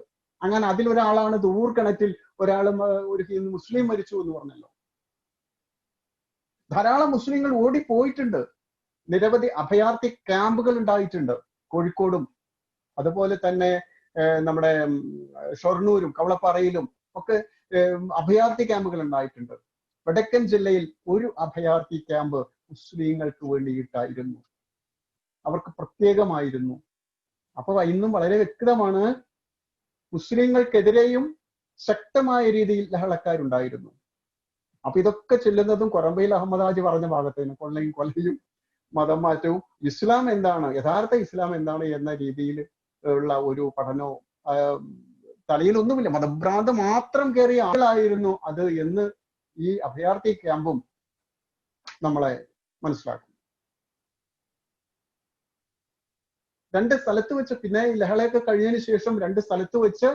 അങ്ങനെ അതിലൊരാളാണ് ദൂർ കിണറ്റിൽ ഒരു മുസ്ലിം മരിച്ചു എന്ന് പറഞ്ഞല്ലോ. ധാരാളം മുസ്ലിങ്ങൾ ഓടിപ്പോയിട്ടുണ്ട്. നിരവധി അഭയാർത്ഥി ക്യാമ്പുകൾ ഉണ്ടായിട്ടുണ്ട് കോഴിക്കോടും, അതുപോലെ തന്നെ നമ്മുടെ ഷൊർണൂരും കവളപ്പാറയിലും ഒക്കെ അഭയാർത്ഥി ക്യാമ്പുകൾ ഉണ്ടായിട്ടുണ്ട്. വടക്കൻ ജില്ലയിൽ ഒരു അഭയാർത്ഥി ക്യാമ്പ് മുസ്ലിങ്ങൾക്ക് വേണ്ടിയിട്ടായിരുന്നു, അവർക്ക് പ്രത്യേകമായിരുന്നു. അപ്പൊ ഇന്നും വളരെ വ്യക്തമാണ്, മുസ്ലിങ്ങൾക്കെതിരെയും ശക്തമായ രീതിയിൽ ലഹളക്കാരുണ്ടായിരുന്നു. അപ്പൊ ഇതൊക്കെ ചെല്ലുന്നതും കൊറമ്പയിൽ അഹമ്മദ് ഹാജി പറഞ്ഞ ഭാഗത്തേന്, കൊലയും മതം മാറ്റവും ഇസ്ലാം എന്താണ്, യഥാർത്ഥ ഇസ്ലാം എന്താണ് എന്ന രീതിയിൽ ഉള്ള ഒരു പഠനവും തലയിലൊന്നുമില്ല, മതഭ്രാന്ത് മാത്രം കയറിയ ആളായിരുന്നു അത് എന്ന് ഈ അഭയാർത്ഥി ക്യാമ്പും നമ്മളെ മനസ്സിലാക്കും. രണ്ട് സ്ഥലത്ത് വെച്ച്, പിന്നെ ഈ ലഹളയൊക്കെ കഴിഞ്ഞതിന് ശേഷം 2 സ്ഥലത്ത് വെച്ച്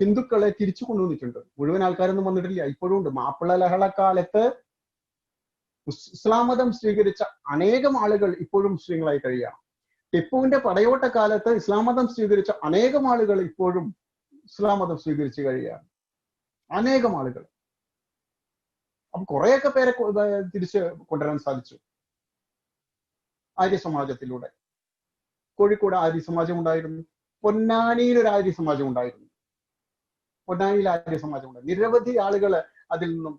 ഹിന്ദുക്കളെ തിരിച്ചു കൊണ്ടുവന്നിട്ടുണ്ട്. മുഴുവൻ ആൾക്കാരൊന്നും വന്നിട്ടില്ല, ഇപ്പോഴും ഉണ്ട്. മാപ്പിള ലഹളക്കാലത്ത് ഇസ്ലാം മതം സ്വീകരിച്ച അനേകം ആളുകൾ ഇപ്പോഴും മുസ്ലിങ്ങളായി കഴിയുകയാണ്. ടിപ്പുവിന്റെ പടയോട്ട കാലത്ത് ഇസ്ലാം മതം സ്വീകരിച്ച അനേകം ആളുകൾ ഇപ്പോഴും ഇസ്ലാം മതം സ്വീകരിച്ച് കഴിയുകയാണ്, അനേകം ആളുകൾ. അപ്പൊ കുറെയൊക്കെ പേരെ തിരിച്ച് കൊണ്ടുവരാൻ സാധിച്ചു ആര്യ സമാജത്തിലൂടെ. കോഴിക്കോട് ആര്യ സമാജം ഉണ്ടായിരുന്നു, പൊന്നാനിയിൽ ഒരു ആര്യ സമാജം ഉണ്ടായിരുന്നു. നിരവധി ആളുകൾ അതിൽ നിന്നും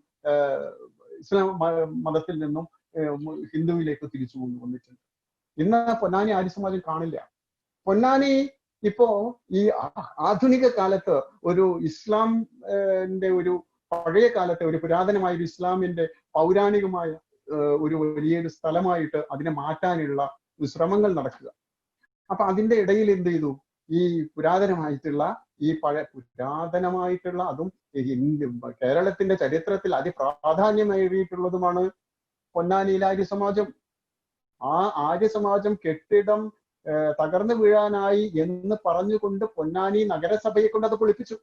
ഇസ്ലാം മതത്തിൽ നിന്നും ഹിന്ദുവിലേക്ക് തിരിച്ചു കൊണ്ടുവന്നിട്ടുണ്ട്. ഇന്ന് പൊന്നാനി ആര്യ സമാജം കാണില്ല. പൊന്നാനി ഇപ്പോ ഈ ആധുനിക കാലത്ത് ഒരു ഇസ്ലാമിന്റെ ഒരു പഴയ കാലത്തെ ഒരു പുരാതനമായ ഒരു ഇസ്ലാമിന്റെ പൗരാണികമായ ഒരു വലിയൊരു സ്ഥലമായിട്ട് അതിനെ മാറ്റാനുള്ള ശ്രമങ്ങൾ നടക്കുക. അപ്പൊ അതിന്റെ ഇടയിൽ എന്ത് ചെയ്തു, ഈ പുരാതനമായിട്ടുള്ള അതും കേരളത്തിന്റെ ചരിത്രത്തിൽ അതിപ്രാധാന്യമേറിയിട്ടുള്ളതുമാണ് പൊന്നാനിയിലെ ആര്യ സമാജം. ആ ആര്യ സമാജം കെട്ടിടം തകർന്നു വീഴാനായി എന്ന് പറഞ്ഞുകൊണ്ട് പൊന്നാനി നഗരസഭയെ കൊണ്ട് അത് പൊളിപ്പിച്ചു.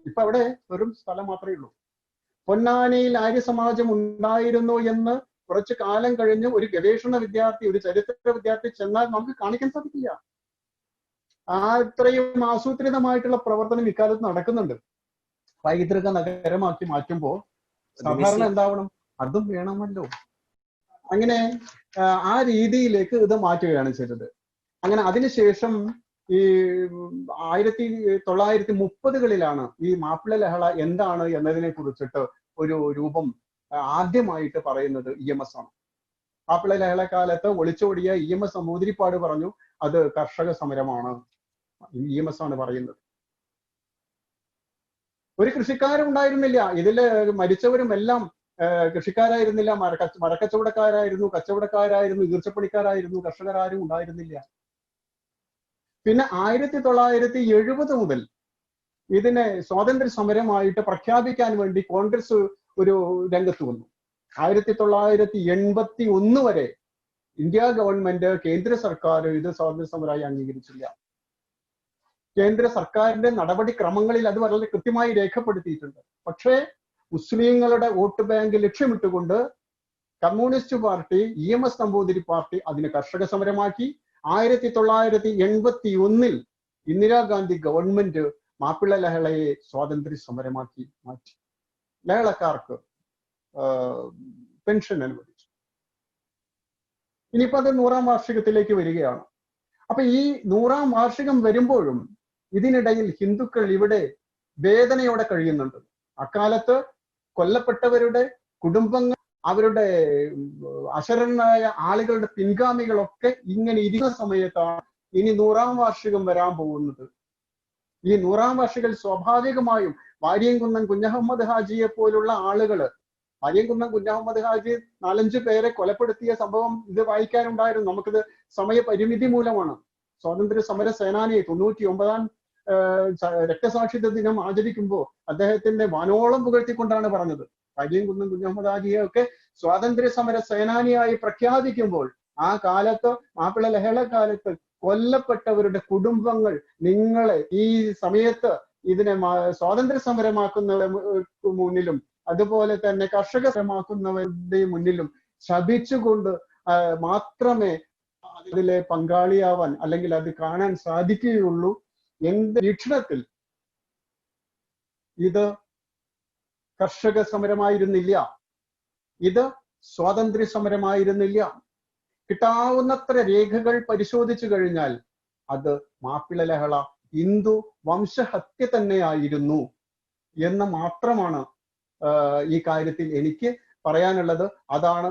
ഇപ്പൊ അവിടെ വെറും സ്ഥലം മാത്രമേ ഉള്ളൂ. പൊന്നാനിയിൽ ആര്യ സമാജം ഉണ്ടായിരുന്നു എന്ന് കുറച്ചു കാലം കഴിഞ്ഞ് ഒരു ഗവേഷണ വിദ്യാർത്ഥി, ഒരു ചരിത്ര വിദ്യാർത്ഥി ചെന്നാൽ നമുക്ക് കാണിക്കാൻ സാധിക്കില്ല. ഇത്രയും ആസൂത്രിതമായിട്ടുള്ള പ്രവർത്തനം ഇക്കാലത്ത് നടക്കുന്നുണ്ട്. പൈതൃക നഗരമാക്കി മാറ്റുമ്പോൾ സാധാരണ എന്താവണം, അതും വേണമല്ലോ. അങ്ങനെ ആ രീതിയിലേക്ക് ഇത് മാറ്റുകയാണ് ചെയ്തത്. അങ്ങനെ അതിനുശേഷം ഈ 1930കളിലാണ് ഈ മാപ്പിള ലഹള എന്താണ് എന്നതിനെ കുറിച്ചിട്ട് ഒരു രൂപം ആദ്യമായിട്ട് പറയുന്നത് EMS ആണ്. മാപ്പിള ലഹളക്കാലത്ത് ഒളിച്ചോടിയ EMS നമ്പൂതിരിപ്പാട് പറഞ്ഞു അത് കർഷക സമരമാണ്. EMS ആണ് പറയുന്നത്. ഒരു കൃഷിക്കാരും ഉണ്ടായിരുന്നില്ല. ഇതില് മരിച്ചവരും എല്ലാം കൃഷിക്കാരായിരുന്നില്ല, മരക്കച്ചവടക്കാരായിരുന്നു, കച്ചവടക്കാരായിരുന്നു, ഈർച്ചപ്പണിക്കാരായിരുന്നു, കർഷകരാരും ഉണ്ടായിരുന്നില്ല. പിന്നെ 1970 മുതൽ ഇതിനെ സ്വാതന്ത്ര്യ സമരമായിട്ട് പ്രഖ്യാപിക്കാൻ വേണ്ടി കോൺഗ്രസ് ഒരു രംഗത്ത് വന്നു. 1981 വരെ ഇന്ത്യ ഗവൺമെന്റ്, കേന്ദ്ര സർക്കാർ ഇത് സ്വാതന്ത്ര്യ സമരമായി അംഗീകരിച്ചില്ല. കേന്ദ്ര സർക്കാരിന്റെ നടപടിക്രമങ്ങളിൽ അത് വളരെ കൃത്യമായി രേഖപ്പെടുത്തിയിട്ടുണ്ട്. പക്ഷേ മുസ്ലിങ്ങളുടെ വോട്ട് ബാങ്ക് ലക്ഷ്യമിട്ടുകൊണ്ട് communist party, EMS Namboodiri party അതിനെ കർഷക സമരമാക്കി. 1981 ഇന്ദിരാഗാന്ധി ഗവൺമെന്റ് മാപ്പിള ലഹളയെ സ്വാതന്ത്ര്യ സമരമാക്കി മാറ്റി. ലഹളക്കാർക്ക് പെൻഷൻ അനുവദിച്ചു. ഇനിയിപ്പോ അത് 100ാം വാർഷികത്തിലേക്ക് വരികയാണ്. അപ്പൊ ഈ 100ാം വാർഷികം വരുമ്പോഴും ഇതിനിടയിൽ ഹിന്ദുക്കൾ ഇവിടെ വേദനയോടെ കഴിയുന്നുണ്ട്. അക്കാലത്ത് കൊല്ലപ്പെട്ടവരുടെ കുടുംബങ്ങൾ, അവരുടെ അശരണരായ ആളുകളുടെ പിൻഗാമികളൊക്കെ ഇങ്ങനെ ഇരിക്കുന്ന സമയത്താണ് ഇനി 100ാം വാർഷികം വരാൻ പോകുന്നത്. ഈ 100ാം വാർഷികം സ്വാഭാവികമായും വാര്യംകുന്നം കുഞ്ഞഹമ്മദ് ഹാജിയെ പോലുള്ള ആളുകള്, വാര്യംകുന്നം കുഞ്ഞഹമ്മദ് ഹാജി 4-5 പേരെ കൊലപ്പെടുത്തിയ സംഭവം ഇത് വായിക്കാനുണ്ടായിരുന്നു. നമുക്കിത് സമയപരിമിതി മൂലമാണ്. സ്വാതന്ത്ര്യ സമര സേനാനിയെ 99ാം രക്തസാക്ഷിത്വ ദിനം ആചരിക്കുമ്പോൾ അദ്ദേഹത്തിന്റെ വാനോളം പുകഴ്ത്തിക്കൊണ്ടാണ് പറഞ്ഞത്. വാര്യംകുന്നം കുഞ്ഞഹമ്മദ് ഹാജിയെ ഒക്കെ സ്വാതന്ത്ര്യ സമര സേനാനിയായി പ്രഖ്യാപിക്കുമ്പോൾ ആ കാലത്ത്, മാപ്പിള ലഹള കാലത്ത് കൊല്ലപ്പെട്ടവരുടെ കുടുംബങ്ങൾ നിങ്ങളെ ഈ സമയത്ത് ഇതിനെ സ്വാതന്ത്ര്യ സമരമാക്കുന്നവരുടെ മുന്നിലും അതുപോലെ തന്നെ കർഷക സമരമാക്കുന്നവരുടെ മുന്നിലും ശപിച്ചുകൊണ്ട് മാത്രമേ അതിലെ പങ്കാളിയാവാൻ അല്ലെങ്കിൽ അത് കാണാൻ സാധിക്കുകയുള്ളൂ. എന്റെ വീക്ഷണത്തിൽ ഇത് കർഷക സമരമായിരുന്നില്ല, ഇത് സ്വാതന്ത്ര്യ സമരമായിരുന്നില്ല. കിട്ടാവുന്നത്ര രേഖകൾ പരിശോധിച്ചു കഴിഞ്ഞാൽ അത് മാപ്പിള ലഹള ഹിന്ദു വംശഹത്യ തന്നെയായിരുന്നു എന്ന് മാത്രമാണ് ഈ കാര്യത്തിൽ എനിക്ക് പറയാനുള്ളത്. അതാണ്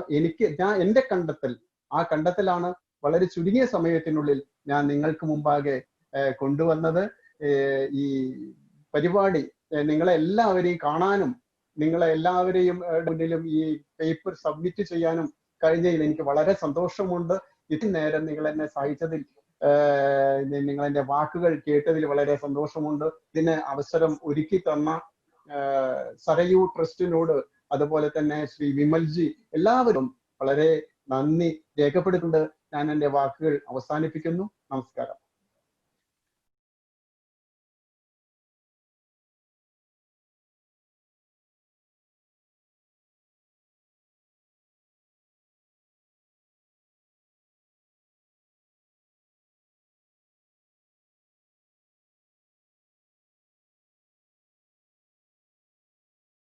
എന്റെ കണ്ടെത്തൽ. ആ കണ്ടെത്തലാണ് വളരെ ചുരുങ്ങിയ സമയത്തിനുള്ളിൽ ഞാൻ നിങ്ങൾക്ക് മുമ്പാകെ കൊണ്ടുവന്നത്. ഈ പരിപാടി നിങ്ങളെ എല്ലാവരെയും കാണാനും നിങ്ങളെ എല്ലാവരെയും മുന്നിലും ഈ പേപ്പർ സബ്മിറ്റ് ചെയ്യാനും കഴിഞ്ഞതിൽ എനിക്ക് വളരെ സന്തോഷമുണ്ട്. ഇത്രയും നേരം നിങ്ങൾ എന്നെ സഹായിച്ചതിൽ, നിങ്ങൾ എന്റെ വാക്കുകൾ കേട്ടതിൽ വളരെ സന്തോഷമുണ്ട്. ഇതിന് അവസരം ഒരുക്കി തന്ന സരയൂ ട്രസ്റ്റിനോട്, അതുപോലെ തന്നെ ശ്രീ വിമൽജി, എല്ലാവരും വളരെ നന്ദി രേഖപ്പെടുത്തുന്നുണ്ട്. ഞാൻ എന്റെ വാക്കുകൾ അവസാനിപ്പിക്കുന്നു. നമസ്കാരം.